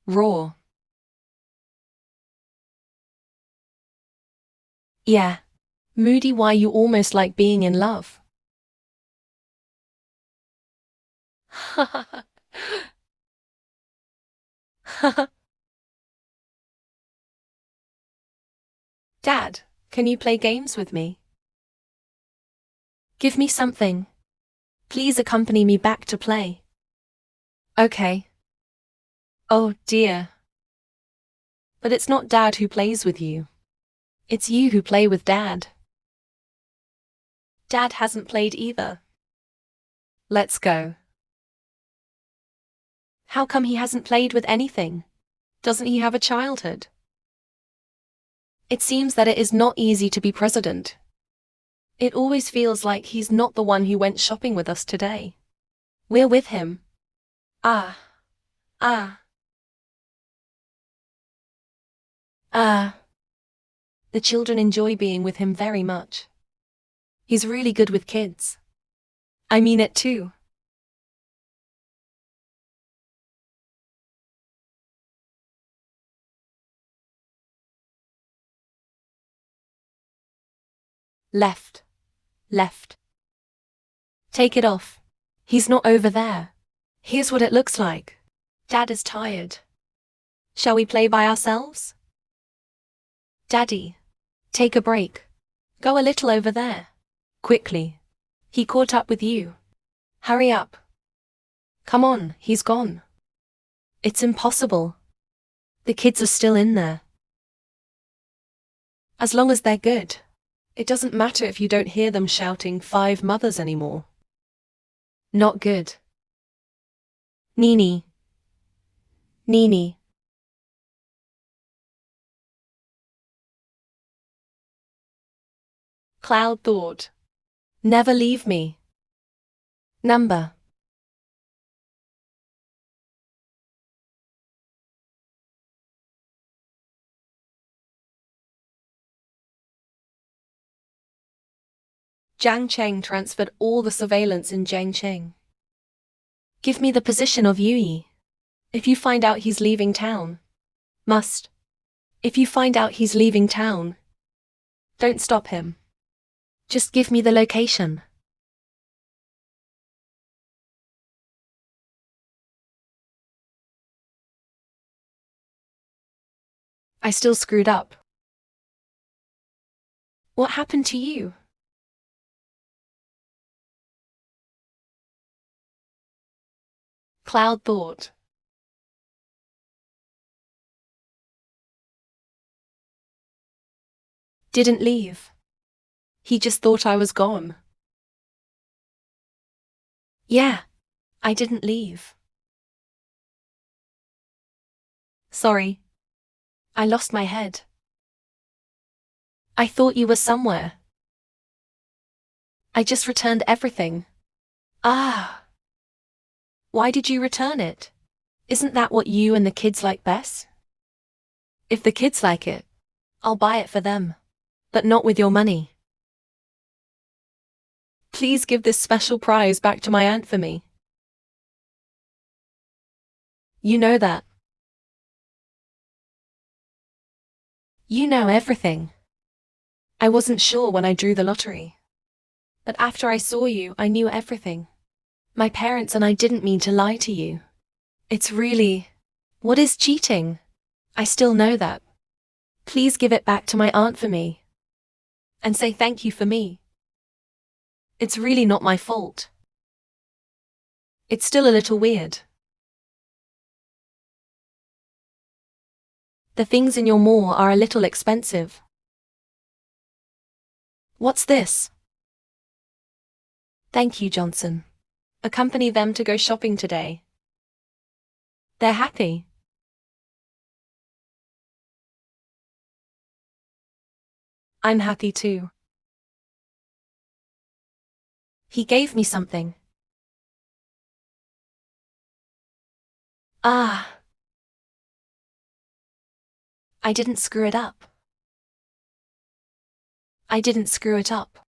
Raw. Yeah. Moody, why you almost like being in love. Ha ha ha. Ha ha. Dad, can you play games with me? Give me something. Please accompany me back to play. Okay. Oh dear. But it's not Dad who plays with you. It's you who play with Dad. Dad hasn't played either. Let's go. How come he hasn't played with anything? Doesn't he have a childhood? It seems that it is not easy to be president. It always feels like he's not the one who went shopping with us today. We're with him. Ah. Ah. Ah. The children enjoy being with him very much. He's really good with kids. I mean it too. Left. Left. Take it off. He's not over there. Here's what it looks like. Dad is tired. Shall we play by ourselves? Daddy, take a break. Go a little over there. Quickly. He caught up with you. Hurry up. Come on, he's gone. It's impossible. The kids are still in there. As long as they're good. It doesn't matter if you don't hear them shouting 5 mothers anymore. Not good. Nini. Nini. Cloud thought. Never leave me. Number. Jiang Cheng transferred all the surveillance in Jiangcheng. Give me the position of Yui. If you find out he's leaving town. Must. If you find out he's leaving town. Don't stop him. Just give me the location. I still screwed up. What happened to you? Cloud thought. Didn't leave. He just thought I was gone. Yeah, I didn't leave. Sorry. I lost my head. I thought you were somewhere. I just returned everything. Ah. Why did you return it? Isn't that what you and the kids like best? If the kids like it, I'll buy it for them. But not with your money. Please give this special prize back to my aunt for me. You know that. You know everything. I wasn't sure when I drew the lottery. But after I saw you, I knew everything. My parents and I didn't mean to lie to you. It's really... What is cheating? I still know that. Please give it back to my aunt for me. And say thank you for me. It's really not my fault. It's still a little weird. The things in your mall are a little expensive. What's this? Thank you, Johnson. Accompany them to go shopping today. They're happy. I'm happy too. He gave me something. Ah. I didn't screw it up. I didn't screw it up.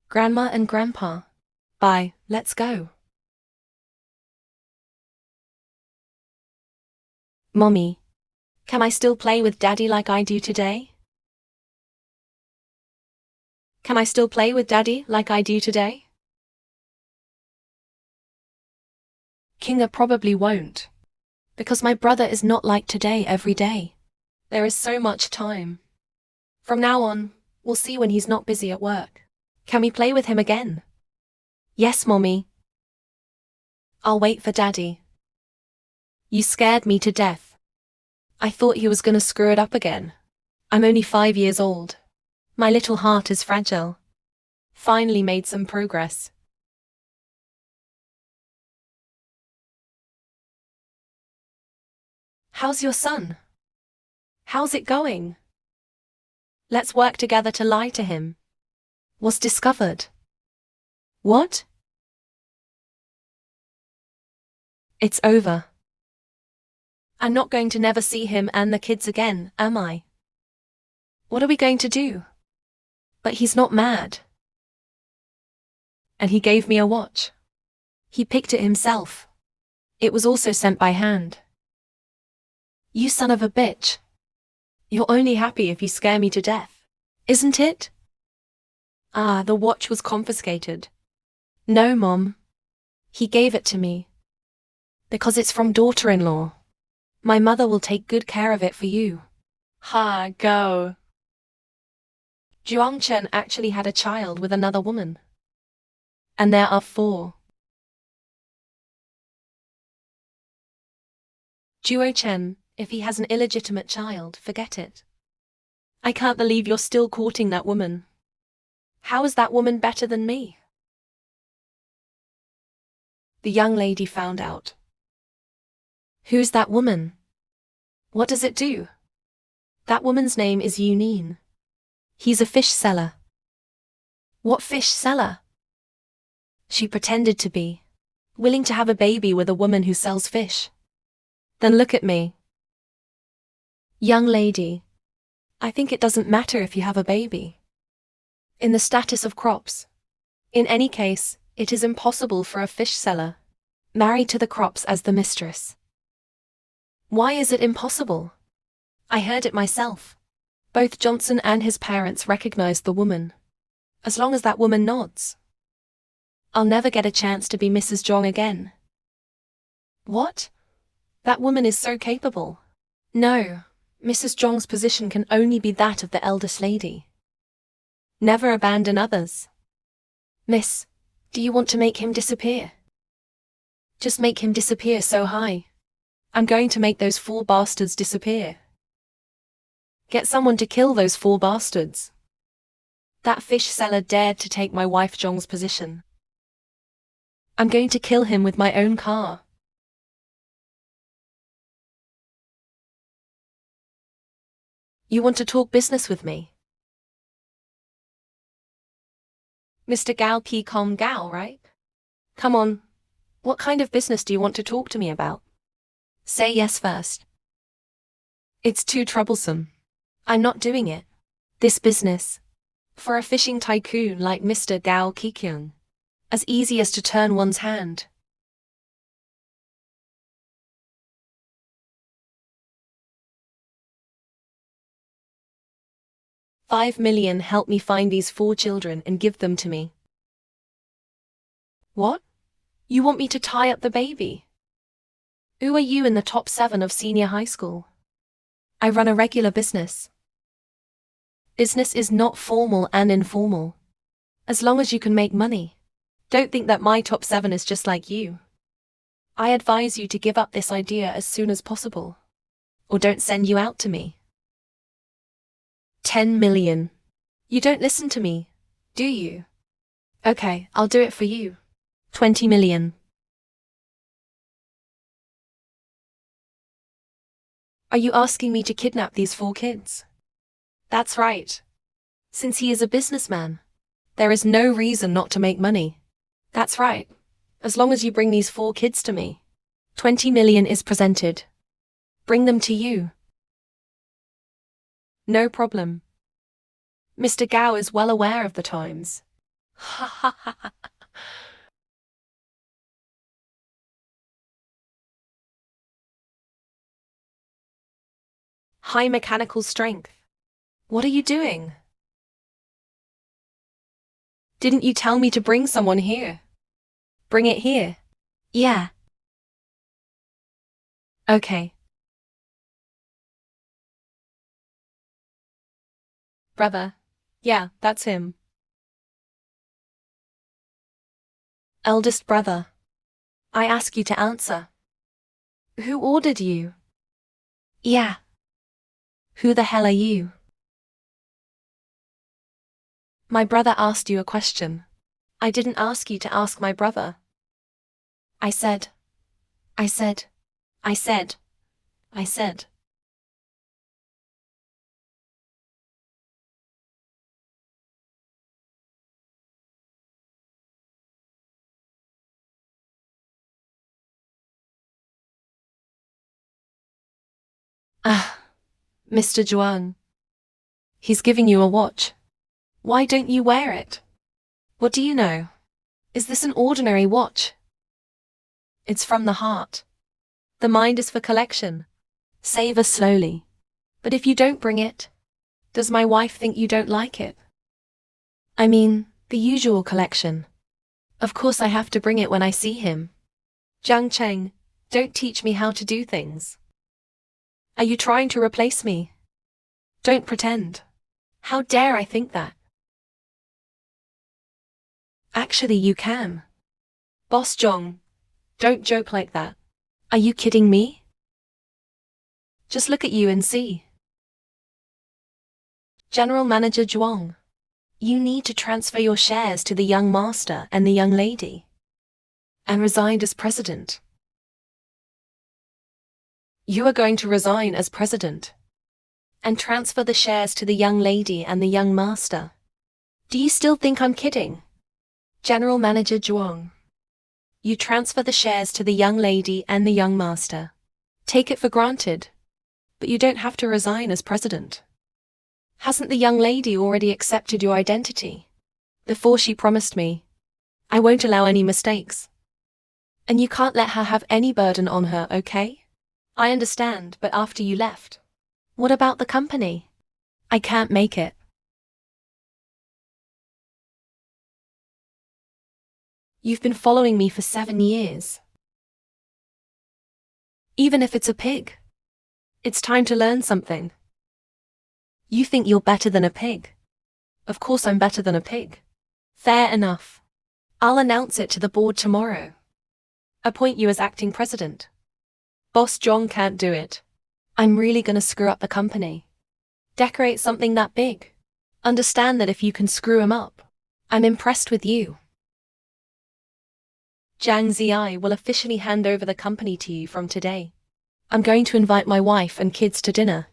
Grandma and Grandpa. Bye, let's go. Mommy. Can I still play with Daddy like I do today? Can I still play with Daddy like I do today? Kinga probably won't. Because my brother is not like today every day. There is so much time. From now on, we'll see when he's not busy at work. Can we play with him again? Yes, Mommy. I'll wait for Daddy. You scared me to death. I thought he was gonna screw it up again. I'm only 5 years old. My little heart is fragile. Finally made some progress. How's your son? How's it going? Let's work together to lie to him. Was discovered. What? It's over. I'm not going to never see him and the kids again, am I? What are we going to do? But he's not mad. And he gave me a watch. He picked it himself. It was also sent by hand. You son of a bitch. You're only happy if you scare me to death. Isn't it? Ah, the watch was confiscated. No, Mom. He gave it to me. Because it's from daughter-in-law. My mother will take good care of it for you. Ha, go. Zhuangchen actually had a child with another woman. And there are 4. Zhuo-chen, if he has an illegitimate child, forget it. I can't believe you're still courting that woman. How is that woman better than me? The young lady found out. Who's that woman? What does it do? That woman's name is Yunin. He's a fish seller. What fish seller? She pretended to be willing to have a baby with a woman who sells fish. Then look at me. Young lady, I think it doesn't matter if you have a baby. In the status of crops. In any case, it is impossible for a fish seller married to the crops as the mistress. Why is it impossible? I heard it myself. Both Johnson and his parents recognized the woman. As long as that woman nods. I'll never get a chance to be Mrs. Zhong again. What? That woman is so capable. No, Mrs. Zhong's position can only be that of the eldest lady. Never abandon others. Miss, do you want to make him disappear? Just make him disappear so high. I'm going to make those 4 bastards disappear. Get someone to kill those 4 bastards. That fish seller dared to take my wife Zhong's position. I'm going to kill him with my own car. You want to talk business with me? Mr. Gao Ki Kong Gao, right? Come on. What kind of business do you want to talk to me about? Say yes first. It's too troublesome. I'm not doing it. This business. For a fishing tycoon like Mr. Gao Kikyung. As easy as to turn one's hand. 5 million, help me find these 4 children and give them to me. What? You want me to tie up the baby? Who are you in the top 7 of senior high school? I run a regular business. Business is not formal and informal. As long as you can make money. Don't think that my top 7 is just like you. I advise you to give up this idea as soon as possible. Or don't send you out to me. 10 million. You don't listen to me, do you? Okay, I'll do it for you. 20 million. Are you asking me to kidnap these 4 kids? That's right. Since he is a businessman, there is no reason not to make money. That's right. As long as you bring these 4 kids to me. 20 million is presented. Bring them to you. No problem. Mr. Gao is well aware of the times. Ha ha ha ha. High mechanical strength. What are you doing? Didn't you tell me to bring someone here? Bring it here. Yeah. Okay. Brother. Yeah, that's him. Eldest brother. I ask you to answer. Who ordered you? Yeah. Who the hell are you? My brother asked you a question. I didn't ask you to ask my brother. I said. Ah, Mr. Zhuang. He's giving you a watch. Why don't you wear it? What do you know? Is this an ordinary watch? It's from the heart. The mind is for collection. Savor slowly. But if you don't bring it, does my wife think you don't like it? I mean, the usual collection. Of course I have to bring it when I see him. Jiang Cheng, don't teach me how to do things. Are you trying to replace me? Don't pretend. How dare I think that? Actually, you can. Boss Zhong, don't joke like that. Are you kidding me? Just look at you and see. General Manager Zhuang, you need to transfer your shares to the young master and the young lady. And resign as president. You are going to resign as president. And transfer the shares to the young lady and the young master. Do you still think I'm kidding? General Manager Zhuang. You transfer the shares to the young lady and the young master. Take it for granted. But you don't have to resign as president. Hasn't the young lady already accepted your identity? Before she promised me. I won't allow any mistakes. And you can't let her have any burden on her, okay? I understand, but after you left. What about the company? I can't make it. You've been following me for 7 years. Even if it's a pig. It's time to learn something. You think you're better than a pig. Of course I'm better than a pig. Fair enough. I'll announce it to the board tomorrow. Appoint you as acting president. Boss Zhong can't do it. I'm really gonna screw up the company. Decorate something that big. Understand that if you can screw him up, I'm impressed with you. Zhang Ziyi will officially hand over the company to you from today. I'm going to invite my wife and kids to dinner.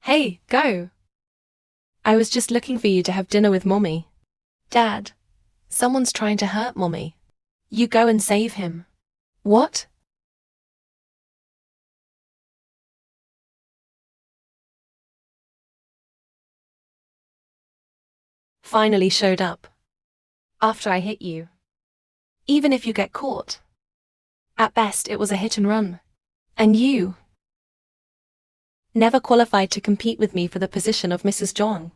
Hey, go! I was just looking for you to have dinner with Mommy. Dad, someone's trying to hurt Mommy. You go and save him. What? Finally showed up. After I hit you. Even if you get caught. At best it was a hit and run. And you. Never qualified to compete with me for the position of Mrs. Zhang.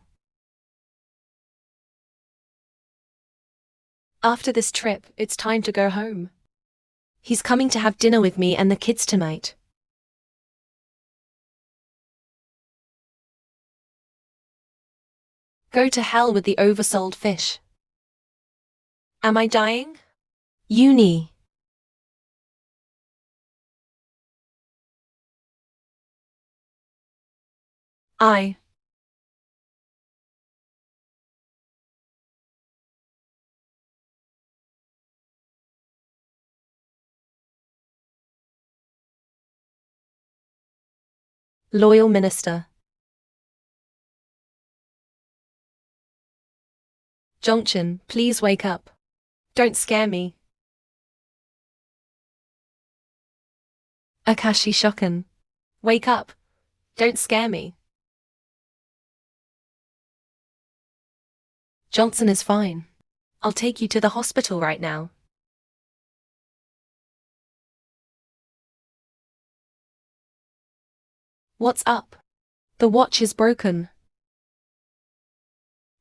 After this trip, it's time to go home. He's coming to have dinner with me and the kids tonight. Go to hell with the oversold fish. Am I dying? Uni. I. Loyal Minister. Jongchen, please wake up. Don't scare me. Akashi Shokan. Wake up. Don't scare me. Johnson is fine. I'll take you to the hospital right now. What's up? The watch is broken.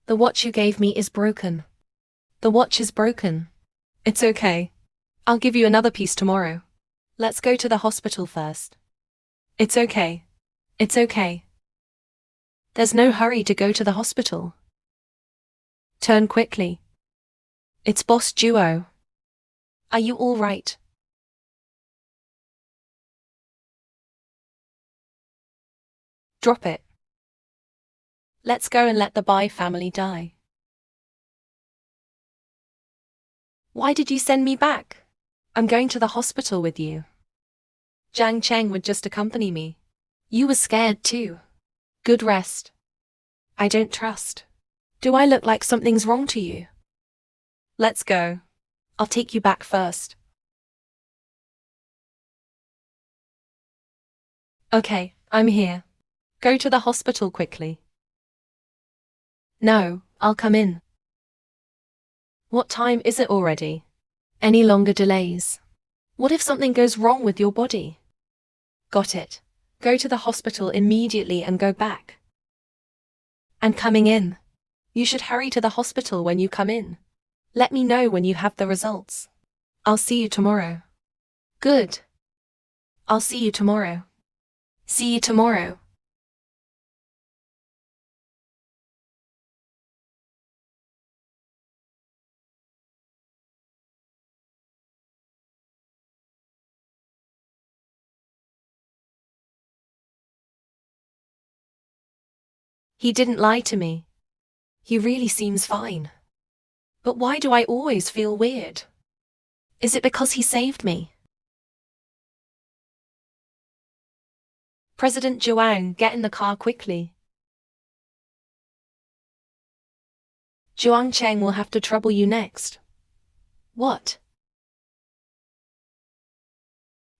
The watch you gave me is broken. The watch is broken. It's okay. I'll give you another piece tomorrow. Let's go to the hospital first. It's okay. It's okay. There's no hurry to go to the hospital. Turn quickly. It's Boss Duo. Are you all right? Drop it. Let's go and let the Bai family die. Why did you send me back? I'm going to the hospital with you. Zhang Cheng would just accompany me. You were scared too. Good rest. I don't trust. Do I look like something's wrong to you? Let's go. I'll take you back first. Okay, I'm here. Go to the hospital quickly. No, I'll come in. What time is it already? Any longer delays? What if something goes wrong with your body? Got it. Go to the hospital immediately and go back. And coming in. You should hurry to the hospital when you come in. Let me know when you have the results. I'll see you tomorrow. Good. I'll see you tomorrow. See you tomorrow. He didn't lie to me. He really seems fine. But why do I always feel weird? Is it because he saved me? President Wang, get in the car quickly. Zhuang Cheng will have to trouble you next. What?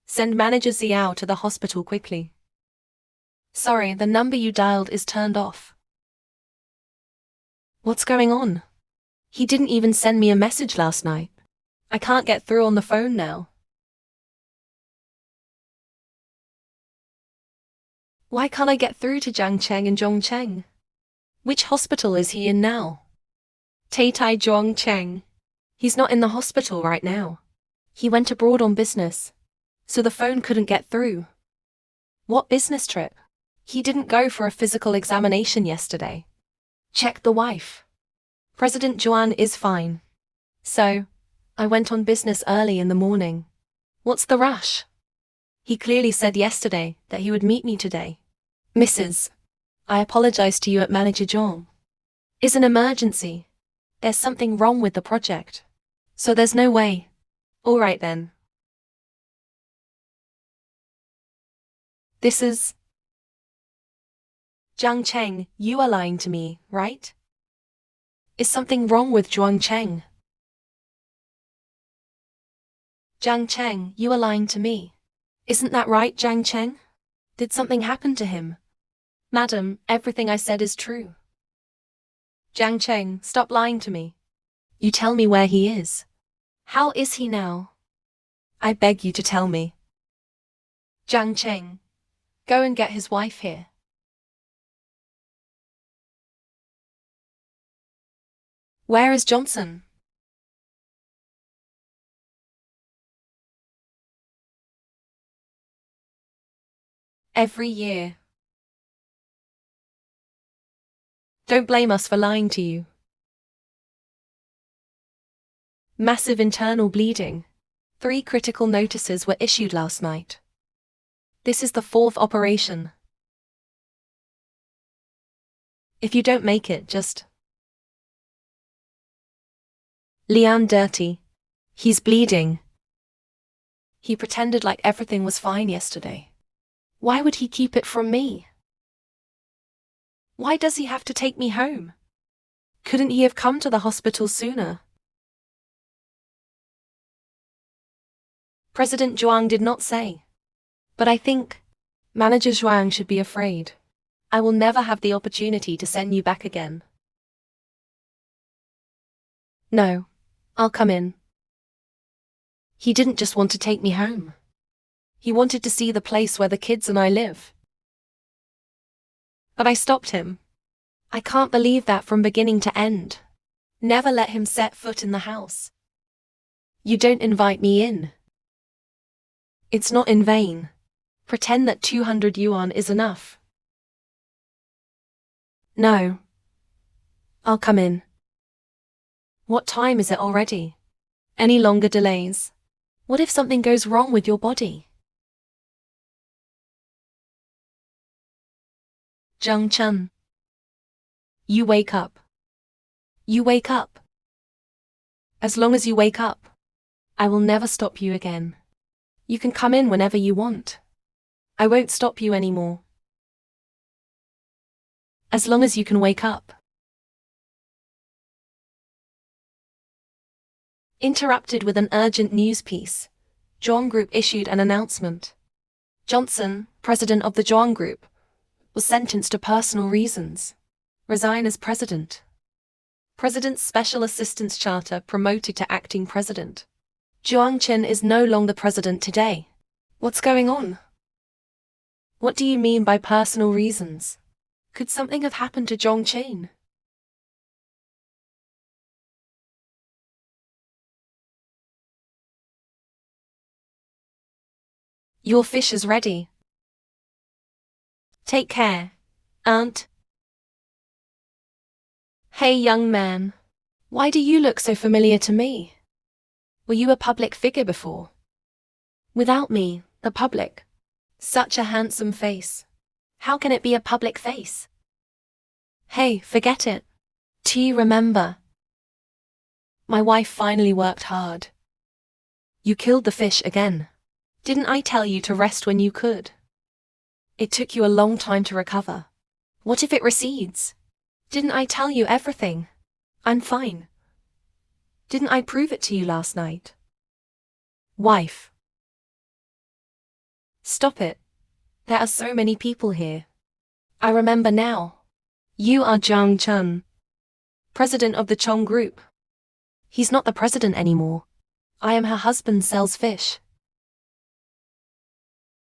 Send Manager Xiao to the hospital quickly. Sorry, the number you dialed is turned off. What's going on? He didn't even send me a message last night. I can't get through on the phone now. Why can't I get through to Zhang Cheng and Zhong Cheng? Which hospital is he in now? Tai Zhong Cheng. He's not in the hospital right now. He went abroad on business, so the phone couldn't get through. What business trip? He didn't go for a physical examination yesterday. Check the wife. President Juan is fine. So, I went on business early in the morning. What's the rush? He clearly said yesterday that he would meet me today. Mrs. I apologize to you at Manager John. It's an emergency. There's something wrong with the project. So there's no way. All right then. This is... Zhang Cheng, you are lying to me, right? Is something wrong with Zhuang Cheng? Zhang Cheng, you are lying to me. Isn't that right, Zhang Cheng? Did something happen to him? Madam, everything I said is true. Zhang Cheng, stop lying to me. You tell me where he is. How is he now? I beg you to tell me. Zhang Cheng, Go and get his wife here. Where is Johnson? Every year. Don't blame us for lying to you. Massive internal bleeding. 3 critical notices were issued last night. This is the 4th operation. If you don't make it, just... Lian dirty. He's bleeding. He pretended like everything was fine yesterday. Why would he keep it from me? Why does he have to take me home? Couldn't he have come to the hospital sooner? President Zhuang did not say. But I think Manager Zhuang should be afraid. I will never have the opportunity to send you back again. No, I'll come in. He didn't just want to take me home. He wanted to see the place where the kids and I live. But I stopped him. I can't believe that from beginning to end. Never let him set foot in the house. You don't invite me in. It's not in vain. Pretend that 200 yuan is enough. No. I'll come in. What time is it already? Any longer delays? What if something goes wrong with your body? Zheng Chen. You wake up. You wake up. As long as you wake up, I will never stop you again. You can come in whenever you want. I won't stop you anymore. As long as you can wake up. Interrupted with an urgent news piece, Zhuang Group issued an announcement. Johnson, president of the Zhuang Group, was sentenced to personal reasons. Resign as president. President's special assistance charter promoted to acting president. Zhuang Chen is no longer president today. What's going on? What do you mean by personal reasons? Could something have happened to Zhuang Chen? Your fish is ready. Take care, aunt. Hey young man, why do you look so familiar to me? Were you a public figure before? Without me, the public. Such a handsome face. How can it be a public face? Hey, forget it. Do you remember? My wife finally worked hard. You killed the fish again. Didn't I tell you to rest when you could? It took you a long time to recover. What if it recedes? Didn't I tell you everything? I'm fine. Didn't I prove it to you last night? Wife. Stop it. There are so many people here. I remember now. You are Zhang Chen, president of the Chong Group. He's not the president anymore. I am her husband sells fish.